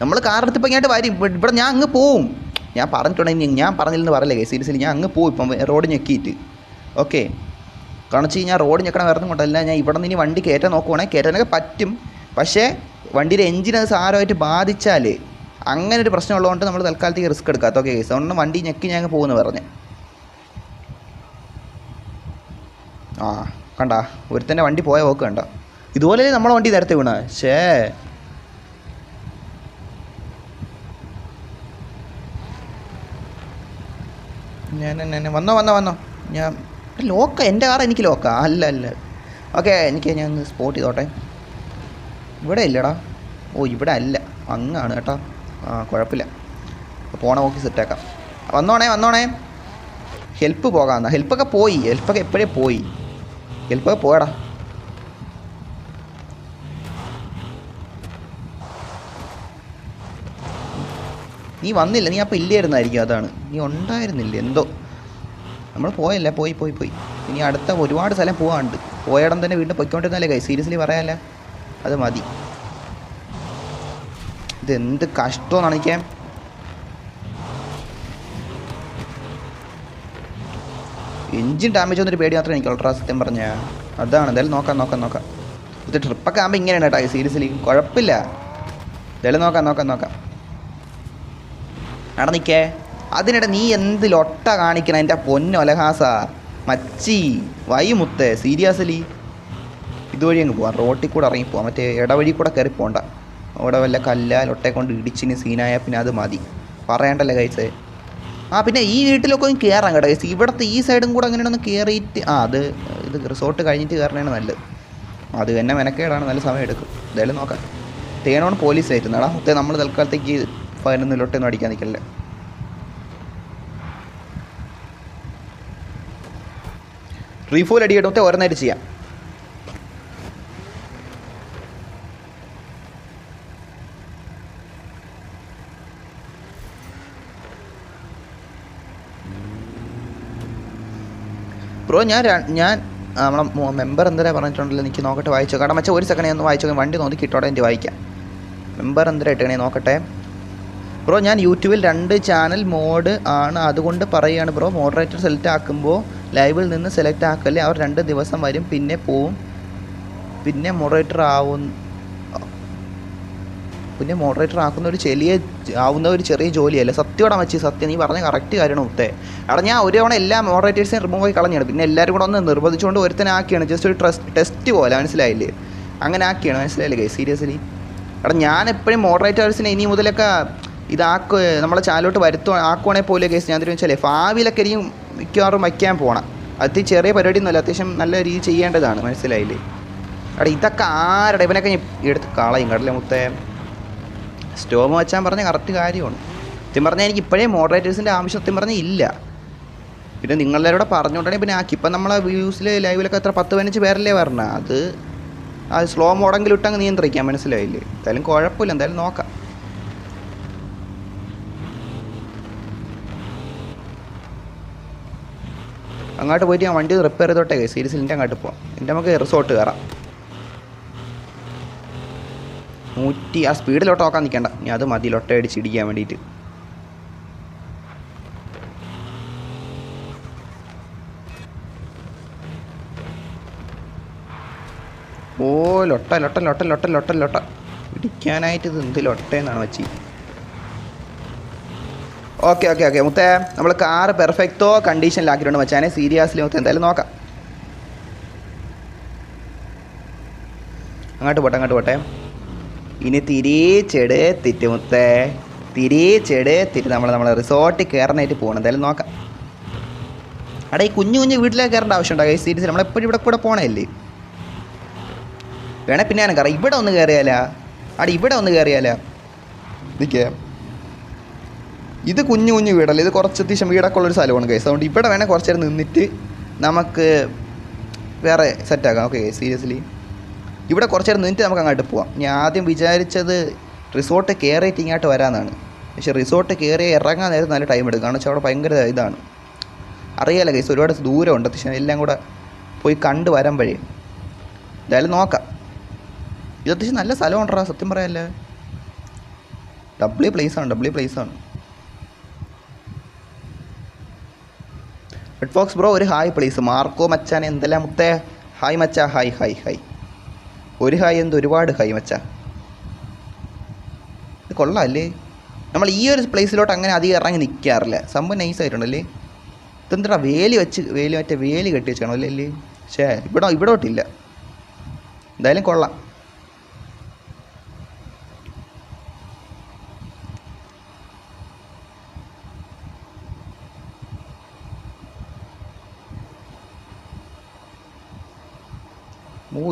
നമ്മൾ കാറെടുത്തിപ്പോൾ ഇങ്ങോട്ട് വരും. ഇവിടെ ഞാൻ അങ്ങ് പോവും. ഞാൻ പറഞ്ഞിട്ടുണ്ടെങ്കിൽ ഞാൻ പറഞ്ഞില്ലെന്ന് പറയല്ലേ ഗൈസ്, സീരിയസ്ലി ഞാൻ അങ്ങ് പോവും ഇപ്പം റോഡ് ഞെക്കിയിട്ട്. ഓക്കെ, കാണിച്ച് ഞാൻ റോഡ് ഞെക്കണം വരുന്ന കൊണ്ടല്ല. ഞാൻ ഇവിടെ നിന്ന് ഇനി വണ്ടി കയറ്റാൻ നോക്കുവാണെങ്കിൽ കയറ്റാനൊക്കെ പറ്റും. പക്ഷേ വണ്ടിയുടെ എഞ്ചിൻ അത് സാരമായിട്ട് ബാധിച്ചാൽ അങ്ങനെ ഒരു പ്രശ്നമുള്ളതുകൊണ്ട് നമ്മൾ തൽക്കാലത്തേക്ക് റിസ്ക് എടുക്കാത്ത. ഓക്കെ ഗൈസ്, അതുകൊണ്ട് വണ്ടി ഞെക്കി ഞാൻ പോകുമെന്ന് പറഞ്ഞ്. ആ കണ്ടാ ഒരുത്തൻ്റെ വണ്ടി പോയ പോക്ക് കണ്ട. ഇതുപോലെ നമ്മളെ വണ്ടി നേരത്തെ വീണ. ഷേ ഞാൻ വന്നോ. ഞാൻ ലോക്ക, എൻ്റെ കാർ എനിക്ക് ലോക്ക അല്ല. ഓക്കെ, ഞാൻ ഒന്ന് സ്പോട്ട് ചെയ്തോട്ടെ. ഇവിടെ ഇല്ലടാ. ഓ ഇവിടെ അല്ല, അങ്ങാണ് കേട്ടോ. ആ കുഴപ്പമില്ല, പോണ നോക്കി സെറ്റാക്കാം. വന്നോണേ. ഹെൽപ്പ് പോകാമെന്നാ. ഹെൽപ്പൊക്കെ എപ്പോഴേ പോയി. ഹെൽപ്പൊക്കെ പോയടാ. നീ വന്നില്ല, നീ അപ്പം ഇല്ലായിരുന്നായിരിക്കും. അതാണ്, നീ ഉണ്ടായിരുന്നില്ല എന്തോ. നമ്മൾ പോയല്ല, പോയി. ഇനി അടുത്ത ഒരുപാട് സ്ഥലം പോകാനുണ്ട്. പോയടം തന്നെ വീണ്ടും പൊയ്ക്കൊണ്ടിരുന്നല്ലേ കൈ, സീരിയസ്ലി പറയാല്ല. അത് മതി. ഇതെന്ത് കഷ്ടമെന്നാണ് എനിക്ക്. എൻജിൻ ഡാമേജ് വന്നൊരു പേടി മാത്രമേ എനിക്ക് ഉള്ളൂ സത്യം പറഞ്ഞാൽ. അതാണ്. എന്തായാലും നോക്കാം. ഇത് ട്രിപ്പൊക്കെ ആകുമ്പോൾ ഇങ്ങനെയാണ് കേട്ടോ സീരിയസ്ലി. കുഴപ്പമില്ല, എന്തായാലും നോക്കാം. നടന്നിക്കേ. അതിനിടെ നീ എന്ത് ലൊട്ട കാണിക്കണം എൻ്റെ പൊന്നോ അലഹാസ മച്ചി വൈമുത്തേ. സീരിയസ്ലി ഇതുവഴി അങ്ങ് പോവാം, റോട്ടിൽ കൂടെ ഇറങ്ങി പോവാം. മറ്റേ ഇടവഴി കൂടെ കയറി പോകണ്ട. അവിടെ വല്ല ലൊട്ടെ കൊണ്ട് ഇടിച്ചിന് സീനായാൽ പിന്നെ അത് മതി, പറയണ്ടല്ലേ കഴിച്ചേ. പിന്നെ ഈ വീട്ടിലൊക്കെ ഒന്ന് കയറാം കേട്ടോ കഴിച്ച്. ഇവിടുത്തെ ഈ സൈഡും കൂടെ അങ്ങനെ ഒന്ന് കയറിയിട്ട് ഇത് റിസോർട്ട് കഴിഞ്ഞിട്ട് കയറണതാണ് നല്ലത്. അത് തന്നെ മെനക്കേടാണ്, നല്ല സമയം എടുക്കും. എന്തായാലും നോക്കാം. തേനോണ് പോലീസ് ആയിരുന്നാടാ മുത്തേ. നമ്മൾ തൽക്കാലത്തേക്ക് 11 ലൊട്ടൊന്നും അടിക്കാൻ നിൽക്കല്ലേ. റീഫോൾ അടിയിടത്തെ ഓരോന്നായിട്ട് ചെയ്യാം. ബ്രോ ഞാൻ നമ്മളെ മെമ്പർ എന്തിനാ പറഞ്ഞിട്ടുണ്ടല്ലോ, എനിക്ക് നോക്കട്ടെ വായിച്ചോ. കാരണം വെച്ചാൽ ഒരു സെക്കൻഡ് ഒന്ന് വായിച്ചോ. വണ്ടി നോക്കി ഇട്ടോടെ എനിക്ക് വായിക്കാം. മെമ്പർ എന്തിനാ ഇട്ടേ നോക്കട്ടെ. ബ്രോ ഞാൻ യൂട്യൂബിൽ 2 ചാനൽ മോഡ് ആണ്, അതുകൊണ്ട് പറയുകയാണ് ബ്രോ. മോഡറേറ്റർ സെലക്ട് ആക്കുമ്പോൾ ലൈവിൽ നിന്ന് സെലക്ട് ആക്കല്ലേ, അവർ 2 ദിവസം വരും പിന്നെ പോവും. പിന്നെ മോഡറേറ്റർ ആക്കുന്ന ഒരു ചെറിയ ജോലിയല്ലേ. സത്യമാടാ മച്ചി, സത്യം നീ പറഞ്ഞ കറക്റ്റ് കാര്യമാണ് മുത്തേ. അവിടെ ഞാൻ ഒരു തവണ എല്ലാ മോഡറേറ്റേഴ്സിനും റിമൂവ് ആയി കളഞ്ഞാണ്. പിന്നെ എല്ലാവരും കൂടെ ഒന്ന് നിർബന്ധിച്ചുകൊണ്ട് ഒരുത്തനാക്കിയാണ്. ജസ്റ്റ് ഒരു ടെസ്റ്റ് പോലെ, മനസ്സിലായില്ലേ? അങ്ങനെ ആക്കിയാണ്, മനസ്സിലായില്ലേ ഗൈസ് സീരിയസ്ലി. ഞാൻ എപ്പോഴും മോഡറേറ്റേഴ്സിനെ ഇനി മുതലൊക്കെ നമ്മളെ ചാനലോട്ട് ആക്കുവാണെങ്കിൽ പോലെ കേസ് ഞാൻ തിരിച്ചു വെച്ചാലേ ഭാവിയിലൊക്കെ എനിക്ക് മിക്കവാറും വയ്ക്കാൻ പോകണം. അത് ചെറിയ പരിപാടിയൊന്നുമല്ല, അത്യാവശ്യം നല്ല രീതി ചെയ്യേണ്ടതാണ്, മനസ്സിലായില്ലേ? ഇതൊക്കെ ആരുടെ ഇവനൊക്കെ എടുത്ത് കളയും കടലെ മുത്തേ. സ്റ്റോവ് വെച്ചാൽ പറഞ്ഞാൽ കറക്റ്റ് കാര്യമാണ്. സത്യം പറഞ്ഞാൽ എനിക്ക് ഇപ്പോഴേ മോഡറേറ്റേഴ്സിൻ്റെ ആവശ്യം സത്യം പറഞ്ഞാൽ ഇല്ല. പിന്നെ നിങ്ങളെല്ലാവരും കൂടെ പറഞ്ഞുകൊണ്ടാണെങ്കിൽ പിന്നെ ആക്കി. ഇപ്പം നമ്മളെ വ്യൂസിൽ ലൈവിലൊക്കെ എത്ര 10-15 പേരല്ലേ പറഞ്ഞത്. അത് സ്ലോ മോഡെങ്കിലും ഇട്ടങ്ങ് നിയന്ത്രിക്കാം, മനസ്സിലായില്ലേ? എന്തായാലും കുഴപ്പമില്ല, എന്തായാലും നോക്കാം. അങ്ങോട്ട് പോയിട്ട് ഞാൻ വണ്ടി റിപ്പയർ ചെയ്തോട്ടെ സീരീസിൽ. എൻ്റെ അങ്ങോട്ട് പോവാം. എൻ്റെ നമുക്ക് റിസോർട്ട് കയറാം. 100 ആ സ്പീഡിലോട്ട് നോക്കാൻ നിൽക്കണ്ട. ഞാൻ അത് മതി ലൊട്ട അടിച്ച് ഇടിക്കാൻ വേണ്ടിയിട്ട്. ഓ ലൊട്ട ഇടിക്കാനായിട്ട് ഇത് എന്ത് ലൊട്ടയെന്നാണ് വെച്ചി. ഓക്കെ ഓക്കെ ഓക്കെ മുത്തേ, നമ്മൾ കാറ് പെർഫെക്റ്റോ കണ്ടീഷനിലാക്കിയിട്ടുണ്ട് മച്ചാനെ. സീരിയസ്ലി മുത്തേ എന്തായാലും നോക്കാം. അങ്ങോട്ട് പോട്ടെ. ഇനി തിരിച്ചെടുത്തിട്ട് മുത്തേ, തിരിച്ചെടുത്തിട്ട് നമ്മളെ റിസോർട്ടിൽ കയറാനായിട്ട് പോകണം. എന്തായാലും നോക്കാം. അവിടെ ഈ കുഞ്ഞു വീട്ടിലേക്ക് കയറേണ്ട ആവശ്യമുണ്ടോ? സീരിയസ് നമ്മളെപ്പോഴും ഇവിടെ കൂടെ പോകണമല്ലേ? വേണേ പിന്നെ ഞാൻ കയറാം. ഇവിടെ ഒന്ന് കയറിയാലാ? ഇവിടെ ഒന്ന് കയറിയാലാ? നിൽക്കേ, ഇത് കുഞ്ഞു വീടല്ലേ, ഇത് കുറച്ച് അത്യാവശ്യം വീടൊക്കെ ഉള്ളൊരു സ്ഥലമാണ് കേസ്. അതുകൊണ്ട് ഇവിടെ വേണേൽ കുറച്ച് നേരം നിന്നിട്ട് നമുക്ക് വേറെ സെറ്റാക്കാം. ഓക്കെ സീരിയസ്ലി ഇവിടെ കുറച്ച് നേരം നിന്നിട്ട് നമുക്ക് അങ്ങോട്ട് പോവാം. ഞാൻ ആദ്യം വിചാരിച്ചത് റിസോർട്ട് കയറിയിട്ട് ഇങ്ങോട്ട് വരാമെന്നാണ്. പക്ഷേ റിസോർട്ട് കയറി ഇറങ്ങാൻ നേരം നല്ല ടൈം എടുക്കും. കാരണം വെച്ചാൽ അവിടെ ഭയങ്കര ഇതാണ്, അറിയാലോ കേസ്, ഒരുപാട് ദൂരമുണ്ട്. അത്യാവശ്യം എല്ലാം കൂടെ പോയി കണ്ട് വരുമ്പോഴേ എന്തായാലും നോക്കാം. ഇത് അത്യാവശ്യം നല്ല സ്ഥലമുണ്ടാ, സത്യം പറയാമല്ലേ. ഡബ്ല്യു പ്ലേസാണ്. റെഡ് ഫോക്സ് ബ്രോ ഒരു ഹായ് പ്ലീസ്. മാർക്കോ മച്ചാൻ എന്തെല്ലാം മുത്തേ? ഹായ് മച്ചാ, ഹായ്. ഒരു ഹായ് എന്ത് ഒരുപാട് ഹായ് മച്ചാ. ഇത് കൊള്ളാമല്ലേ? നമ്മൾ ഈ ഒരു പ്ലേസിലോട്ട് അങ്ങനെ അധികം ഇറങ്ങി നിൽക്കാറില്ല. സംഭവം നൈസായിട്ടുണ്ടല്ലേ. ഇതെന്താ വേലി കെട്ടി വെച്ചാണോ അല്ലേ? പക്ഷേ ഇവിടോട്ടില്ല. എന്തായാലും കൊള്ളാം.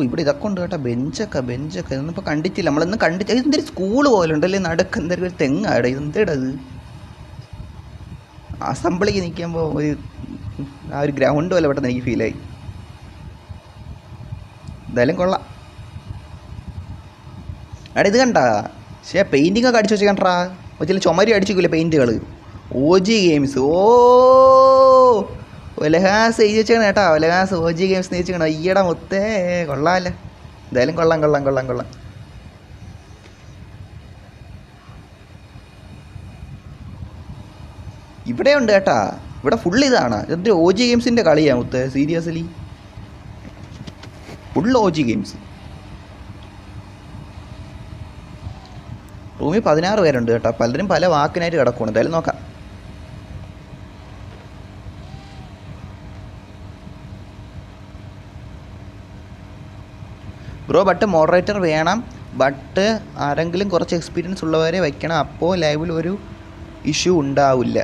ഇവിടെ ഇതൊക്കെ ഉണ്ട് കേട്ടോ, ബെഞ്ചൊക്കെ ഇതൊന്നും ഇപ്പോൾ കണ്ടിട്ടില്ല. നമ്മളൊന്നും കണ്ടിട്ട് ഇതെന്തൊരു സ്കൂൾ പോലെ ഉണ്ടല്ലേ, നടക്ക് എന്തൊരു ഒരു തെങ്ങാടെ, ഇതെന്തേടാ ഇത്? അസംബ്ലിക്ക് നിൽക്കുമ്പോൾ ഒരു ഗ്രൗണ്ട് പോലെ പെട്ടെന്ന് എനിക്ക് ഫീലായി. എന്തായാലും കൊള്ളാം. ഇത് കണ്ടാ? പക്ഷേ പെയിൻറ്റിങ് ഒക്കെ അടിച്ചു വെച്ചേക്കണ്ടാ, ചില ചുമരി അടിച്ചിരിക്കില്ല പെയിൻറ്റുകൾ. OG games. ഒലഹാസ് എഴുതി വെച്ചാണ് കേട്ടോ, ഒലഹാസ് OG ഗെയിംസ് നെയ്ച്ചാണ്. അയ്യടാ മുത്തേ, കൊള്ളാമല്ലേ? എന്തായാലും കൊള്ളാം. ഇവിടെ ഉണ്ട് കേട്ടാ, ഇവിടെ ഫുള്ള് ഇതാണ്. ഇതൊരു OG ഗെയിംസിൻ്റെ കളിയാണ് മുത്തേ, സീരിയസ്ലി ഫുള്ള് OG ഗെയിംസ്. റൂമിൽ 16 പേരുണ്ട് കേട്ടോ, പലരും പല വാക്കിനായിട്ട് കിടക്കുകയാണ്. എന്തായാലും നോക്കാം. ബ്രോ ബട്ട് മോഡറേറ്റർ വേണം, ബട്ട് ആരെങ്കിലും കുറച്ച് എക്സ്പീരിയൻസ് ഉള്ളവരെ വയ്ക്കണം, അപ്പോൾ ലൈവിൽ ഒരു ഇഷ്യൂ ഉണ്ടാവില്ല.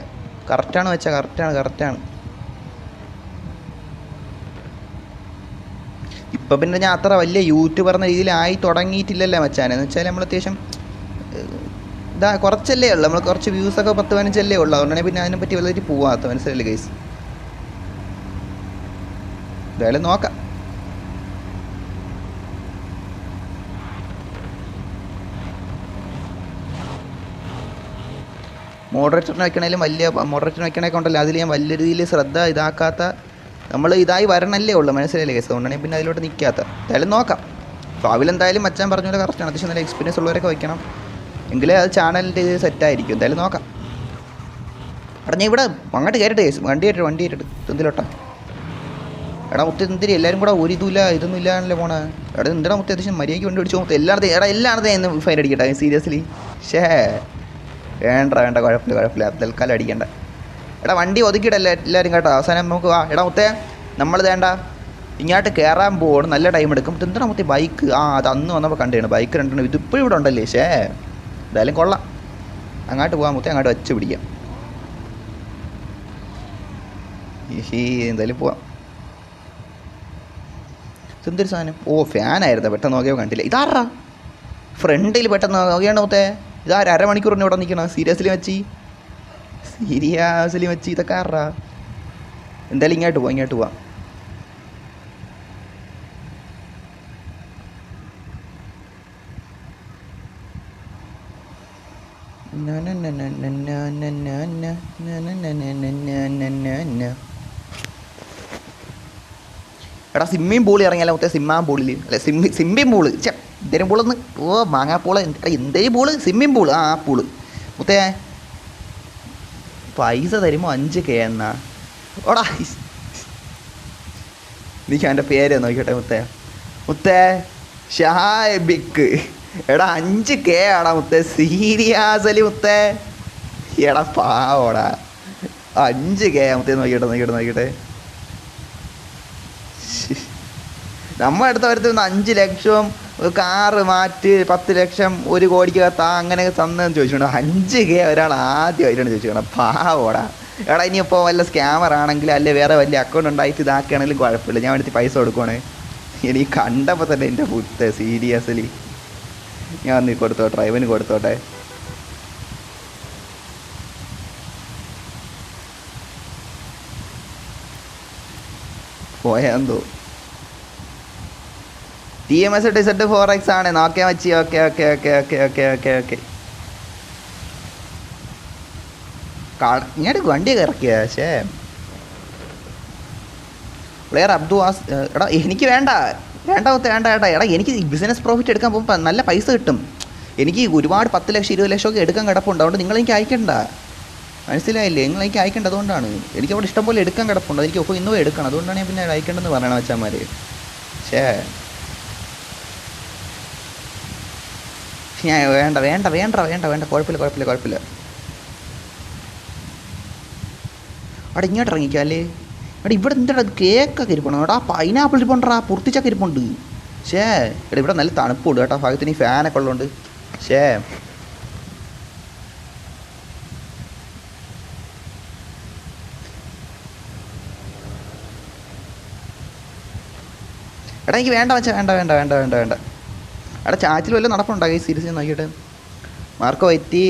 കറക്റ്റാണ് വെച്ചാൽ കറക്റ്റാണ്. ഇപ്പം പിന്നെ ഞാൻ അത്ര വലിയ യൂട്യൂബർ എന്ന രീതിയിലായി തുടങ്ങിയിട്ടില്ലല്ലോ മച്ചാനെ. എന്ന് വെച്ചാൽ നമ്മൾ അത്യാവശ്യം കുറച്ചല്ലേ ഉള്ളൂ, നമ്മൾ കുറച്ച് വ്യൂസൊക്കെ 10-15 ഉള്ളൂ. അതുകൊണ്ടാണ് പിന്നെ അതിനെപ്പറ്റി വലുതായിട്ട് പോവാത്ത, മനസ്സിലല്ലേ ഗൈസ്? എന്തായാലും നോക്കാം. മോഡറേറ്ററിനെ വയ്ക്കണേലും ഉണ്ടല്ലോ, അതിൽ ഞാൻ വലിയ രീതിയിൽ ശ്രദ്ധ ഇതാക്കാത്ത, നമ്മൾ ഇതായി വരണല്ലേ ഉള്ളൂ, മനസ്സിലല്ലേ കേസ്? അതുകൊണ്ടാണ് പിന്നെ അതിലോട്ട് നിൽക്കാത്ത. എന്തായാലും നോക്കാം. ഭാവിയിൽ എന്തായാലും മച്ചാൻ പറഞ്ഞ പോലെ കറക്റ്റാണ്. അത്യാവശ്യം നല്ല എക്സ്പീരിയൻസ് ഉള്ളവരൊക്കെ വയ്ക്കണം, എങ്കിലേ അത് ചാനലിൻ്റെ ഇത് സെറ്റായിരിക്കും. എന്തായാലും നോക്കാം. ഞാൻ ഇവിടെ അങ്ങോട്ട് കയറിയിട്ട് കേസ്, വണ്ടി കയറ്റിട്ട് എന്തിലോട്ടാ? മുത്ത എന്തിരി എല്ലാവരും കൂടെ ഒരു ഇതൊന്നും ഇല്ലാണല്ലോ പോണേ. എന്തിനാ മുത്ത അത്യാവശ്യം മര്യാദയ്ക്ക് വണ്ടി പിടിച്ചു പോകുന്നത്? എല്ലായിടത്തും എന്ന് ഫൈൻ അടിക്കട്ടെ സീരിയസ്ലി? വേണ്ട കുഴപ്പമില്ല, തൽക്കാലം അടിക്കണ്ട. വണ്ടി ഒതുക്കിയിട്ടല്ലേ എല്ലാവരും കേട്ടോ. അവസാനം നമുക്ക് മുത്തേ നമ്മൾ ഇങ്ങോട്ട് കയറാൻ പോകണം, നല്ല ടൈം എടുക്കും. എന്തിനാ മുത്തേ ബൈക്ക്? അത് അന്ന് വന്നപ്പോൾ കണ്ടാണ് ബൈക്ക് 2 ഇതിപ്പോഴും ഇവിടെ ഉണ്ടല്ലേ. എന്തായാലും കൊള്ളാം. അങ്ങോട്ട് പോകാൻ മുത്തേ, അങ്ങോട്ട് വച്ച് പിടിക്കാം. എന്തായാലും പോവാം. എന്തൊരു സാധനം? ഫാനായിരുന്നു, പെട്ടെന്ന് നോക്കിയപ്പോൾ കണ്ടില്ല. ഇതാറാ ഫ്രണ്ടിൽ പെട്ടെന്ന് നോക്കിയാണ് മുത്തേ? ഇതാരും അരമണിക്കൂറിന് ഇവിടെ നിൽക്കണം. സീരിയസ്ലി വെച്ച് ഇതൊക്കെ ആറാ? എന്തായാലും ഇങ്ങോട്ട് പോവാം. സ്വിമ്മിങ് പൂളിൽ ഇറങ്ങിയാലോ മുത്തേ? പൂളിൽ അല്ലെ സ്വിമ്മിങ് പൂള്, എന്തേലും പൂളൊന്ന് മാങ്ങാപ്പൂള്, എന്തേലും പൂള്, സ്വിമ്മിങ് പൂള്. ആ പൂള് മുത്തേ പൈസ തരുമ്പോൾ 5K എന്നാ? നീ എൻ്റെ പേര് നോക്കിയോട്ടെ മുത്തേ ഷാബിക്ക്. 5K ആടാ മുത്തേ, സീരിയസ്ലി മുത്തേ? എടാ പാവോടാ 5K മുത്തേ നോക്കിട്ടെ നമ്മുടെ അടുത്ത വരുത്തിൽ 5 ലക്ഷം കാറ് മാറ്റ് 10 ലക്ഷം 1 കോടിക്കകത്ത് അങ്ങനെ തന്നെന്ന് ചോദിച്ചോണ്ട് 5K ഒരാൾ ആദ്യമായിട്ടാണ് ചോദിച്ചോണം പാവോടാ. എടാ ഇനിയിപ്പോൾ വല്ല സ്കാമർ ആണെങ്കിൽ അല്ലെ വേറെ വലിയ അക്കൗണ്ട് ഉണ്ടായിട്ട് ഇതാക്കുകയാണെങ്കിലും കുഴപ്പമില്ല, ഞാൻ എടുത്ത് പൈസ കൊടുക്കുവാണേ. എനിക്ക് കണ്ടപ്പോൾ തന്നെ എൻ്റെ പുത്ത് സീരിയസ്ലി ഞാൻ നീ കൊടുത്തോട്ടെ, ഇവന് കൊടുത്തോട്ടെ. പോയാന്തോ TMS ഡിസെറ്റ് 4X ആണ് നോക്കിയാൽ വെച്ച്. ഓക്കെ ഇങ്ങോട്ട് വണ്ടിയൊക്കെ ഇറക്കിയ പക്ഷേ പ്ലെയർ അബ്ദുവാസ്. എടാ എനിക്ക് വേണ്ട എടാ എനിക്ക് ബിസിനസ് പ്രോഫിറ്റ് എടുക്കാൻ പോകുമ്പോൾ നല്ല പൈസ കിട്ടും. എനിക്ക് ഒരുപാട് 10 ലക്ഷം 20 ലക്ഷം ഒക്കെ എടുക്കാൻ കിടപ്പുണ്ട്. അതുകൊണ്ട് നിങ്ങളെനിക്ക് അയക്കണ്ട, മനസ്സിലായില്ലേ? നിങ്ങളെനിക്ക് അയക്കേണ്ട. അതുകൊണ്ടാണ് എനിക്കവിടെ ഇഷ്ടം പോലെ എടുക്കാൻ കിടപ്പുണ്ട്. എനിക്ക് ഒപ്പം ഇന്നും എടുക്കണം. അതുകൊണ്ടാണ് ഞാൻ പിന്നെ അയക്കേണ്ടതെന്ന് പറയണം വെച്ചാൽ. പക്ഷേ ഞാൻ വേണ്ട കുഴപ്പമില്ല. അവിടെ ഇങ്ങോട്ട് ഇറങ്ങിക്കാം അല്ലേ? എടാ ഇവിടെ എന്താ കേക്കൊക്കെ ഇരിപ്പുണ്ടോ? എടാ പൈനാപ്പിൾ ഇരിപ്പുണ്ടാ, പുറത്തിച്ചൊക്കെ ഇരിപ്പുണ്ട്. എടാ ഇവിടെ നല്ല തണുപ്പുണ്ട് കേട്ടോ, ഭാഗത്തിന് ഈ ഫാനൊക്കെ ഉള്ളതുകൊണ്ട്. എടാ എനിക്ക് വേണ്ട വേണ്ട. എടാ ചാറ്റിൽ വല്ലതും നടപ്പുണ്ടാകും സീരീസ് നോക്കിയിട്ട്. മാർക്ക് വൈറ്റി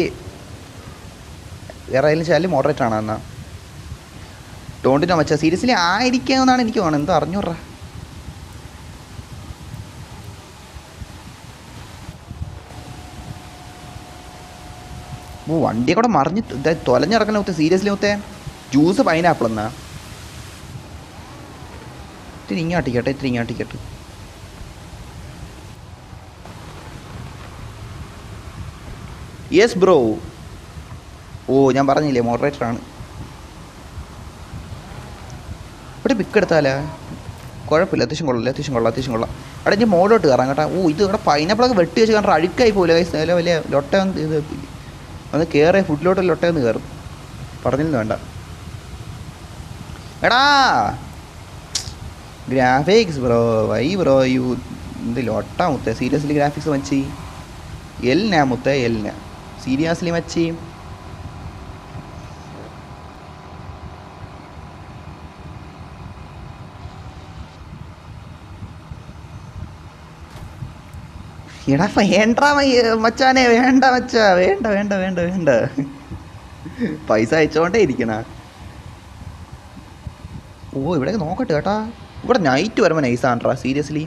വേറെ ഏതെങ്കിലും ചാനൽ മോഡറേറ്റർ ആണോ എന്നാ ടോണ്ടിനോ മച്ചാ? സീരീസിൽ ആയിരിക്കാമെന്നാണ് എനിക്ക് തോന്നുന്നത്, എന്തോ അറിഞ്ഞൂറാ. വണ്ടിയെ കൂടെ മറിഞ്ഞ് തൊലഞ്ഞിറക്കണ മുത്തേ, സീരിയസ്ലി മുത്തേ. ജ്യൂസ് പൈനാപ്പിൾ എന്നാ? ഇത്തിരി ഇങ്ങോട്ടിക്കട്ടെ. Yes bro. ഞാൻ പറഞ്ഞില്ലേ മോഡറേറ്ററാണ്. ഇവിടെ പിക്ക് എടുത്താലേ കുഴപ്പമില്ല, അത്യാവശ്യം കൊള്ളാം. അവിടെ ഞാൻ മോളോട്ട് കയറാം കേട്ടോ. ഇത് ഇവിടെ പൈനാപ്പിളൊക്കെ വെട്ടി വെച്ച് കാരണം അഴുക്കായി പോലെ വലിയ ലൊട്ട ഇത് ഒന്ന് കയറിയ ഫുഡിലോട്ട് ലൊട്ടയൊന്ന് കയറും. പറഞ്ഞിരുന്നു വേണ്ട. എടാ ഗ്രാഫിക്സ് ബ്രോ യു എന്ത് ലൊട്ട മുത്തേ, സീരിയസ്ലി ഗ്രാഫിക്സ് മച്ചി എല്ലാം മുത്തേ സീരിയസ്ലി മച്ചി. എടാ വേണ്ട മച്ചാനെ, വേണ്ട പൈസ അയച്ചോണ്ടേ ഇരിക്കണ. ഇവിടെ നോക്കട്ടെ കേട്ടാ. ഇവിടെ നൈറ്റ് വരുമ്പോൾ നൈസാണ്ട്രാ സീരിയസ്ലി.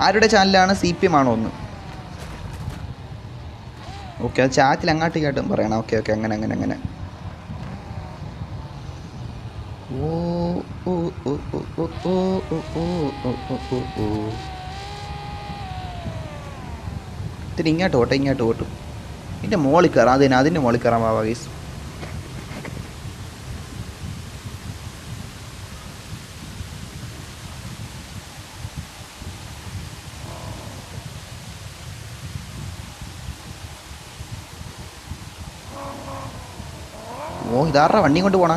ആരുടെ ചാനലാണ്? CPM ആണോ ഒന്ന്? ഓക്കെ, അത് ചാറ്റിൽ അങ്ങോട്ടേക്കായിട്ടും പറയണം. ഓക്കെ അങ്ങനെ. ഇത്തിരി ഇങ്ങോട്ട് ഓട്ടും. ഇതിൻ്റെ മോളിൽ കയറാം, അതിൻ്റെ മോളിൽ കയറാൻ വാ ഗൈസ്. ഇതാറാ വണ്ടി കൊണ്ട് പോണ?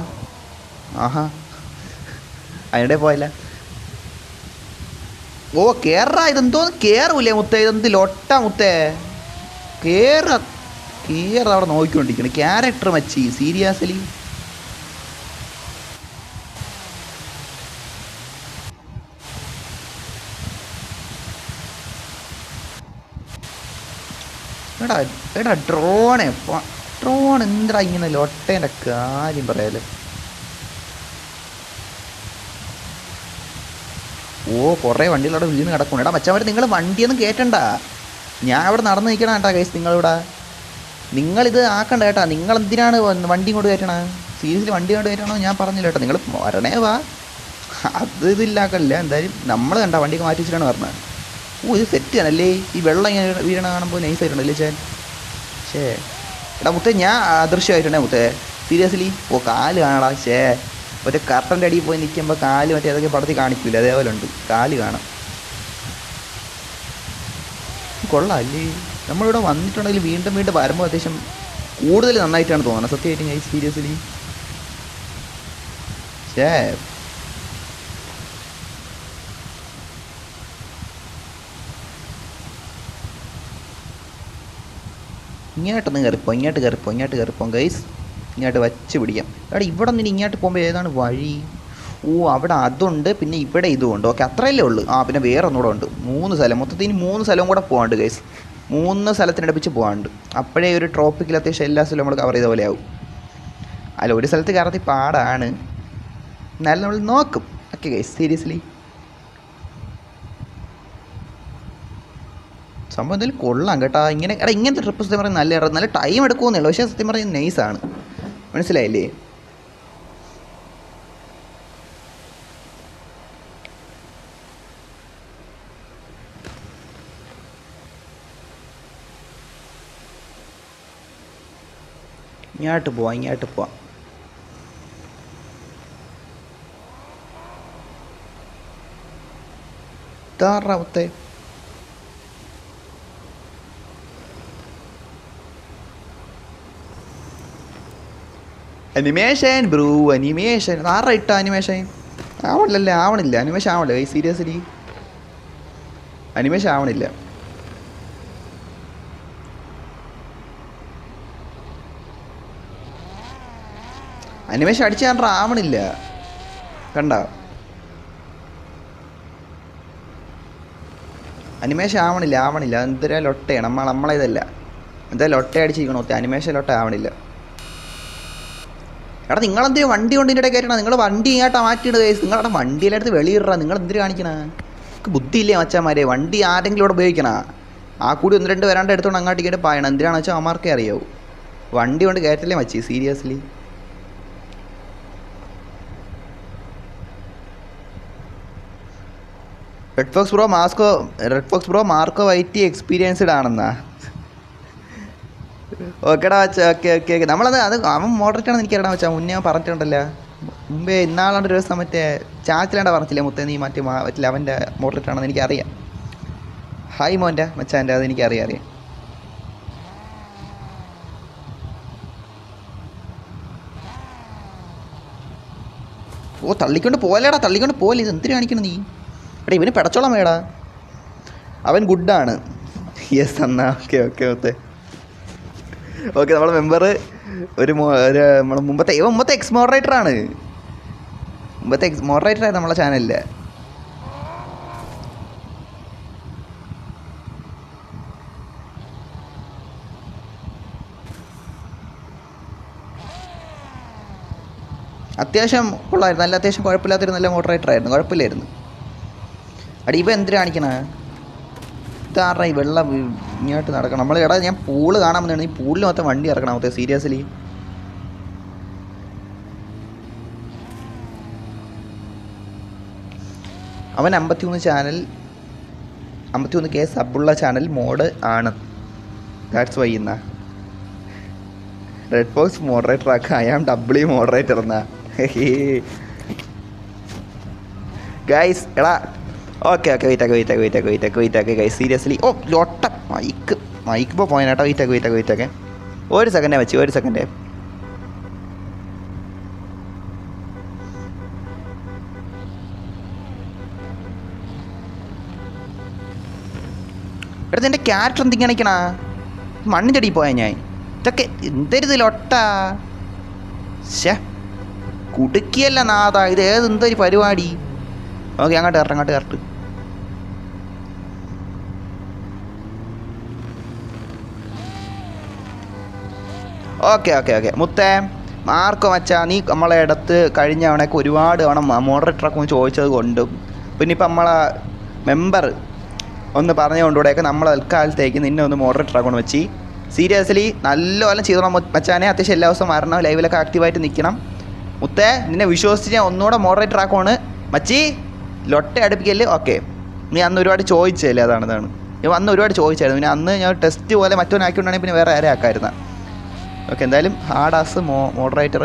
ആഹാ അതിനിടെ പോയല്ല. കേറാ. ഇതെന്തോന്ന് കേറൂലേ മുത്തേ? ഇതെന്ത് ലൊട്ട മുത്തേ? കേറ അവിടെ നോക്കിക്കൊണ്ടിരിക്കണം. ക്യാരക്ടർ മച്ചി സീരിയസ്ലി. എടാ ഡ്രോൺ എന്താ ഇങ്ങനെ ലൊട്ടേൻ്റെ കാര്യം പറയാല്. കുറേ വണ്ടികളവിടെ വീണ് കിടക്കണം. എടാ മച്ചന്മാർ നിങ്ങൾ വണ്ടിയൊന്നും കയറ്റണ്ട, ഞാൻ ഇവിടെ നടന്ന് നിൽക്കണം കേട്ടാ ഗൈസ്. നിങ്ങളിത് ആക്കണ്ട കേട്ടാ. നിങ്ങളെന്തിനാണ് വണ്ടി കൊണ്ട് കയറ്റണ? സീരിയസ്ലി വണ്ടി കൊണ്ട് കയറ്റണോ? ഞാൻ പറഞ്ഞില്ല കേട്ടോ, നിങ്ങൾ വരണേ വാ. ഇതില്ലാക്കല്ല. എന്തായാലും നമ്മൾ കണ്ട വണ്ടിയൊക്കെ മാറ്റി വെച്ചിട്ടാണ് പറഞ്ഞത്. ഇത് സെറ്റ് ചെയ്യാനല്ലേ? ഈ വെള്ളം ഇങ്ങനെ വീഴണ കാണുമ്പോൾ നൈസായിട്ടുണ്ടല്ലേ ചാൻ? എടാ മുത്തേ ഞാൻ അദൃശ്യമായിട്ടുണ്ടേ മുത്തേ സീരിയസ്ലി. കാല് കാണാടാ. മറ്റേ കർട്ടൻ്റെ അടിയിൽ പോയി നിൽക്കുമ്പോൾ കാല് മറ്റേ അതൊക്കെ പടത്തി കാണിക്കില്ല, അതേപോലെ ഉണ്ട് കാല് കാണാം. കൊള്ളാം അല്ലേ? നമ്മളിവിടെ വന്നിട്ടുണ്ടെങ്കിൽ വീണ്ടും വരുമ്പോൾ അത്യാവശ്യം കൂടുതൽ നന്നായിട്ടാണ് തോന്നുന്നത് സത്യമായിട്ടും ഗൈസ് സീരിയസ്ലി. ഛേ ഇങ്ങോട്ടൊന്ന് കയറിപ്പോ ഇങ്ങോട്ട് കയറിപ്പോ ഗൈസ്. ഇങ്ങോട്ട് വച്ച് പിടിക്കാം. എടാ ഇവിടെ നിന്ന് ഇങ്ങോട്ട് പോകുമ്പോൾ ഏതാണ് വഴി? ഓ അവിടെ അതുണ്ട്, പിന്നെ ഇവിടെ ഇതുമുണ്ട്. ഓക്കെ അത്രയല്ലേ ഉള്ളൂ. പിന്നെ വേറെ ഒന്നുകൂടെ ഉണ്ട്. 3 സ്ഥലം, മൊത്തത്തിൽ 3 സ്ഥലവും കൂടെ പോകാണ്ട് ഗൈസ്. 3 സ്ഥലത്തിനടുപ്പിച്ച് പോകാണ്ട്. അപ്പോഴേ ഒരു ട്രോപ്പിക്കിൽ അത്യാവശ്യം എല്ലാ സ്ഥലവും നമ്മൾ കവർ ചെയ്ത പോലെ ആവും. അല്ല ഒരു സ്ഥലത്ത് കയറത്തി പാടാണ്, എന്നാലും നമ്മൾ നോക്കും. ഓക്കെ ഗൈസ് സീരിയസ്ലി സംഭവം എന്തായാലും കൊള്ളാം കേട്ടോ. ഇങ്ങനത്തെ ട്രിപ്പ് സത്യം പറഞ്ഞാൽ നല്ല ടൈം എടുക്കുമെന്നുള്ളൂ, പക്ഷേ സത്യം പറഞ്ഞാൽ നൈസാണ്. മനസ്സിലായില്ലേ? ഇങ്ങോട്ട് പോവാം. താറാവത്തെ അനിമേഷൻ ബ്രൂ, അനിമേഷൻ ആറാ ഇട്ട അനിമേഷൻ ആവണില്ല. അനിമേഷൻ ആവണില്ല സീരിയസ്ലി, അനിമേഷൻ ആവണില്ല. അനിമേഷൻ അടിച്ച് കണ്ട ആവണില്ല. കണ്ട അനിമേഷൻ ആവണില്ല. എന്തിനാ ലൊട്ടയാണ് നമ്മളേതല്ല. എന്തായാലും ലൊട്ട അടിച്ചിരിക്കണോ? അനിമേഷൻ ലൊട്ട ആവണില്ല. എടാ നിങ്ങളെന്തിനാ വണ്ടി കൊണ്ടിൻ്റെ ഇടയിൽ കയറ്റണം? നിങ്ങൾ വണ്ടി ഇങ്ങോട്ടാ മാറ്റിയിടുക. നിങ്ങളുടെ വണ്ടിയിലെടുത്ത് വെളിയിട. നിങ്ങൾ എന്തിനു കാണിക്കണ? നിങ്ങൾക്ക് ബുദ്ധിയില്ലേ മച്ചാന്മാരെ? വണ്ടി ആരെങ്കിലും ഇവിടെ ഉപയോഗിക്കണ? ആ കൂടി 1-2 വരാണ്ട് എടുത്തോണ്ട് അങ്ങോട്ട് കേട്ട് പായണം. എന്തിനാണെന്ന് വെച്ചാൽ അമ്മമാർക്കേ അറിയാവൂ. വണ്ടി കൊണ്ട് കയറ്റല്ലേ മച്ചി seriously. Red fox bro Marco വൈറ്റി എക്സ്പീരിയൻസ്ഡ് ആണെന്നാ. ഓക്കെടാ വെച്ചാൽ ഓക്കെ നമ്മളത് അവൻ മോഡറേറ്റാണെന്ന് എനിക്കറിയാം വെച്ചാൽ മുന്നേ ഞാൻ പറഞ്ഞിട്ടുണ്ടല്ലോ. മുമ്പേ ഇന്നാളാണ്ട് ഒരു ദിവസം മറ്റേ ചാറ്റിലാണ്ട പറഞ്ഞില്ലേ മുത്തേ നീ മറ്റേ അവൻ്റെ മോഡറേറ്റാണെന്ന് എനിക്കറിയാം. ഹായ് മോൻ്റെ മച്ചാൻ്റെ അത് എനിക്കറിയാം. ഓ തള്ളിക്കൊണ്ട് പോലെ ഇത് എന്തിനു കാണിക്കണം നീ? എടാ ഇവന് പെടച്ചോളം വേടാ, അവൻ ഗുഡാണ്. യെസ് എന്നാ ഓക്കെ നമ്മളെ മെമ്പർ നമ്മളെ മുമ്പത്തെ എക്സ് മോഡറേറ്ററാണ്. മോഡറേറ്ററാണ് നമ്മളെ ചാനലിൽ. അത്യാവശ്യം കൊള്ളായിരുന്നു, നല്ല അത്യാവശ്യം കുഴപ്പമില്ലാത്തൊരു നല്ല മോഡറേറ്ററായിരുന്നു, കുഴപ്പമില്ലായിരുന്നു. അടി ഇപ്പം എന്തിനു കാണിക്കണേ? ഇതാറാ ഈ വെള്ളം ഇങ്ങോട്ട് നടക്കണം. നമ്മൾ എടാ ഞാൻ പൂള് കാണാൻ വന്നതാണ്. ഈ പൂളിൽ മൊത്തം വണ്ടി ഇറക്കണം മൊത്തം സീരിയസ്ലി. അവൻ 51K സബുള്ള ചാനൽ മോഡ് ആണ്. ദാറ്റ്സ് വൈ എന്നാ റെഡ് ഫോക്സ് മോഡറേറ്റർ ആക്കുക. ഐ ആം ഡബ്ല്യു മോഡറേറ്റർ എന്നാ ഗൈസ്. എടാ ഓക്കെ വെയിറ്റ് ഗൈസ് സീരിയസ്ലി. ഓ ലൊട്ട മൈക്ക് ഇപ്പോൾ പോയിനാട്ടോ. വെയിറ്റ് ഒരു സെക്കൻഡ്. എടുത്ത് എൻ്റെ ക്യാരക്ടർ എന്തെങ്കിലും കാണിക്കണ? മണ്ണിൻ്റെ അടിയിൽ പോയാൽ ഞാൻ ഇതൊക്കെ എന്തരുത് ലൊട്ട. ശേ കുടുക്കിയല്ല നാഥാ, ഇത് എന്തൊരു പരിപാടി. ഓക്കെ അങ്ങോട്ട് കറക്റ്റ്. ഓക്കെ മുത്തേ മാർക്കോ മച്ചാ, നീ നമ്മളെ അടുത്ത് കഴിഞ്ഞ തവണയൊക്കെ ഒരുപാട് തവണ മോഡറേറ്ററൊക്കെ ചോദിച്ചത് കൊണ്ടും പിന്നെ ഇപ്പം നമ്മളെ മെമ്പർ ഒന്ന് പറഞ്ഞുകൊണ്ടുകൂടെയൊക്കെ നമ്മൾ തൽക്കാലത്തേക്ക് നിന്നെ ഒന്ന് മോഡറേറ്ററാക്കണം വെച്ച്. സീരിയസ്ലി നല്ലപോലെ ചെയ്തോളാം മച്ചാനെ. അത്യാവശ്യം എല്ലാ ദിവസവും വരണം, ലൈവിലൊക്കെ ആക്റ്റീവായിട്ട് നിൽക്കണം. മുത്തേ നിന്നെ വിശ്വസിച്ച് ഞാൻ ഒന്നുകൂടെ മോഡറേറ്ററാക്കുവാണ് മച്ചി. ലൊട്ട അടുപ്പിക്കല്. ഓക്കെ നീ അന്ന് ഒരുപാട് ചോദിച്ചല്ലേ? അതാണ് ഞാൻ അന്ന് ഒരുപാട് ചോദിച്ചായിരുന്നു. പിന്നെ അന്ന് ഞാൻ ടെസ്റ്റ് പോലെ മറ്റൊന്നാക്കിക്കൊണ്ടാണെങ്കിൽ പിന്നെ വേറെ ആരെ ആക്കാമായിരുന്നു. ഓക്കെ എന്തായാലും ഹാർഡാസ് മോഡറേറ്റർ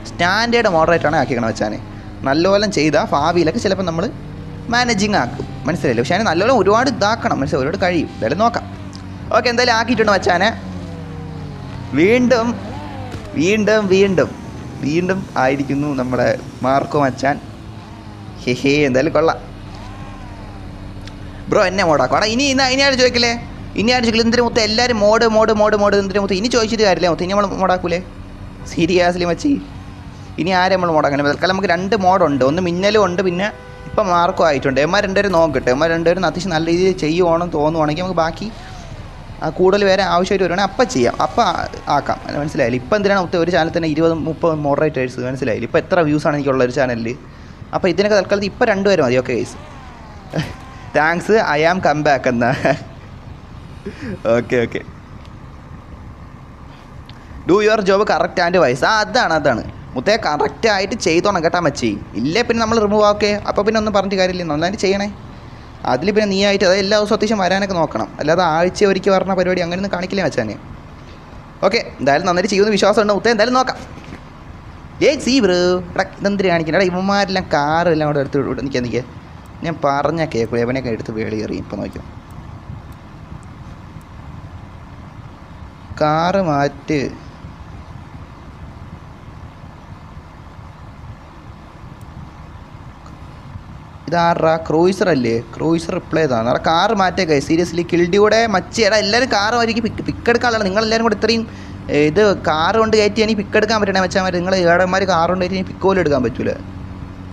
സ്റ്റാൻഡേർഡ് മോഡറേറ്ററാണ് ആക്കിക്കണം വെച്ചാൽ. നല്ലപോലെ ചെയ്താൽ ഭാവിയിലൊക്കെ ചിലപ്പോൾ നമ്മൾ മാനേജിങ് ആക്കും, മനസ്സിലായില്ലേ? പക്ഷേ അതിന് നല്ലപോലെ ഒരുപാട് ഇതാക്കണം, മനസ്സിലായി? ഒരുപാട് കഴിയും. എന്തായാലും നോക്കാം. ഓക്കെ എന്തായാലും ആക്കിയിട്ടുണ്ട് വെച്ചാൽ. വീണ്ടും വീണ്ടും വീണ്ടും വീണ്ടും ആയിരിക്കുന്നു നമ്മുടെ മാർക്കോ മച്ചാൻ. ഹേ എന്തായാലും കൊള്ളാം ബ്രോ. എന്നെ മോഡാക്കും എടാ. ഇനി ആരും ചോദിക്കല്ലേ, ഇനി ആരും ചോദിക്കില്ല. എന്തിനു മൊത്തം എല്ലാവരും മോഡ് മോഡ് മോഡ് മോഡ് എന്തിനു മൊത്തം ഇനി ചോദിച്ചിട്ട് കാര്യമില്ല. മൊത്തം ഇനി നമ്മൾ മോഡാക്കൂലേ? സീരിയസ്ലി മച്ചി ഇനി ആരും നമ്മൾ മോഡാക്കാൻ തൽക്കാലം നമുക്ക് 2 മോഡുണ്ട്. ഒന്ന് മിന്നലും ഉണ്ട്, പിന്നെ ഇപ്പം മാർക്കും ആയിട്ടുണ്ട്. എമ്മ രണ്ടുപേരും നോക്കട്ടെ. എമ്മ രണ്ടുപേരും അത്യാവശ്യം നല്ല രീതിയിൽ ചെയ്യുവാണെന്ന് തോന്നുവാണെങ്കിൽ നമുക്ക് ബാക്കി കൂടുതൽ പേരെ ആവശ്യമായിട്ട് വരുവാണെങ്കിൽ അപ്പം ചെയ്യാം, അപ്പം ആക്കാം. മനസ്സിലായില്ല? ഇപ്പം എന്തിനാണ് മൊത്തം ഒരു ചാനൽ തന്നെ 20-30 മോഡറേറ്റേഴ്സ്? മനസ്സിലായില്ല? ഇപ്പോൾ എത്ര വ്യൂസാണ് എനിക്കുള്ള ഒരു ചാനലിൽ? അപ്പോൾ ഇതിനൊക്കെ തൽക്കാലത്ത് ഇപ്പം 2 പേര് മതി. Okay guys, thanks, I am come back എന്നാ. Okay do your job correct and wise. അതാണ് മുത്തേ കറക്റ്റായിട്ട് ചെയ്തോണം കേട്ടാ മച്ചി. ഇല്ലേ പിന്നെ നമ്മൾ റിമൂവ് ആക്കേ. അപ്പോൾ പിന്നെ ഒന്നും പറഞ്ഞിട്ട് കാര്യമില്ല, നന്നായിട്ട് ചെയ്യണേ. അതിൽ പിന്നെ നീ ആയിട്ട് അതായത് എല്ലാ ദിവസവും അത്യാവശ്യം വരാനൊക്കെ നോക്കണം. അല്ലാതെ ആഴ്ച ഒരിക്കൽ പറഞ്ഞ പരിപാടി അങ്ങനെയൊന്നും കാണിക്കില്ല മച്ചാനെ. ഓക്കെ, എന്തായാലും നന്നായിട്ട് ചെയ്യുമെന്ന് വിശ്വാസമുണ്ട് മുത്തേ. എന്തായാലും നോക്കാം. See bro. എടാ ഇതെന്തിരി കാണിക്കണം? എടാ ഇവന്മാരെല്ലാം കാറെല്ലാം കൂടെ എടുത്ത് നിൽക്കുക. ഞാൻ പറഞ്ഞ കേൾക്കും, എവനെയൊക്കെ എടുത്ത് വേളി എറിയും. ഇപ്പം നോക്കും, കാറ് മാറ്റ്. ഇതാറാ? ക്രൂയിസർ അല്ലേ? ക്രൂയിസർ റിപ്ലൈ ചെയ്താണ്. അവിടെ കാറ് മാറ്റേക്കെ സീരിയസ്ലി. കിൽഡിയുടെ മച്ചി. എടാ എല്ലാവരും കാറ് മാറ്റി പിക്കെടുക്കാനുള്ള. നിങ്ങളെല്ലാവരും കൂടെ ഇത്രയും ഇത് കാറ് കൊണ്ട് കയറ്റി പിക്കെടുക്കാൻ പറ്റണേ മച്ചാന്മാർ. നിങ്ങൾ ഏടന്മാർ കാറ് കൊണ്ട് കയറ്റി പിക്ക് പോലും എടുക്കാൻ പറ്റൂല.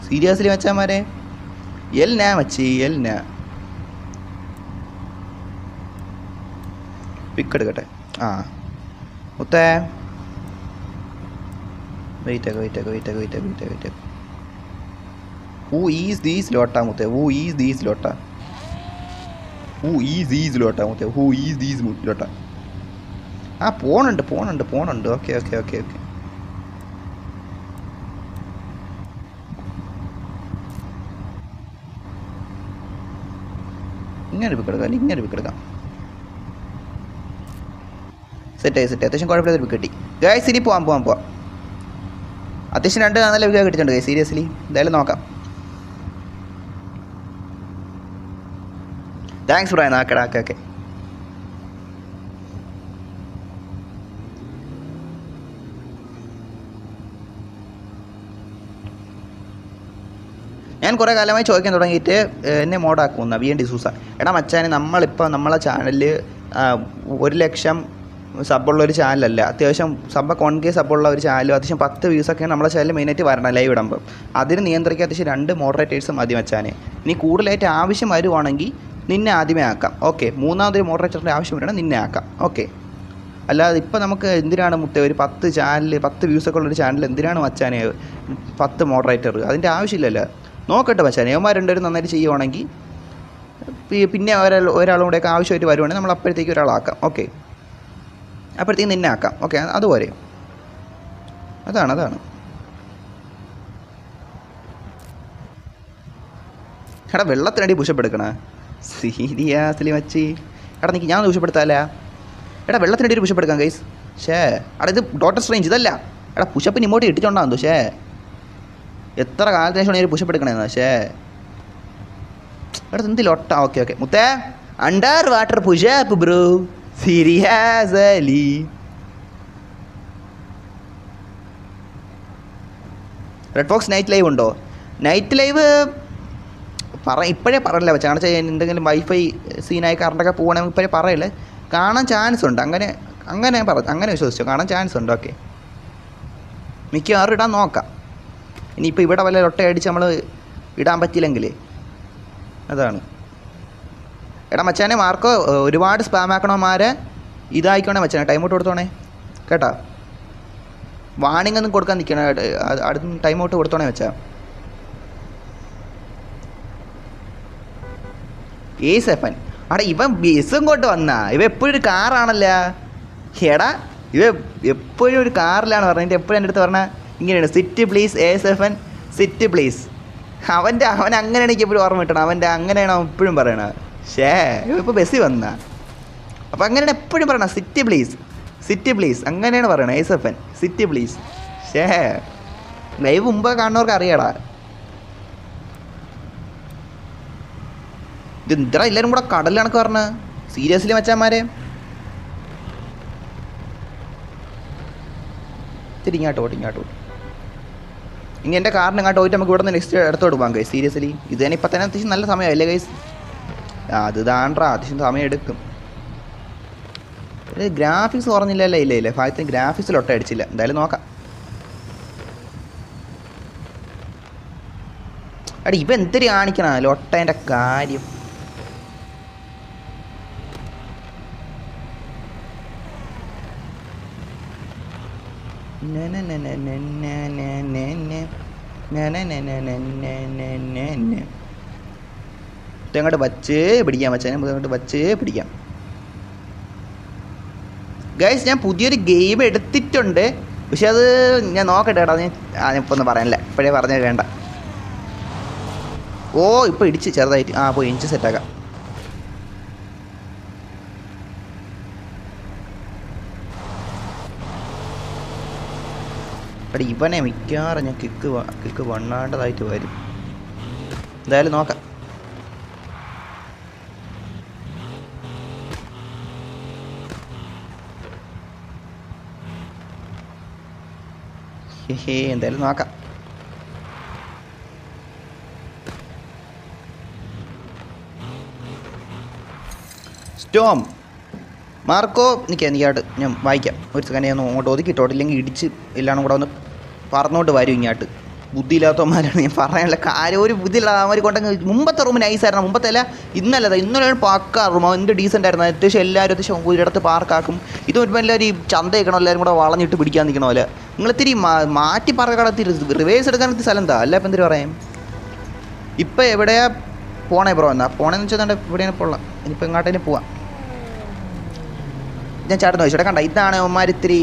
സീരിയസ്ലി മച്ചാന്മാരെ. എൽനാ മച്ചി എൽനാ. പിക്കെടുക്കട്ടെ. ആ മുത്തേ വെയിറ്റ്. Who is these ലോട്ട മുത്തേ? Who is these ലോട്ട? ആ പോണുണ്ട്. ഓക്കെ. ഇങ്ങനെ പിക്കെടുക്കാം. സെറ്റായി. അത്യാവശ്യം കുഴപ്പമില്ലാത്ത പിക്ക് കിട്ടി ഗൈസ്. ഇനി പോവാം. അത്യാവശ്യം 2 നല്ല പിക്ക് കിട്ടിയിട്ടുണ്ട് ഗൈസ്. സീരിയസ്ലി എന്തായാലും നോക്കാം. Thanks bro. ഓക്കെ. ഞാൻ കുറേ കാലമായി ചോദിക്കാൻ തുടങ്ങിയിട്ട് എന്നെ മോഡാക്കുമെന്ന VN D'Souza. എടാ മച്ചാനെ, നമ്മളിപ്പോൾ നമ്മളെ ചാനലിൽ 1 ലക്ഷം സബ്ബുള്ളൊരു ചാനലല്ല. അത്യാവശ്യം 1K സബ്ബുള്ള ഒരു ചാനലും അത്യാവശ്യം 10 വ്യൂസൊക്കെയാണ് നമ്മളെ ചാനൽ മെയിനായിട്ട് വരണം ലൈവ് ഇടുമ്പോൾ. അതിന് നിയന്ത്രിക്കാൻ അത്യാവശ്യം 2 മോഡറേറ്റേഴ്സ് മതി മച്ചാനെ. ഇനി കൂടുതലായിട്ട് ആവശ്യം വരുവാണെങ്കിൽ നിന്നെ ആദ്യമേ ആക്കാം. ഓക്കെ, 3ാമതൊരു മോഡറേറ്ററിൻ്റെ ആവശ്യം വരണം, നിന്നെ ആക്കാം. ഓക്കെ, അല്ലാതെ ഇപ്പോൾ നമുക്ക് എന്തിനാണ് മുത്തേ ഒരു 10 ചാനൽ 10 വ്യൂസൊക്കെ ഉള്ളൊരു ചാനൽ എന്തിനാണ് മച്ചാനെ 10 മോഡറേറ്റർ? അതിൻ്റെ ആവശ്യമില്ലല്ലോ. നോക്കട്ടെ മച്ചാനെ, അവന്മാർ രണ്ടുപേരും നന്നായിട്ട് ചെയ്യുവാണെങ്കിൽ പിന്നെ ഒരാളും കൂടെയൊക്കെ ആവശ്യമായിട്ട് വരുവാണെങ്കിൽ നമ്മൾ അപ്പോഴത്തേക്ക് ഒരാളാക്കാം. ഓക്കെ, അപ്പോഴത്തേക്ക് നിന്നെ ആക്കാം. ഓക്കെ, അതുപോലെ അതാണ്. എടാ വെള്ളത്തിനടി പുഷപ്പെടുക്കണേ സീരിയസ്ലി മച്ചി. എടാ നിൽക്ക്, ഞാൻ പുഷപ്പെടുത്താല്ല. എടാ വെള്ളത്തിനടി ഒരു പുഷപ്പെടുക്കാം ഗൈസ്. എടാ ഇത് ഡോട്ടർ സ്ട്രേഞ്ച് ഇതല്ല. എടാ പുഷപ്പിന് ഇങ്ങോട്ട് ഇട്ടിട്ടുണ്ടാകുന്നു. എത്ര കാലത്തിന് ശേഷമാണ് ഒരു പുഷപ്പെടുക്കണേന്ന്. എടാ എന്തിലൊട്ട. ഓക്കെ മുത്തേ, under water pushup bro. Seriously red fox night live ഉണ്ടോ? നൈറ്റ് ലൈവ് ഇപ്പോഴേ പറയില്ല വെച്ചാൽ. കാരണം വെച്ചാൽ എന്തെങ്കിലും വൈഫൈ സീനായി കറണ്ടൊക്കെ പോകണമെങ്കിൽ ഇപ്പോഴേ പറയില്ല. കാണാൻ ചാൻസ് ഉണ്ട്. അങ്ങനെ വിശ്വസിച്ചോ, കാണാൻ ചാൻസ് ഉണ്ട്. ഓക്കെ, മിക്കവാറും ഇടാൻ നോക്കാം. ഇനിയിപ്പോൾ ഇവിടെ വല്ല ലൊട്ടയടിച്ച് നമ്മൾ ഇടാൻ പറ്റിയില്ലെങ്കിൽ അതാണ്. എടാ മച്ചാനെ മാർക്കോ, ഒരുപാട് സ്പാം ആക്കണമാരെ ഇതായിക്കോണേ മച്ചാനെ, ടൈം ഔട്ട് കൊടുത്തോണേ കേട്ടോ. വാണിംഗ് ഒന്നും കൊടുക്കാൻ നിൽക്കണേ, അടുത്ത് ടൈം ഔട്ട് കൊടുത്തോണേ വെച്ചാൽ. A7 അവിടെ ഇവൻ ബസ്സും കൊണ്ട് വന്നാ. ഇവ എപ്പോഴും ഒരു കാറാണല്ലോ. എടാ ഇവ എപ്പോഴും ഒരു കാറിലാണ് പറഞ്ഞത്. എപ്പോഴും എൻ്റെ അടുത്ത് പറഞ്ഞാൽ ഇങ്ങനെയാണ്, sit please A7 sit please. അവൻ അങ്ങനെയാണ് എനിക്ക് എപ്പോഴും ഓർമ്മ കിട്ടണം. അങ്ങനെയാണ് അവൻ എപ്പോഴും പറയണത്. ഇപ്പോൾ ബസ്സിൽ വന്നാ. അപ്പോൾ അങ്ങനെയാണ് എപ്പോഴും പറയണം, സിറ്റ് പ്ലീസ് അങ്ങനെയാണ് പറയണത്. A7 sit please. ലൈവ് മുമ്പ് കാണുന്നവർക്ക് അറിയാടാ. ഇതെന്താ എല്ലാവരും കൂടെ കടലിലണക്ക് പറഞ്ഞത്? സീരിയസ്ലി മച്ചാന്മാരെ. ഇത്തിരി ഇങ്ങോട്ട് ഓടി ഇനി എൻ്റെ കാറിന് ഇങ്ങോട്ട് പോയിട്ട് നമുക്ക് ഇവിടെ നിന്ന് നെക്സ്റ്റ് എടുത്തോട്ട് പോകാം ഗൈസ്. സീരിയസ്ലി ഇത് തന്നെ ഇപ്പം തന്നെ അത്യാവശ്യം നല്ല സമയമല്ലേ ഗൈസ്? അത് താണ്ടാ അത്യാവശ്യം സമയം എടുക്കും. ഗ്രാഫിക്സ് കുറഞ്ഞില്ലല്ലേ? ഇല്ല ഭാഗത്തിന് ഗ്രാഫിക്സിൽ ഒട്ട അടിച്ചില്ല. എന്തായാലും നോക്കാം. അടി ഇപ്പം എന്തൊരു കാണിക്കണം ലൊട്ടേൻ്റെ കാര്യം. അങ്ങോട്ട് വച്ചേ പിടിക്കാം അങ്ങോട്ട് വച്ചേ പിടിക്കാം ഗൈസ്. ഞാൻ പുതിയൊരു ഗെയിം എടുത്തിട്ടുണ്ട്, പക്ഷെ അത് ഞാൻ നോക്കട്ടെ കേട്ടോ. ഞാനിപ്പോൾ ഒന്നും പറയാനില്ല, ഇപ്പോഴേ പറഞ്ഞത് വേണ്ട. ഓ ഇപ്പോൾ ഇടിച്ച് ചെറുതായിട്ട് പോയി ഇഞ്ച് സെറ്റാക്കാം. അവിടെ ഇവനെ മിക്കവാറും ഞാൻ കിക്ക് വണ്ണാണ്ടതായിട്ട് വരും. എന്തായാലും നോക്കാം. എന്തായാലും നോക്കാം. സ്റ്റോം മാർക്കോ എനിക്കായിട്ട് ഞാൻ വായിക്കാം. ഒരു സെക്കൻഡ് ഞാൻ അങ്ങോട്ട് ഒതുക്കിയിട്ടോട്ടില്ലെങ്കിൽ ഇടിച്ച് എല്ലാം കൂടെ ഒന്ന് പറന്നോട്ട് വരും ഇങ്ങോട്ട്. ബുദ്ധിയില്ലാത്തവന്മാരാണ്, ഞാൻ പറയാനുള്ള കാര്യം. ഒരു ബുദ്ധിയില്ലാതെ അവന്മാർ കൊണ്ടങ്ങ് മുമ്പത്തെ റൂം നൈസായിരുന്നു. മുമ്പത്തെ അല്ല ഇന്നലെ പക്കാ റൂം എന്ത് ഡീസൻ്റ് ആയിരുന്നു. അത്യാവശ്യം എല്ലാവരും അത്യാവശ്യം ഒരിടത്ത് പാർക്കാക്കും. ഇത് വരുമ്പോൾ എല്ലാവരും ഈ ചന്തയ്ക്കണോ എല്ലാവരും കൂടെ വളഞ്ഞിട്ട് പിടിക്കാൻ നിൽക്കണ പോലെ. നിങ്ങളിത്തിരി മാറ്റി പറക്കടത്തി റിവേഴ്സ് എടുക്കാനത്തി സ്ഥലം എന്താ? അല്ല ഇപ്പം എന്തിനു പറയാം. ഇപ്പം എവിടെയാ പോണേ ബ്രോ? എന്നാ പോണേന്ന് വെച്ചാൽ ഇവിടെയാണ് പോകാം. ഇനിയിപ്പോൾ എങ്ങോട്ടേലും പോവാം. ഞാൻ ചേട്ടൻ ചോദിച്ചോട്ടെ കണ്ട ഇതാണ് അവന്മാർ ഇത്തിരി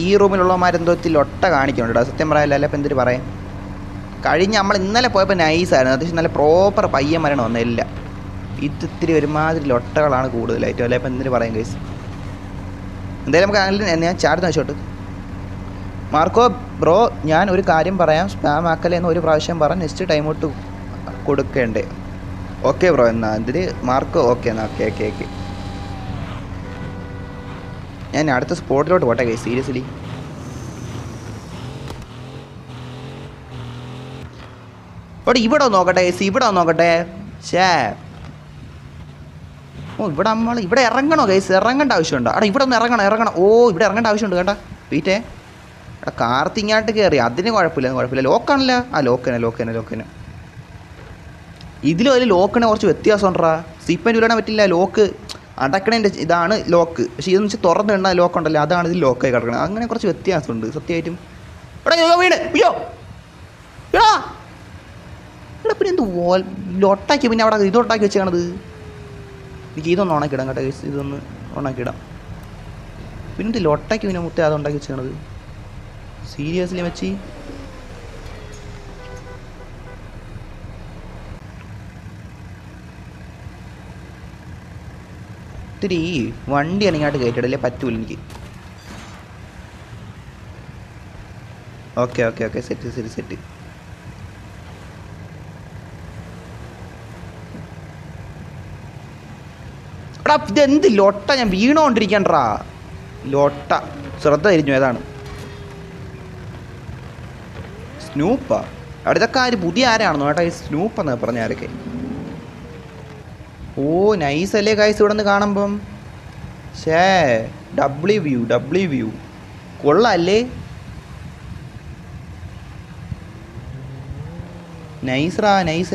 ഈ റൂമിലുള്ളവന്മാരെന്തോ ഇത്തിരി ഒട്ട കാണിക്കുന്നുണ്ട്. സത്യം പറയാല്ല. അല്ല ഇപ്പം എന്തിനു പറയാം. നമ്മൾ ഇന്നലെ പോയപ്പോൾ നൈസായിരുന്നു. അത്യാവശ്യം നല്ല പ്രോപ്പർ പയ്യന്മാരാണ് വന്നില്ല. ഇത്തിരി ഒരുമാതിരി ഒട്ടകളാണ് കൂടുതലായിട്ടും. അല്ല ഇപ്പം എന്തിനു പറയാം ഗൈസ്. എന്തായാലും നമുക്ക് അങ്ങനെ ഞാൻ ചാടുന്ന വെച്ചോട്ട്. മാർക്കോ ബ്രോ ഞാൻ ഒരു കാര്യം പറയാം, സ്പാം ആക്കലെന്ന് ഒരു പ്രാവശ്യം പറഞ്ഞ് നെക്സ്റ്റ് ടൈം ഔട്ട് കൊടുക്കേണ്ടേ? ഓക്കെ ബ്രോ എന്നാ എന്തിന് മാർക്കോ? ഓക്കെ എന്നാ ഓക്കെ ഞാൻ അടുത്ത സ്പോട്ടിലോട്ട് പോട്ടെ ഗൈസ്. സീരിയസ്ലി ഇവിടെ നോക്കട്ടെ ഗൈസ്, ഇവിടെ നോക്കട്ടെ. ഇവിടെ ഇവിടെ ഇറങ്ങണോ ഗൈസ്? ഇറങ്ങേണ്ട ആവശ്യമുണ്ടോ? ഇവിടെ ഒന്ന് ഇറങ്ങണം. ഇവിടെ ഇറങ്ങേണ്ട ആവശ്യമുണ്ട് കേട്ടാ. വീട്ടേ കാർത്തിങ്ങാട്ട് കയറി അതിന് കുഴപ്പമില്ല. ലോക്കാണല്ലോ. ലോക്കിന് ഇതിലും അതിൽ ലോക്കിന് കുറച്ച് വ്യത്യാസം ഉണ്ടാ. സീപ്പൻ ഉരുടാൻ പറ്റില്ല. ലോക്ക് അടക്കണേൻ്റെ ഇതാണ് ലോക്ക്, പക്ഷേ ഇതെന്ന് വെച്ചാൽ തുറന്നിടണ ലോക്ക് ഉണ്ടല്ലോ, അതാണ് ഇത് ലോക്കായി കിടക്കണം. അങ്ങനെ കുറച്ച് വ്യത്യാസമുണ്ട് സത്യമായിട്ടും. വീട് പിന്നെ എന്ത് ലൊട്ടാക്കി പിന്നെ അവിടെ ഇതൊട്ടാക്കി വെച്ചാണത്. എനിക്ക് ഇതൊന്ന് ഉണക്കിടാം കേട്ടോ. ഇതൊന്ന് ഉണക്കിടാം. പിന്നെ ഇത് ലൊട്ടാക്കി പിന്നെ മുത്തേ അതുണ്ടാക്കി വെച്ചാണത്. സീരിയസ്ലി വെച്ച് ഇത്തിരി വണ്ടിയാണ് ഇങ്ങോട്ട് കയറ്റിടല്ലേ പറ്റൂല എനിക്ക്. Okay set. ഇതെന്ത് ലൊട്ട? ഞാൻ വീണോണ്ടിരിക്കണ്ടാ ലൊട്ട. ശ്രദ്ധ തിരിഞ്ഞു. ഏതാണ് സ്നൂപ്പാ? അവിടെ ഇതൊക്കെ ആര് പുതിയ ആരാണെന്നോ കേട്ടോ ഈ സ്നൂപ്പെന്ന് പറഞ്ഞ ആരൊക്കെ? നൈസ് അല്ലേ ഗൈസ് ഇവിടെ നിന്ന് കാണുമ്പം. ഡബ്ല്യു വ്യൂ കൊള്ളാല്ലേ? നൈസ്റാ നൈസ്.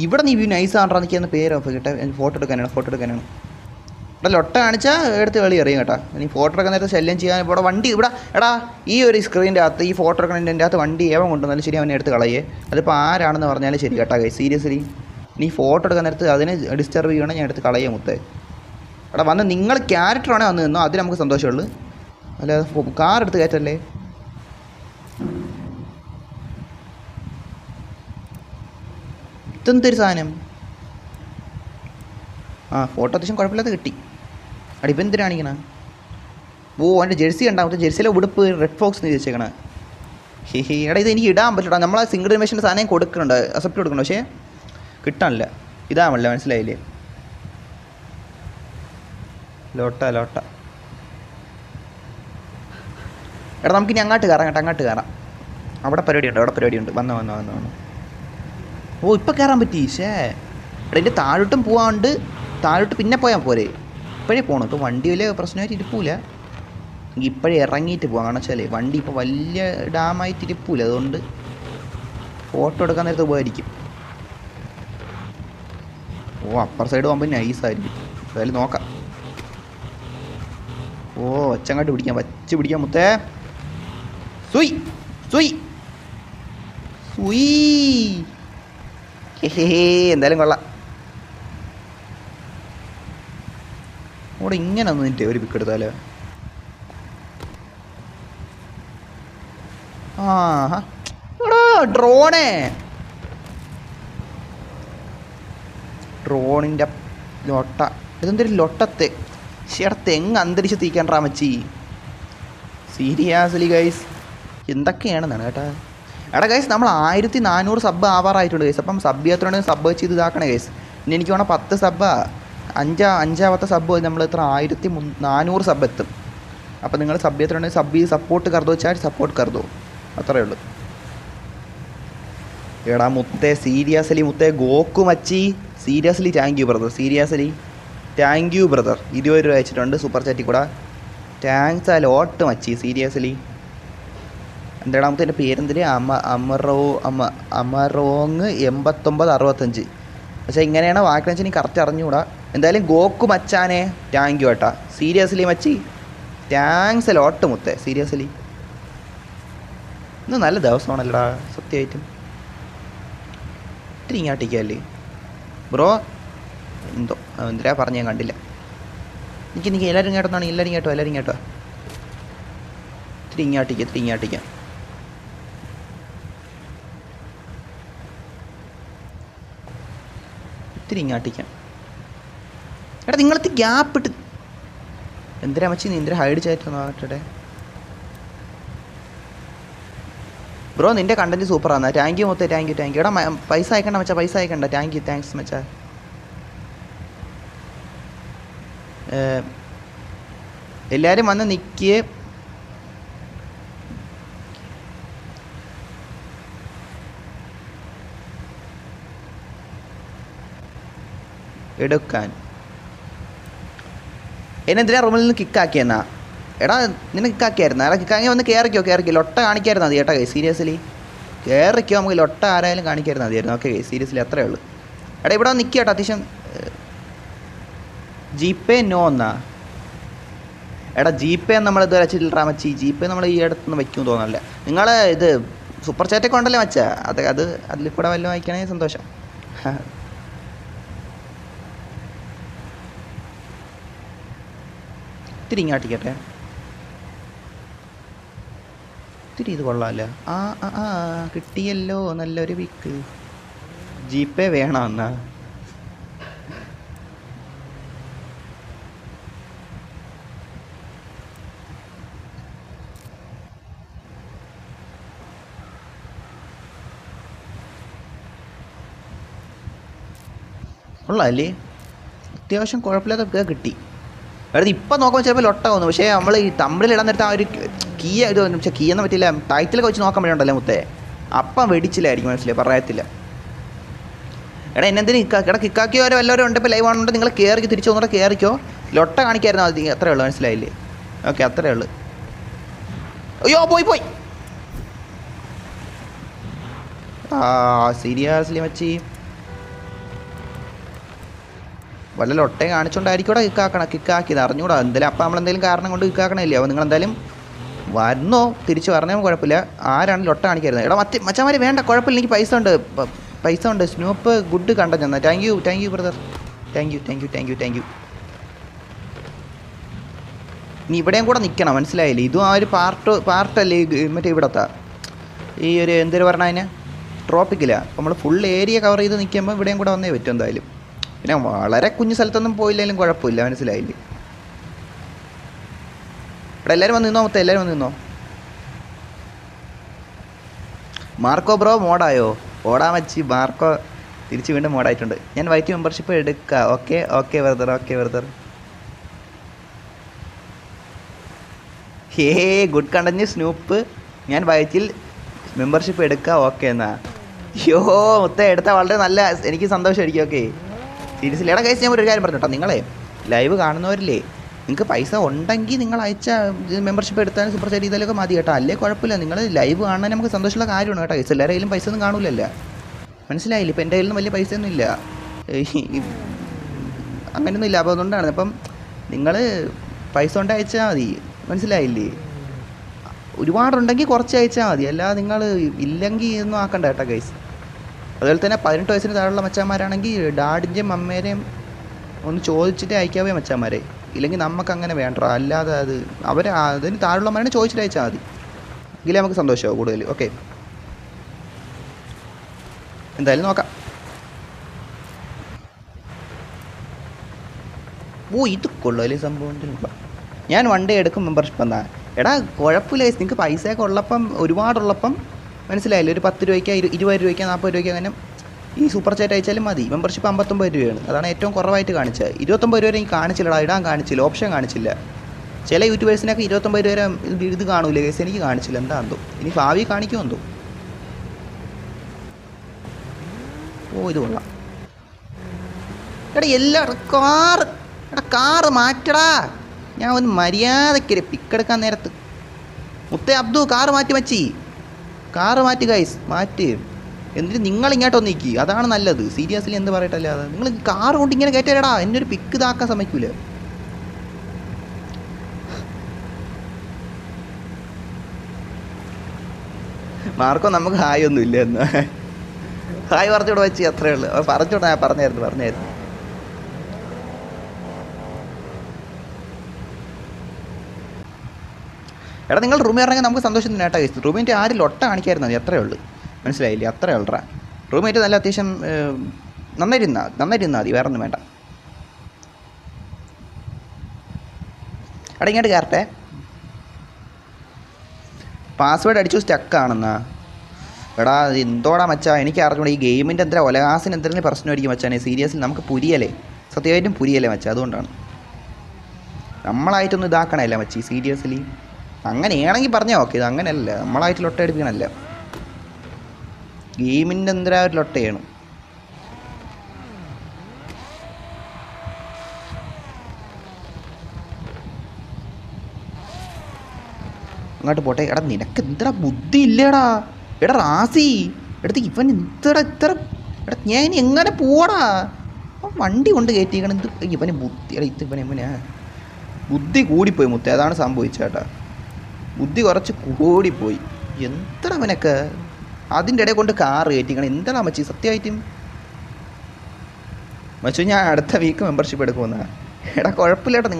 ഇവിടെ നീ വ്യൂ നൈസ് ആണ്ടാ. എനിക്കൊന്ന് പേരോ കേട്ടോ. ഫോട്ടോ എടുക്കാനാണ്. ഇവിടെ ലൊട്ട കാണിച്ചാൽ എടുത്ത് കളി അറിയാം കേട്ടോ. ഇനി ഫോട്ടോ എടുക്കാൻ നേരത്തെ ശല്യം ചെയ്യാൻ ഇവിടെ വണ്ടി ഇവിടെ ഈ ഒരു സ്ക്രീനിൻ്റെ അകത്ത് ഈ ഫോട്ടോ എടുക്കുന്നതിൻ്റെ അകത്ത് വണ്ടി ഏവൻ കൊണ്ടുവന്നാലും ശരി അവനെ എടുത്ത് കളയേ. അതിപ്പോൾ ആരാണെന്ന് പറഞ്ഞാലും ശരി കേട്ടോ ഗൈസ്. സീരിയസ്ലി നീ ഫോട്ടോ എടുക്കാൻ നേരത്ത് അതിനെ ഡിസ്റ്റർബ് ചെയ്യണം, ഞാൻ എടുത്ത് കളയേ മുത്തേ. വന്ന് നിങ്ങൾ ക്യാരക്ടറാണേ വന്ന് നിന്നോ, അതിൽ നമുക്ക് സന്തോഷമുള്ളൂ. അല്ലാതെ കാർ എടുത്ത് കയറ്റല്ലേ. ഇതെന്തൊരു സാധനം? ഫോട്ടോ അത്യാവശ്യം കുഴപ്പമില്ലാതെ കിട്ടി. ഇപ്പം എന്തിനാണിക്കണ? അവൻ്റെ ജെഴ്സി ഉണ്ടാവും. ജെഴ്സിയിലെ ഉടുപ്പ് റെഡ് ഫോക്സ് എന്ന് വെച്ചേക്കണേ. ഇത് എനിക്ക് ഇടാൻ പറ്റില്ല. നമ്മൾ ആ സിംഗിൾ അനിമേഷൻ്റെ സാധനം കൊടുക്കുന്നുണ്ട്, അക്സെപ്റ്റ് കൊടുക്കണം, പക്ഷേ കിട്ടാനില്ല. ഇതാണല്ലേ, മനസ്സിലായില്ലേ? ലോട്ട ലോട്ട. എടാ നമുക്കിനി അങ്ങോട്ട് കയറാം കേട്ടോ, അങ്ങോട്ട് കയറാം. അവിടെ പരിപാടിയുണ്ട്, അവിടെ പരിപാടിയുണ്ട്. വന്നു. ഓ ഇപ്പം കയറാൻ പറ്റി. എടാ എൻ്റെ താഴോട്ടും പോവാണ്ട്, താഴോട്ട് പിന്നെ പോയാൽ പോരെ? ഇപ്പോഴേ പോകണം. ഇപ്പോൾ വണ്ടി വലിയ പ്രശ്നമായിട്ട് ഇരിപ്പില്ല. എനിക്ക് ഇപ്പോഴേ ഇറങ്ങിയിട്ട് പോകാം. കാരണം വെച്ചാൽ വണ്ടി ഇപ്പോൾ വലിയ ഡാമായിട്ട് ഇരിപ്പില്ല. അതുകൊണ്ട് ഫോട്ടോ എടുക്കാൻ നേരത്ത് പോകായിരിക്കും. ഓ അപ്പർ സൈഡ് പോകുമ്പോൾ നൈസായിരിക്കും. എന്തായാലും നോക്കാം. ഓ ഒച്ചങ്ങാട്ട് പിടിക്കാം, വച്ച് പിടിക്കാം മുത്തേ. സുയ് സുയ് സുയ്. എന്തായാലും കൊള്ളാം. അവിടെ ഇങ്ങനെ നിന്നിട്ട് ഒരു പിക്ക് എടുത്താലോ? ആ ഡ്രോണിൻ്റെ ലൊട്ട. ഇതെന്തൊരു ലൊട്ടത്തെ തെങ്ങ് അന്തരീക്ഷ തീക്കാണ്ടാ മച്ചി. സീരിയസ്ലി ഗൈസ് എന്തൊക്കെയാണെന്നാണ് കേട്ടാ. എടാ ഗൈസ് നമ്മൾ 1400 സബ് ആവാറായിട്ടുണ്ട് ഗൈസ്. അപ്പം സബ് ചെയ്യാത്തതുകൊണ്ട് സബ് ചെയ്ത് ഇതാക്കണേ ഗൈസ്. ഇനി എനിക്ക് വേണം 10 സബ്ബാ, അഞ്ചാമത്തെ സബ് നമ്മൾ എത്ര 1400 സബ് എത്തും. അപ്പം നിങ്ങൾ സബ് ചെയ്യാത്തതുകൊണ്ട് സബ് ചെയ്ത് സപ്പോർട്ട് കർദോ, ചാറ്റ് സപ്പോർട്ട് കർദോ, അത്രയേ ഉള്ളൂ. എടാ മുത്തേ സീരിയസ്ലി മുത്തേ ഗോക്കു മച്ചി, seriously thank you brother, seriously thank you brother. 20 രൂപ അയച്ചിട്ടുണ്ട് സൂപ്പർ ചാറ്റിൽ കൂടെ. താങ്ക്സ് ആ ലോട്ട് മച്ചി, സീരിയസ്ലി. എന്താ എൻ്റെ പേരെന്തിന്? അമറോങ് 8965. പക്ഷേ ഇങ്ങനെയാണ് വാക്കിനെ വെച്ചാൽ എനിക്ക് കറക്റ്റ് അറിഞ്ഞുകൂടാ. എന്തായാലും ഗോക്കു മച്ചാനെ താങ്ക് യു കേട്ടാ, seriously Machhi. Thanks a lot മുത്തേ, സീരിയസ്ലി. ഇന്ന് നല്ല ദിവസമാണല്ലോടാ സത്യമായിട്ടും. ഇത്തിരി ഇങ്ങാട്ടിക്കല്ലേ ബ്രോ? എന്തോ എന്തിനാ പറഞ്ഞ് ഞാൻ കണ്ടില്ല. എനിക്ക് എല്ലാവരും കേട്ടോന്നാണ്, എല്ലാവരും കേട്ടോ. ഇത്തിരി ഇങ്ങാട്ടിക്കാം. എടാ നിങ്ങളത്തെ ഗ്യാപ്പ് ഇട്ട് എന്തിനാ മച്ചി? നീ എന്തിനാ ഹൈഡ് ചാറ്റ് നോക്കട്ടെ ബ്രോ. നിൻ്റെ കണ്ടൻറ്റ് സൂപ്പറാണ്. താങ്ക് യു മൊത്തം, താങ്ക് യു. എടാ പൈസ അയക്കണ്ട മച്ചാ, പൈസ അയക്കണ്ട. താങ്ക് യു, താങ്ക്സ് മച്ചാ. എല്ലാവരും വന്ന് നിൽക്കുക. എടുക്കാൻ എന്നെന്തിനാ റൂമിൽ നിന്ന് കിക്കാക്കിയെന്നാ? എടാ നിന്നെ കിക്കാക്കിയായിരുന്നു. എടാ കിക്കാക്കി വന്ന് കയറിക്കോ. ലൊട്ട കാണിക്കായിരുന്നു മതി കേട്ടോ കൈ, സീരിയസ്ലി കയറിക്കോ. നമുക്ക് ലൊട്ട ആരായാലും കാണിക്കായിരുന്നു മതിയായിരുന്നു. ഓക്കെ സീരിയസ്ലി അത്രേ ഉള്ളൂ. എടാ ഇവിടെ നിൽക്കുക കേട്ടോ. അത്യാവശ്യം ജിപേ നോ എന്നാ? എടാ ജിപേ നമ്മളിത് വെച്ചിട്ടില്ല മച്ചി. ജിപേ നമ്മൾ ഈ അടുത്തൊന്നും വയ്ക്കുമെന്ന് തോന്നല്ല. നിങ്ങൾ ഇത് സൂപ്പർ ചാറ്റൊക്കെ ഉണ്ടല്ലേ മച്ചാ, അതിൽ കൂടെ വല്ലതും വായിക്കണമെങ്കിൽ സന്തോഷം. ഇത്തിരി ഇങ്ങാട്ടിക്കട്ടെ. ഇത്തിരി ഇത് കൊള്ളാമല്ലോ. കിട്ടിയല്ലോ നല്ലൊരു പിക്ക്. ജിപേ വേണമെന്നാ? കൊള്ളാമല്ലേ? അത്യാവശ്യം കുഴപ്പമില്ലാത്ത കിട്ടി. അതായത് ഇപ്പം നോക്കുമ്പോൾ ചിലപ്പോൾ ലൊട്ടാവുന്നു. പക്ഷേ നമ്മൾ ഈ തമ്മിലിടാൻ നേരത്തെ ആ ഒരു കീ ഇത് പക്ഷേ കീ ഒന്നും പറ്റില്ല. ടൈറ്റിലൊക്കെ വെച്ച് നോക്കാൻ വേണ്ടിയുണ്ടല്ലോ മുത്തേ. അപ്പം വെടിച്ചില്ലായിരിക്കും, മനസ്സിലായി പറയത്തില്ല. എടാ എന്നെന്തിനും കിക്കാക്കിയവരോ വല്ലവരും ഉണ്ട് ഇപ്പോൾ ലൈവ് ആണുണ്ട്. നിങ്ങൾ കയറിക്കോ, തിരിച്ചു വന്നിട്ട് കയറിക്കോ. ലൊട്ട കാണിക്കായിരുന്നു അത്, അത്രേ ഉള്ളൂ, മനസ്സിലായില്ലേ? ഓക്കെ അത്രേ ഉള്ളൂ. അയ്യോ പോയി. സീരിയസ്ലി മച്ചി വല്ല ലൊട്ടയും കാണിച്ചുകൊണ്ടായിരിക്കും കിക്കാക്കിയത്, അറിഞ്ഞൂടാ. എന്തായാലും അപ്പം നമ്മളെന്തെങ്കിലും കാരണം കൊണ്ട് കിക്കാക്കണമില്ലേ? അപ്പോൾ നിങ്ങളെന്തായാലും വന്നോ, തിരിച്ച് പറഞ്ഞാൽ കുഴപ്പമില്ല. ആരാണ് ലൊട്ട കാണിക്കായിരുന്നത്? എടാ മച്ചമാർ വേണ്ട, കുഴപ്പമില്ല, എനിക്ക് പൈസ ഉണ്ട്. സ്നൂപ്പ് ഗുഡ് കണ്ട ചെന്നാൽ. Thank you brother, thank you. ഇനി ഇവിടെയും കൂടെ നിൽക്കണം, മനസ്സിലായില്ലേ? ഇതും ആ ഒരു പാർട്ടല്ലേ മറ്റേ ഇവിടത്തെ ഈ ഒരു എന്തൊരു പറഞ്ഞാൽ അതിന് ട്രോപ്പിക്കില്ല. അപ്പോൾ നമ്മൾ ഫുൾ ഏരിയ കവർ ചെയ്ത് നിൽക്കുമ്പോൾ ഇവിടെയും കൂടെ വന്നേ പറ്റും എന്തായാലും. പിന്നെ വളരെ കുഞ്ഞു സ്ഥലത്തൊന്നും പോയില്ലെങ്കിലും കുഴപ്പമില്ല, മനസ്സിലായില്ലേ? ഇവിടെ എല്ലാവരും വന്ന് നിന്നോ, മൊത്തം എല്ലാവരും വന്ന് നിന്നോ. മാർക്കോ ബ്രോ മോഡായോ? ഓടാ മച്ചി മാർക്കോ തിരിച്ച് വീണ്ടും മോഡായിട്ടുണ്ട്. ഞാൻ വൈറ്റ് മെമ്പർഷിപ്പ് എടുക്കാം. Okay okay brother, okay brother. Hey good content Snoop. ഞാൻ വൈറ്റിൽ മെമ്പർഷിപ്പ് എടുക്കാം. ഓക്കെ എന്നാ. യോ മുത്തേ എടുത്താൽ വളരെ നല്ല, എനിക്ക് സന്തോഷമായിരിക്കും. ഓക്കെ സീരിയസ്ലി എടാ കേസ് ഞാൻ ഒരു കാര്യം പറഞ്ഞു കേട്ടോ. നിങ്ങളെ ലൈവ് കാണുന്നവരില്ലേ, നിങ്ങൾക്ക് പൈസ ഉണ്ടെങ്കിൽ നിങ്ങൾ അയച്ച മെമ്പർഷിപ്പ് എടുത്താൽ സൂപ്പർ ചാറ്റ് ചെയ്താലൊക്കെ മതി കേട്ടോ. അല്ലേ കുഴപ്പമില്ല. നിങ്ങൾ ലൈവ് കാണാൻ നമുക്ക് സന്തോഷമുള്ള കാര്യമാണ് കേട്ടോ. കേസ് എല്ലാവരുടെ കയ്യിലും പൈസ ഒന്നും കാണൂലല്ലോ, മനസ്സിലായില്ല. ഇപ്പം എൻ്റെ കയ്യിലൊന്നും വലിയ പൈസയൊന്നും ഇല്ല, അങ്ങനെയൊന്നും ഇല്ല. അപ്പോൾ അതുകൊണ്ടാണ്. അപ്പം നിങ്ങൾ പൈസ കൊണ്ട് അയച്ചാൽ മതി, മനസ്സിലായില്ലേ. ഒരുപാടുണ്ടെങ്കിൽ കുറച്ച് അയച്ചാൽ മതി, അല്ലാതെ നിങ്ങൾ ഇല്ലെങ്കിൽ ഒന്നും ആക്കണ്ട കേട്ടോ ഗൈസ്. അതുപോലെ തന്നെ 18 വയസ്സിന് താഴെയുള്ള മച്ചാന്മാരാണെങ്കിൽ ഡാഡിൻ്റെയും അമ്മേരെയും ഒന്ന് ചോദിച്ചിട്ട് അയക്കാവേ മച്ചാന്മാരെ. ഇല്ലെങ്കിൽ നമുക്ക് അങ്ങനെ വേണ്ട. അല്ലാതെ അതിന് താഴെയുള്ളവന്മാരെ ചോദിച്ചിട്ട് അയച്ചാൽ മതി, എങ്കിലേ നമുക്ക് സന്തോഷമാവും കൂടുതൽ. ഓക്കെ എന്തായാലും നോക്കാം. ഇത് കൊള്ളാമല്ലേ സംഭവം. ഞാൻ വൺ ഡേ എടുക്കും മെമ്പർഷിപ്പ് എന്നാ. എടാ കുഴപ്പമില്ല, നിങ്ങൾക്ക് പൈസയൊക്കെ ഉള്ളപ്പം, ഒരുപാടുള്ളപ്പം മനസ്സിലായില്ലേ, ഒരു 10 രൂപയ്ക്ക് 20 രൂപയ്ക്ക് 40 രൂപയ്ക്ക് അങ്ങനെ ഈ സൂപ്പർ ചാറ്റ് അയച്ചാലും മതി. മെമ്പർഷിപ്പ് 59 രൂപയാണ്, അതാണ് ഏറ്റവും കുറവായിട്ട് കാണിച്ചത്. 29 രൂപ വരെ എനിക്ക് കാണിച്ചില്ലടാ, ഇടാൻ കാണിച്ചില്ല, ഓപ്ഷൻ കാണിച്ചില്ല. ചില യൂട്യൂബേഴ്സിനൊക്കെ 29 രൂപ വരെ ഇത് കാണൂലേ കേസ്, എനിക്ക് കാണിച്ചില്ല. എന്താ എന്തോ, ഇനി ഭാവി കാണിക്കുമെന്തോ. ഓ ഇത് കൊള്ളാം. എടാ കാറ് മാറ്റടാ. ഞാൻ ഒന്ന് മര്യാദയ്ക്ക് പിക്കെടുക്കാൻ നേരത്ത് മുത്തേ അബ്ദു കാറ് മാറ്റി മച്ചി, കാറ് മാറ്റി ഗൈസ്, മാറ്റ്. എന്നിട്ട് നിങ്ങൾ ഇങ്ങോട്ടൊന്ന് നിൽക്കി, അതാണ് നല്ലത്. സീരിയസ്ലി എന്ത് പറയട്ടല്ലേ, അത് നിങ്ങൾ കാറ് കൊണ്ട് ഇങ്ങനെ കയറ്റാടാ. എന്നെ ഒരു പിക്ക് ഇതാക്കാൻ സമ്മതിക്കൂല. മാർക്കോ നമുക്ക് ഹായ് ഒന്നും ഇല്ല എന്ന് ഹായ് പറഞ്ഞോട് വെച്ച് അത്രയേ ഉള്ളൂ. പറഞ്ഞോട്ടെ, ഞാൻ പറഞ്ഞായിരുന്നു. എടാ നിങ്ങൾ റൂമിൽ ഇറങ്ങാൻ നമുക്ക് സന്തോഷം നേട്ടാ കഴിച്ചു. റൂമിൻ്റെ ആരും ലൊട്ട കാണിക്കായിരുന്നു മതി, അത്രയേ ഉള്ളൂ, മനസ്സിലായില്ലേ, അത്രയേ ഉള്ളൂ. റൂമേറ്റ് നല്ല അത്യാവശ്യം നന്നായിരുന്നാൽ മതി, വേറെ ഒന്നും വേണ്ട. എടാ ഇങ്ങോട്ട് കയറട്ടെ. പാസ്വേഡ് അടിച്ചു സ്റ്റക്കാണെന്നാ. എടാ എന്തോടാ മച്ചാ, എനിക്ക് അറിഞ്ഞൂടാ ഈ ഗെയിമിൻ്റെ എന്തെങ്കിലും ഒലകാസിന് എന്തെങ്കിലും പ്രശ്നമായിരിക്കും മച്ചാനെ. സീരിയസ്ലി നമുക്ക് പുരിയല്ലേ, സത്യമായിട്ടും പുരിയല്ലേ മച്ചാ, അതുകൊണ്ടാണ്. നമ്മളായിട്ടൊന്നും ഇതാക്കണമല്ല മച്ചി, സീരിയസ്ലി. അങ്ങനെയാണെങ്കിൽ പറഞ്ഞാൽ ഓക്കെ, ഇത് അങ്ങനെയല്ല, നമ്മളായിട്ട് ലൊട്ട എടുപ്പിക്കണമല്ല. ഗെയിമിൻ്റെ എന്തിനാ ഒരു ലൊട്ടയാണ്. അങ്ങോട്ട് പോട്ടെ. എടാ നിനക്ക് എന്താ ബുദ്ധി ഇല്ലേടാ. എടാ റാസി എടുത്ത് ഇവൻ ഇത്ര എടാ ഞാൻ ഇനി എങ്ങനെ പോടാ. വണ്ടി കൊണ്ട് കയറ്റിക്കണം. ഇവന് ബുദ്ധി, എടാ ഇവനെ ബുദ്ധി കൂടിപ്പോയി മുത്തേ, അതാണ് സംഭവിച്ചേട്ടാ. ബുദ്ധി കുറച്ച് കൂടിപ്പോയി. എന്താ അവനൊക്കെ അതിൻ്റെ ഇടയിൽ കൊണ്ട് കാറ് കയറ്റിക്കണം. എന്താ മച്ചി സത്യമായിട്ടും മച്ചു, ഞാൻ അടുത്ത വീക്ക് മെമ്പർഷിപ്പ് എടുക്കുമെന്നാണ്. എടാ കുഴപ്പമില്ല കേട്ടോ.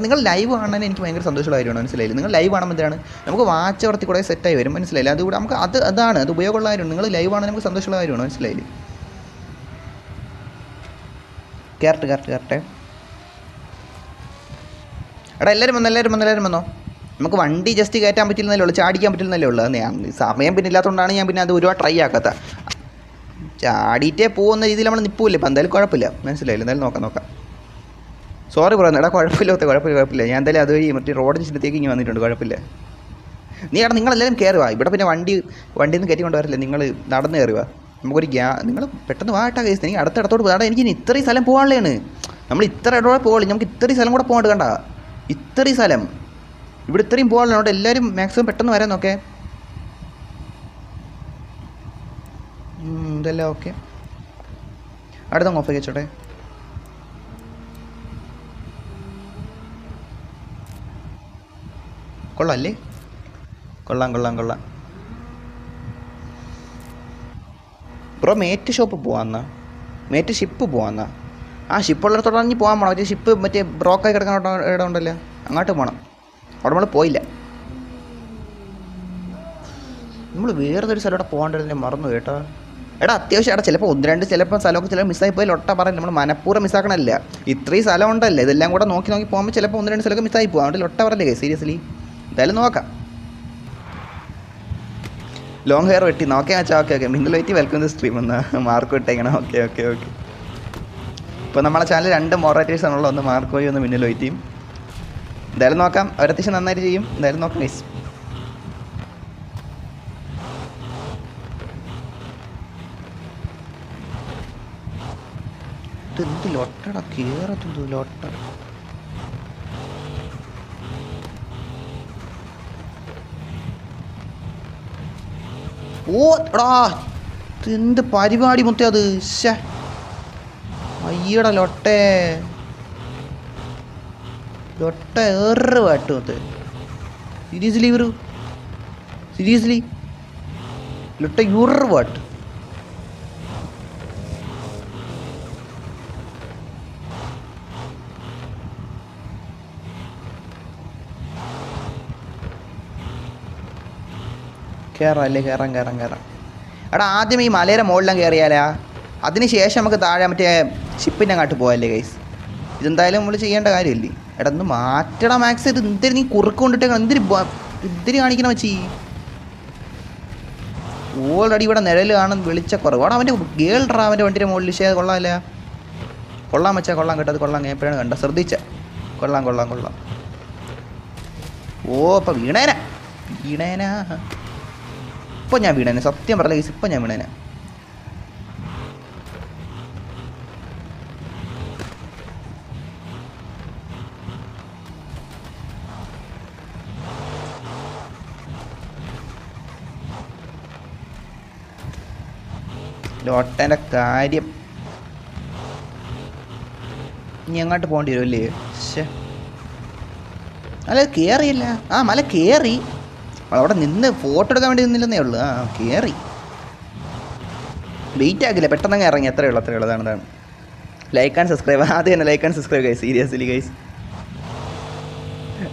നിങ്ങൾ ലൈവ് കാണാൻ എനിക്ക് ഭയങ്കര സന്തോഷമുള്ള കാര്യമാണ്, മനസ്സിലായില്ല. നിങ്ങൾ ലൈവ് കാണുമ്പോൾ എന്തിനാണ് നമുക്ക് വാച്ച് വർത്തി കൂടെ സെറ്റായി വരും, മനസ്സിലായില്ല. അതുകൂടെ നമുക്ക് അതാണ് അത് ഉപയോഗമുള്ള കാര്യമാണ്. നിങ്ങൾ ലൈവ് കാണാൻ നമുക്ക് സന്തോഷമുള്ള കാര്യമാണ്, മനസ്സിലായില്ലേ. കയറട്ടെ. എടാ എല്ലാവരും വന്നോ. നമുക്ക് വണ്ടി ജസ്റ്റ് കയറ്റാൻ പറ്റില്ലെന്നല്ലേ ഉള്ളൂ, ചാടിക്കാൻ പറ്റില്ലെന്നല്ലേ ഉള്ളൂ. സമയം പിന്നെ ഇല്ലാത്തതുകൊണ്ടാണ് ഞാൻ പിന്നെ അത് ഒരുപാട് ട്രൈ ആക്കാത്ത. ചാടിയിട്ടേ പോകുന്ന രീതിയിൽ നമ്മൾ നിൽപ്പില്ല. ഇപ്പം എന്തായാലും കുഴപ്പമില്ല, മനസ്സിലായില്ല. എന്തായാലും നോക്കാം. സോറി പറയുന്നു. എടാ കുഴപ്പമില്ല. ഞാൻ എന്തായാലും അതുവഴി മറ്റേ റോഡിന് ചിലത്തേക്ക് ഇങ്ങനെ വന്നിട്ടുണ്ട്, കുഴപ്പമില്ല. നിങ്ങളെല്ലാവരും കയറുക. ഇവിടെ പിന്നെ വണ്ടിയിൽ നിന്ന് കയറ്റി കൊണ്ട് വരില്ല, നിങ്ങൾ നടന്ന് കയറുക. നമുക്കൊരു നിങ്ങൾ പെട്ടെന്ന് വാട്ടാ കേസ്. എനിക്ക് അടുത്തോട്ട് പോകാം. എനിക്ക് ഇനി ഇത്രയും സ്ഥലം പോകാനുള്ളതാണ്. നമ്മൾ ഇത്ര ഇടോടെ പോകുള്ളൂ, നമുക്ക് ഇത്രയും സ്ഥലം കൂടെ പോകാണ്ട് കണ്ട. ഇത്രയും സ്ഥലം ഇവിടെ ഇത്രയും പോകാനുള്ള. അവിടെ എല്ലാവരും മാക്സിമം പെട്ടെന്ന് വരാൻ നോക്കേ. ഇതെല്ലാം ഓക്കെ. അടുത്ത ഓഫാക്കി വെച്ചോട്ടെ. കൊള്ളാമല്ലേ? കൊള്ളാം. ബ്രോ മേറ്റ് ഷിപ്പ് പോവാന്നാ. ആ ഷിപ്പുള്ളിടത്തോടെ പോകാൻ പോകണം. മറ്റേ ഷിപ്പ് മറ്റേ ബ്രോക്കായി കിടക്കാൻ ഇടം ഉണ്ടല്ലോ, അങ്ങോട്ട് പോകണം. അവിടെ നമ്മൾ പോയില്ല. നമ്മൾ വേറൊരു സ്ഥലം അവിടെ പോകേണ്ടതിനെ മറന്നു കേട്ടോ. എടാ അത്യാവശ്യം ചിലപ്പോൾ 1-2 സ്ഥലമൊക്കെ മിസ്സായി പോയി ലൊട്ട പറയാൻ നമ്മൾ മനഃപൂർവ്വം മിസ്സാക്കണമല്ല. ഇത്രയും സ്ഥലം ഉണ്ടല്ലേ, ഇതെല്ലാം കൂടെ നോക്കി പോകുമ്പോൾ ചിലപ്പോൾ 1-2 സ്ഥലമൊക്കെ മിസ്സായി പോകും. അതുകൊണ്ട് ലൊട്ട പറയല്ലേ സീരിയസ്ലി. എന്തായാലും നോക്കാം. ലോങ് ഹെയർ വെട്ടി ഓക്കെ വെച്ചാൽ ഓക്കെ മിന്നൽ വെറ്റി വെൽക്കം ദ സ്ട്രീം ഒന്ന് മാർക്ക് വിട്ടേക്കണം. ഓക്കെ. ഇപ്പോൾ നമ്മളെ ചാനൽ 2 മോഡറേറ്റേഴ്സ് ആണല്ലോ, ഒന്ന് മാർക്കോയും ഒന്ന് മിന്നൽ വെറ്റിയും. എന്തായാലും നോക്കാം, അവരത്യാവശ്യം നന്നായിട്ട് ചെയ്യും. എന്തായാലും നോക്കാം ഗൈസ്. എന്ത് ലൊട്ടടാ കേറത്തുണ്ടോ ലൊട്ട. ഓ എടാ എന്ത് പരിപാടി മുത്തേ അത്. അയ്യടാ ലൊട്ട ഏറെ പാട്ട് മുത്തേ. സീരിയസ്ലി ലൊട്ട യൂറ് പാട്ട്. കയറാം. എടാ ആദ്യം ഈ മലയുടെ മുകളിലും കയറിയാലാ, അതിന് ശേഷം നമുക്ക് താഴെ മറ്റേ ഷിപ്പിൻ്റെ അങ്ങോട്ട് പോകാല്ലേ ഗൈസ്. ഇതെന്തായാലും നമ്മൾ ചെയ്യേണ്ട കാര്യമില്ലേ. എടാ ഒന്ന് മാറ്റടാ മാക്സ്. ഇത് എന്തിന് നീ കുറുക്ക് കൊണ്ടിട്ടേക്കണം, എന്തിന് കാണിക്കണം വെച്ചി. ഓൾറെഡി ഇവിടെ നിഴൽ കാണുന്ന വെളിച്ച കുറവ്. അവിടെ അവൻ്റെ ഗേൾഡ്രാ അവൻ്റെ വണ്ടിയുടെ മുകളിൽ. കൊള്ളാമല്ല, കൊള്ളാൻ വെച്ചാൽ കൊള്ളാം കേട്ടോ. അത് കൊള്ളാം, ഞാൻ എപ്പോഴാണ് കണ്ട ശ്രദ്ധിച്ച. കൊള്ളാം. ഓ അപ്പം വീണേനാ ഇപ്പം ഞാൻ വീണേനെ, സത്യം പറഞ്ഞ കേസ്. ഇപ്പം ഞാൻ വീണേനെ. ലോട്ടേൻ്റെ കാര്യം ഇനി അങ്ങോട്ട് പോകേണ്ടി വരുമല്ലേ. അല്ല കയറിയില്ല. മല കയറി, അവിടെ നിന്ന് ഫോട്ടോ എടുക്കാൻ വേണ്ടി നിന്നില്ലെന്നേ ഉള്ളൂ. കയറി വെയിറ്റ് ആക്കില്ല, പെട്ടെന്ന് ഇറങ്ങി. അത്രയേ ഉള്ളൂ. അതാണ്. Like and subscribe. ആദ്യം തന്നെ like and subscribe guys. Seriously guys.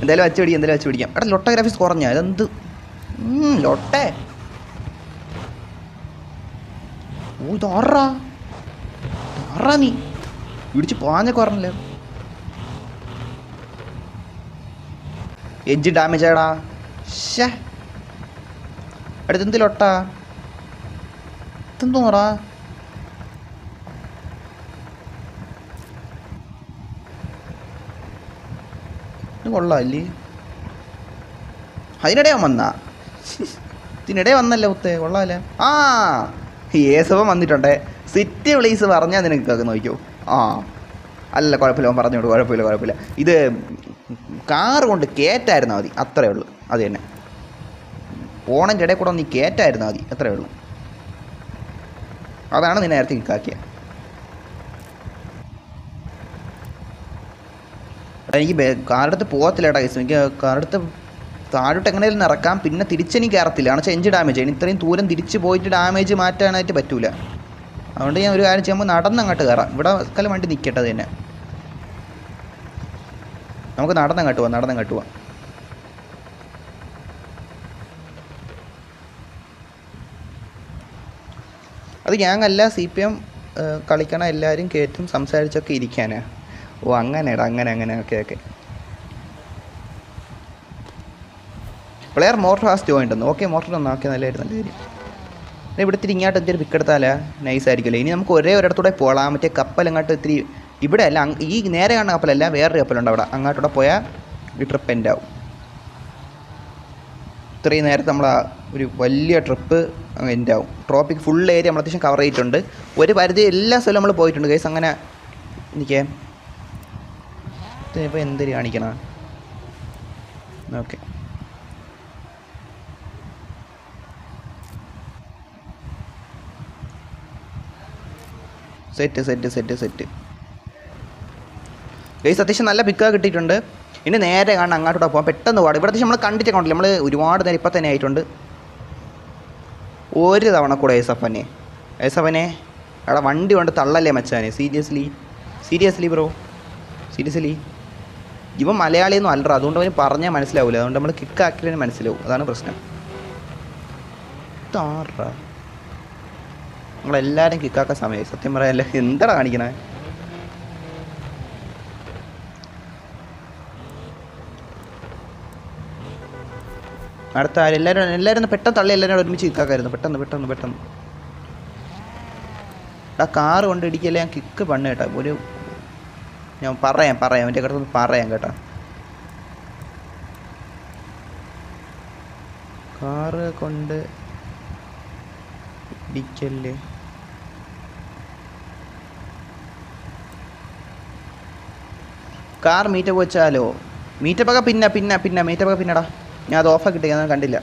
എന്തായാലും വച്ച് പിടിക്കാം. എടാ ലൊട്ട ഗ്രാഫിക്സ് കുറഞ്ഞ ഇതെന്ത് ലൊട്ടേ. ഓ ഇതാറാ നീ ഇടിച്ച് പാഞ്ഞൊക്കെ പറഞ്ഞല്ലേ. എഡ്ജ് ഡാമേജ് ആടാ. അടുത്തെന്ത് ലൊട്ടാ ഇതെന്തോടാ. ഇത് കൊള്ളാല്ലേ. അതിനിടെ വന്നല്ലേ മുത്തേ. കൊള്ളാല്ലേ. ഏസവൻ വന്നിട്ടുണ്ടേ. സിറ്റി പ്ലേസ് പറഞ്ഞാൽ നിനക്കൊക്കെ നോക്കിയോ. അല്ല കുഴപ്പമില്ല, അവൻ പറഞ്ഞോളൂ. കുഴപ്പമില്ല. ഇത് കാറ് കൊണ്ട് കയറ്റായിരുന്നാൽ മതി, അത്രയേ ഉള്ളൂ. അത് തന്നെ, ഓണൻ്റെ ഇടയിൽ കൂടെ നീ കയറ്റായിരുന്നാൽ മതി, അത്രയേ ഉള്ളൂ. അതാണ് നീ നേരത്തെ കിക്കാക്കിയത്. എനിക്ക് കാറെടുത്ത് പോകത്തില്ലേട്ടാ കേസ്. എനിക്ക് കാറെടുത്ത് താഴോട്ട് എങ്ങനെയും ഇറക്കാം, പിന്നെ തിരിച്ചെനിക്ക് കയറത്തില്ല. കാരണം എഞ്ചിൻ ഡാമേജ് ആണ്. ഇത്രയും ദൂരം തിരിച്ച് പോയിട്ട് ഡാമേജ് മാറ്റാനായിട്ട് പറ്റൂല. അതുകൊണ്ട് ഞാൻ ഒരു കാര്യം ചെയ്യുമ്പോൾ നടന്നങ്ങോട്ട് കയറാം. ഇവിടെ കല വണ്ടി നിൽക്കട്ടെ. അത് തന്നെ, നമുക്ക് നടന്നങ്ങോട്ട് പോവാം. അത് ഗ്യാങ്ങല്ല, CPM കളിക്കണ എല്ലാവരും കയറ്റും സംസാരിച്ചൊക്കെ ഇരിക്കാനാ. ഓ അങ്ങനെയാടാ, അങ്ങനെ. Okay. Player motor has joined ഒന്ന്. ഓക്കെ, മോട്ടർ ഒന്ന് ആക്കിയ നല്ല കാര്യം. ഇവിടെ ഇത്തിരി ഇങ്ങോട്ട് എന്തൊരു പിക്കെടുത്താലേ നൈസ് ആയിരിക്കുമല്ലോ. ഇനി നമുക്ക് ഒരിടത്തൂടെ പോകാം. മറ്റേ കപ്പൽ അങ്ങോട്ട് ഇത്തിരി ഇവിടെ അല്ല, ഈ നേരെ കാണുന്ന കപ്പലല്ല, വേറൊരു കപ്പലുണ്ട് അവിടെ. അങ്ങോട്ടൂടെ പോയാൽ ഈ ട്രിപ്പ് എൻ്റെ ആവും. ഇത്രയും നേരത്തെ നമ്മൾ ഒരു വലിയ ട്രിപ്പ് എൻ്റെ ആവും. ട്രോപ്പിക് ഫുൾ ഏരിയ നമ്മൾ അത്യാവശ്യം കവർ ചെയ്തിട്ടുണ്ട്. ഒരു പരിധി എല്ലാ സ്ഥലവും നമ്മൾ പോയിട്ടുണ്ട് ഗൈസ്. അങ്ങനെ എനിക്ക് ഇപ്പോൾ എന്തൊരു കാണിക്കണം. Okay, set guys. അത്യാവശ്യം നല്ല പിക്ക് കിട്ടിയിട്ടുണ്ട്. ഇനി നേരെ കാണാൻ അങ്ങോട്ടൂടെ പോകാം. പെട്ടെന്ന് പോകാം. ഇവിടെ അത്യാവശ്യം നമ്മൾ കണ്ടിട്ട് കണ്ടില്ല. നമ്മൾ ഒരുപാട് നേരം ഇപ്പം തന്നെ ആയിട്ടുണ്ട്. ഒരു തവണ കൂടെ എസഫനെ അവിടെ വണ്ടി കൊണ്ട് തള്ളല്ലേ മച്ചാനെ. Seriously bro. ഇവൻ മലയാളിയൊന്നും അല്ലറ. അതുകൊണ്ട് അവന് പറഞ്ഞാൽ മനസ്സിലാവില്ല. അതുകൊണ്ട് നമ്മൾ കിക്കാക്കിയതിന് മനസ്സിലാവും. അതാണ് പ്രശ്നം. താറാ നമ്മളെല്ലാവരും കിക്കാക്കാൻ സമയമായി. സത്യം പറയാല്ല, എന്താടാ കാണിക്കണേ. അടുത്ത ആരും എല്ലാവരും ഒന്ന് പെട്ടെന്ന് തള്ളി എല്ലാവരും ഒരുമിച്ച് കിക്കാക്കായിരുന്നു. പെട്ടെന്ന് എടാ കാറ് കൊണ്ട് ഇടിക്കല്ലേ ഞാൻ കിക്ക് പണ്ണ് കേട്ടോ. ഞാൻ പറയാം എൻ്റെ അടുത്തൊന്ന് പറയാം കേട്ടോ. കാറ് കൊണ്ട് ഇടിക്കല്ലേ. കാർ മീറ്റപ്പ് വെച്ചാലോ? മീറ്റപ്പൊക്കെ പിന്നെ മീറ്റപ്പൊക്കെ പിന്നെടാ. ഞാൻ അത് ഓഫാക്കിയിട്ട് ഞാൻ കണ്ടില്ല.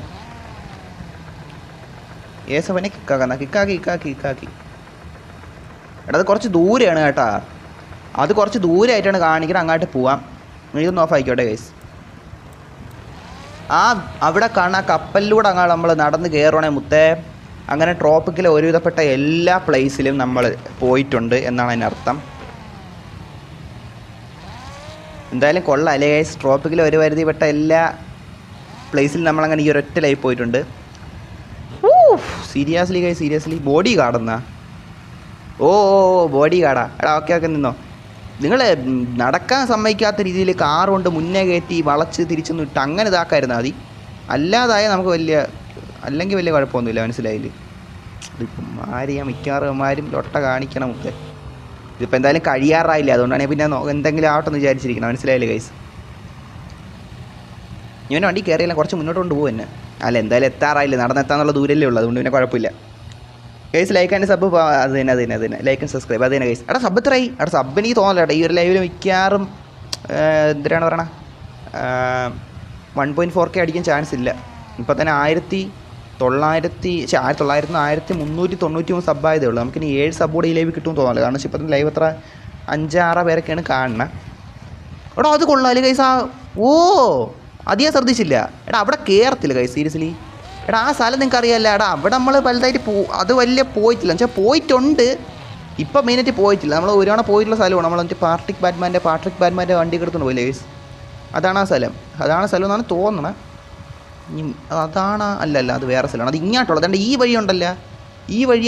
ഏസവനെ കിക്കാക്കി എടാ അത് കുറച്ച് ദൂരെയാണ് കേട്ടാ. അത് കുറച്ച് ദൂരമായിട്ടാണ് കാണിക്കണം. അങ്ങോട്ട് പോവാം. ഇതൊന്ന് ഓഫായിക്കോട്ടെ ഗൈസ്. അവിടെ കാണാൻ കപ്പലിലൂടെ അങ്ങ് നമ്മൾ നടന്ന് കയറുവാണേ മുത്തേ. അങ്ങനെ ട്രോപ്പിക്കിലെ ഒരുവിധപ്പെട്ട എല്ലാ പ്ലേസിലും നമ്മൾ പോയിട്ടുണ്ട് എന്നാണ് അതിൻ്റെ അർത്ഥം. എന്തായാലും കൊള്ളാം അല്ലേ ഗൈസ്. ട്രോപ്പിക്കിൽ ഒരു പരിധിപ്പെട്ട എല്ലാ പ്ലേസിലും നമ്മളങ്ങനെ ഈ ഒരൊറ്റ ലൈഫ് പോയിട്ടുണ്ട്. Seriously guys, seriously. ബോഡി ഗാർഡെന്നാ? ഓ ബോഡി ഗാർഡാ. എടാ ഓക്കെ നിന്നോ. നിങ്ങൾ നടക്കാൻ സമ്മതിക്കാത്ത രീതിയിൽ കാർ കൊണ്ട് മുന്നേ കയറ്റി വളച്ച് തിരിച്ചൊന്നും ഇട്ട് അങ്ങനെ ഇതാക്കായിരുന്നു മതി. അല്ലാതായ നമുക്ക് അല്ലെങ്കിൽ വലിയ കുഴപ്പമൊന്നുമില്ല. മനസ്സിലായില്ലേ? ഇതിപ്പം മിക്കവാറും ലൊട്ട കാണിക്കണം മുത്തേ. ഇതിപ്പോൾ എന്തായാലും കഴിയാറായില്ല. അതുകൊണ്ടാണ് പിന്നെ എന്തെങ്കിലും ആവട്ടെന്ന് വിചാരിച്ചിരിക്കണം. മനസ്സിലായില്ലേ ഗൈസ്? ഞാൻ വണ്ടി കയറിയില്ല, കുറച്ച് മുന്നോട്ട് കൊണ്ട് പോകും എന്നെ. അല്ല എന്തായാലും എത്താറായില്ല, നടന്നെത്താന്നുള്ള ദൂരല്ലേ ഉള്ളൂ. അതുകൊണ്ട് പിന്നെ കുഴപ്പമില്ല ഗൈസ്. ലൈക്ക് ആൻഡ് സബ് അത് തന്നെ ലൈക്ക് ആൻഡ് സബ്സ്ക്രൈബ് അത് തന്നെ ഗൈസ്. എടാ സബ് എത്രയായി? സബ് എനിക്ക് തോന്നല ഈ ഒരു ലൈവിൽ മിക്കാറും എന്തിനാണ് പറയണ 1.4K അടിക്കാൻ ചാൻസ് ഇല്ല. ഇപ്പോൾ തന്നെ 1393 സബ്ബായതേ ഉള്ളൂ. നമുക്കിനി 7 സബ് കൂടെ ഈ ലൈവ് കിട്ടുമെന്ന് തോന്നില്ല. കാരണം ഇപ്പം ലൈവ് എത്ര 5-6 പേരൊക്കെയാണ് കാണുന്നത്. എടാ അത് കൊള്ളാല് ഗൈസ്. അത് ഞാൻ ശ്രദ്ധിച്ചില്ല. എടാ അവിടെ കയറത്തില്ല ഗൈസ് സീരിയസ്ലി. എടാ ആ സ്ഥലം നിങ്ങൾക്ക് അറിയാമല്ല. എടാ അവിടെ നമ്മൾ വലുതായിട്ട് അത് വലിയ പോയിട്ടില്ല. എന്നുവെച്ചാൽ പോയിട്ടുണ്ട്, ഇപ്പം മെയിനായിട്ട് പോയിട്ടില്ല. നമ്മൾ ഒരു തവണ പോയിട്ടുള്ള സ്ഥലമാണ്. നമ്മൾ എന്നിട്ട് പാട്രിക് ബാറ്റ്മാൻ്റെ വണ്ടി എടുത്തുകൊണ്ട് പോയില്ലേ ഗൈസ്? അതാണ് ആ സ്ഥലം എന്നാണ് തോന്നണത്. അല്ല അത് വേറെ സ്ഥലമാണ്. അത് ഇങ്ങോട്ടുള്ളത്. അതുകൊണ്ട് ഈ വഴി ഉണ്ടല്ല, ഈ വഴി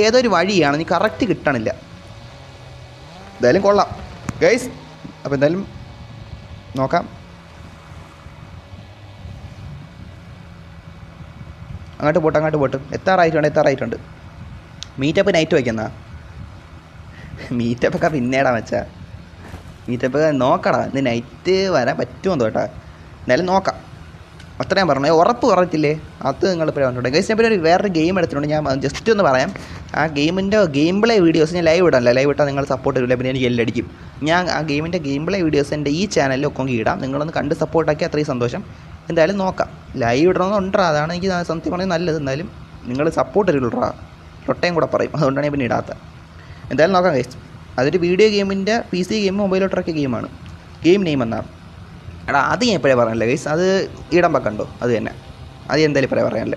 ഏതൊരു വഴിയാണ്, നീ കറക്റ്റ് കിട്ടണില്ല. എന്തായാലും കൊള്ളാം ഗൈസ്. അപ്പോൾ എന്തായാലും നോക്കാം. അങ്ങോട്ട് പോട്ട് എത്താറായിട്ടുണ്ട്. മീറ്റപ്പ് നൈറ്റ് വയ്ക്കുന്ന മീറ്റപ്പൊക്കെ പിന്നേടാ വെച്ചാൽ മീറ്റപ്പ് നോക്കടാ. ഇന്ന് നൈറ്റ് വരാൻ പറ്റുമോ കേട്ടോ. എന്തായാലും നോക്കാം. അത്രയും പറഞ്ഞു. ഉറപ്പ് പറഞ്ഞിട്ടില്ലേ? അത് നിങ്ങളിപ്പോൾ പറഞ്ഞിട്ടുണ്ട് ഗൈസ്. ഞാൻ പിന്നെ വേറൊരു ഗെയിം എടുത്തിട്ടുണ്ട്. ഞാൻ ജസ്റ്റ് ഒന്ന് പറയാം. ആ ഗെയിമിൻ്റെ ഗെയിം പ്ലേ വീഡിയോസ് ഞാൻ ലൈവ് ഇട്ടാൽ നിങ്ങൾ സപ്പോർട്ട് ചെയ്യില്ല. പിന്നെ എനിക്ക് എല്ലടിക്കും. ഞാൻ ആ ഗെയിമിൻ്റെ ഗെയിം പ്ലേ വീഡിയോസ് എൻ്റെ ഈ ചാനലിലൊക്കെ ഇടാം. നിങ്ങളൊന്ന് കണ്ട് സപ്പോർട്ടാക്കി അത്രയും സന്തോഷം. എന്തായാലും നോക്കാം. ലൈവ് ഇടണമെന്നുണ്ടാ. അതാണ് എനിക്ക് സത്യം പറഞ്ഞാൽ നല്ലത്. എന്തായാലും നിങ്ങൾ സപ്പോർട്ട് തരുള്ളൂ. ലൊട്ടയും കൂടെ പറയും. അതുകൊണ്ടാണ് ഞാൻ പിന്നെ ഇടാത്ത. എന്തായാലും നോക്കാം ഗൈസ്. അതൊരു വീഡിയോ ഗെയിമിൻ്റെ PC ഗെയിം മൊബൈലോട്ടിറക്കിയ ഗെയിമാണ്. ഗെയിം നെയിം എന്നാണ്. എടാ അത് ഞാൻ എപ്പോഴേ പറയാനില്ല ഗൈസ്. അത് ഇടം വെക്കണ്ടോ? അത് തന്നെ. അത് എന്തായാലും ഇപ്പോഴേ പറയാനില്ല.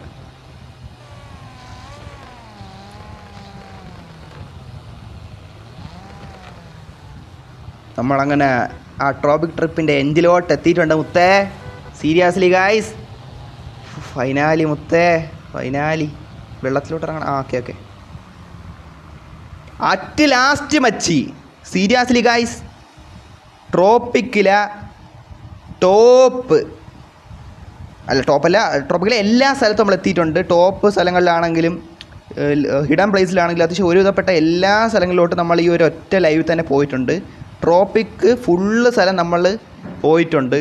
നമ്മളങ്ങനെ ആ ട്രോപ്പിക് ട്രിപ്പിൻ്റെ എൻഡിലോട്ട് എത്തിയിട്ടുണ്ട് മുത്തേ. സീരിയസ്ലി ഗൈസ്, ഫൈനാലി മുത്തേ, ഫൈനാലി. വെള്ളത്തിലോട്ട് ഇറങ്ങണം. ഓക്കെ അറ്റ് ലാസ്റ്റ് മച്ചി. സീരിയസ്ലി ഗൈസ്, ട്രോപ്പിക്കിലെ ട്രോപ്പിക്കിലെ എല്ലാ സ്ഥലത്തും നമ്മൾ എത്തിയിട്ടുണ്ട്. ടോപ്പ് സ്ഥലങ്ങളിലാണെങ്കിലും ഹിഡൻ പ്ലേസിലാണെങ്കിലും അത്യാവശ്യം ഒരുവിധപ്പെട്ട എല്ലാ സ്ഥലങ്ങളിലോട്ട് നമ്മൾ ഈ ഒരു ഒറ്റ ലൈവിൽ തന്നെ പോയിട്ടുണ്ട്. ട്രോപ്പിക്ക് ഫുള്ള് സ്ഥലം നമ്മൾ പോയിട്ടുണ്ട്.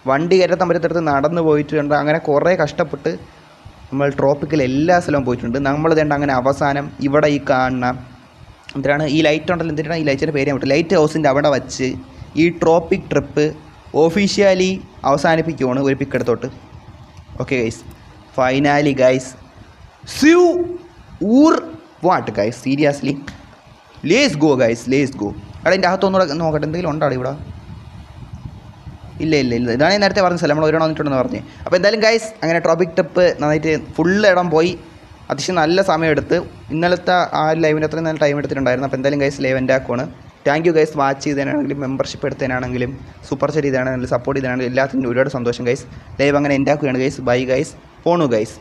വണ്ടി കയറ്റാൻ പറ്റത്തടുത്ത് നടന്ന് പോയിട്ടുണ്ട്. അങ്ങനെ കുറേ കഷ്ടപ്പെട്ട് നമ്മൾ ട്രോപ്പിക്കിൽ എല്ലാ സ്ഥലവും പോയിട്ടുണ്ട്. നമ്മൾ വേണ്ട അങ്ങനെ അവസാനം ഇവിടെ ഈ കാണുന്ന എന്തിനാണ് ഈ ലൈറ്റ് ഉണ്ടല്ലോ, എന്തിനാണ് ഈ ലൈറ്റിൻ്റെ പേര് പറ്റും, ലൈറ്റ് ഹൗസിൻ്റെ അവിടെ വച്ച് ഈ ട്രോപ്പിക് ട്രിപ്പ് ഒഫീഷ്യലി അവസാനിപ്പിക്കുവാണ് ഒരു പിക്കെടുത്തോട്ട്. ഓക്കെ ഗൈസ്, ഫൈനാലി ഗൈസ്, സ്യൂ ഊർ what guys. Seriously let's go guys, let's go. അവിടെ എൻ്റെ അകത്തൊന്നുകൂടെ നോക്കട്ടെ, എന്തെങ്കിലും ഉണ്ടോ ഇവിടെ? ഇല്ല. ഇതാണ് ഞാൻ നേരത്തെ പറഞ്ഞ സ്ഥലം. നമ്മൾ ഒരെണ്ണം വന്നിട്ടുണ്ടെന്ന് പറഞ്ഞ്. അപ്പോൾ എന്തായാലും ഗൈസ് അങ്ങനെ ട്രോപ്പിക് ട്രിപ്പ് നന്നായിട്ട് ഫുള്ള് ഇടം പോയി. അത്യാവശ്യം നല്ല സമയം എടുത്ത്. ഇന്നലത്തെ ആ ലൈവിന് അത്രയും നല്ല ടൈം എടുത്തിട്ടുണ്ടായിരുന്നു. അപ്പോൾ എന്തായാലും ഗൈസ് ലൈവ് എൻ്റെ ആക്കുവാണ്. താങ്ക് യു ഗൈസ്, വാച്ച് ചെയ്തതിനാണെങ്കിലും മെമ്പർഷിപ്പ് എടുത്തതിനാണെങ്കിലും സൂപ്പർ ചാറ്റ് ചെയ്തതാണെങ്കിലും സപ്പോർട്ട് ചെയ്തതാണെങ്കിലും എല്ലാത്തിനും ഒരുപാട് സന്തോഷം ഗൈസ്. ലൈവ് അങ്ങനെ എൻ്റെ ആക്കുകയാണ് ഗൈസ്. ബൈ ഗൈസ്, പോണു ഗൈസ്.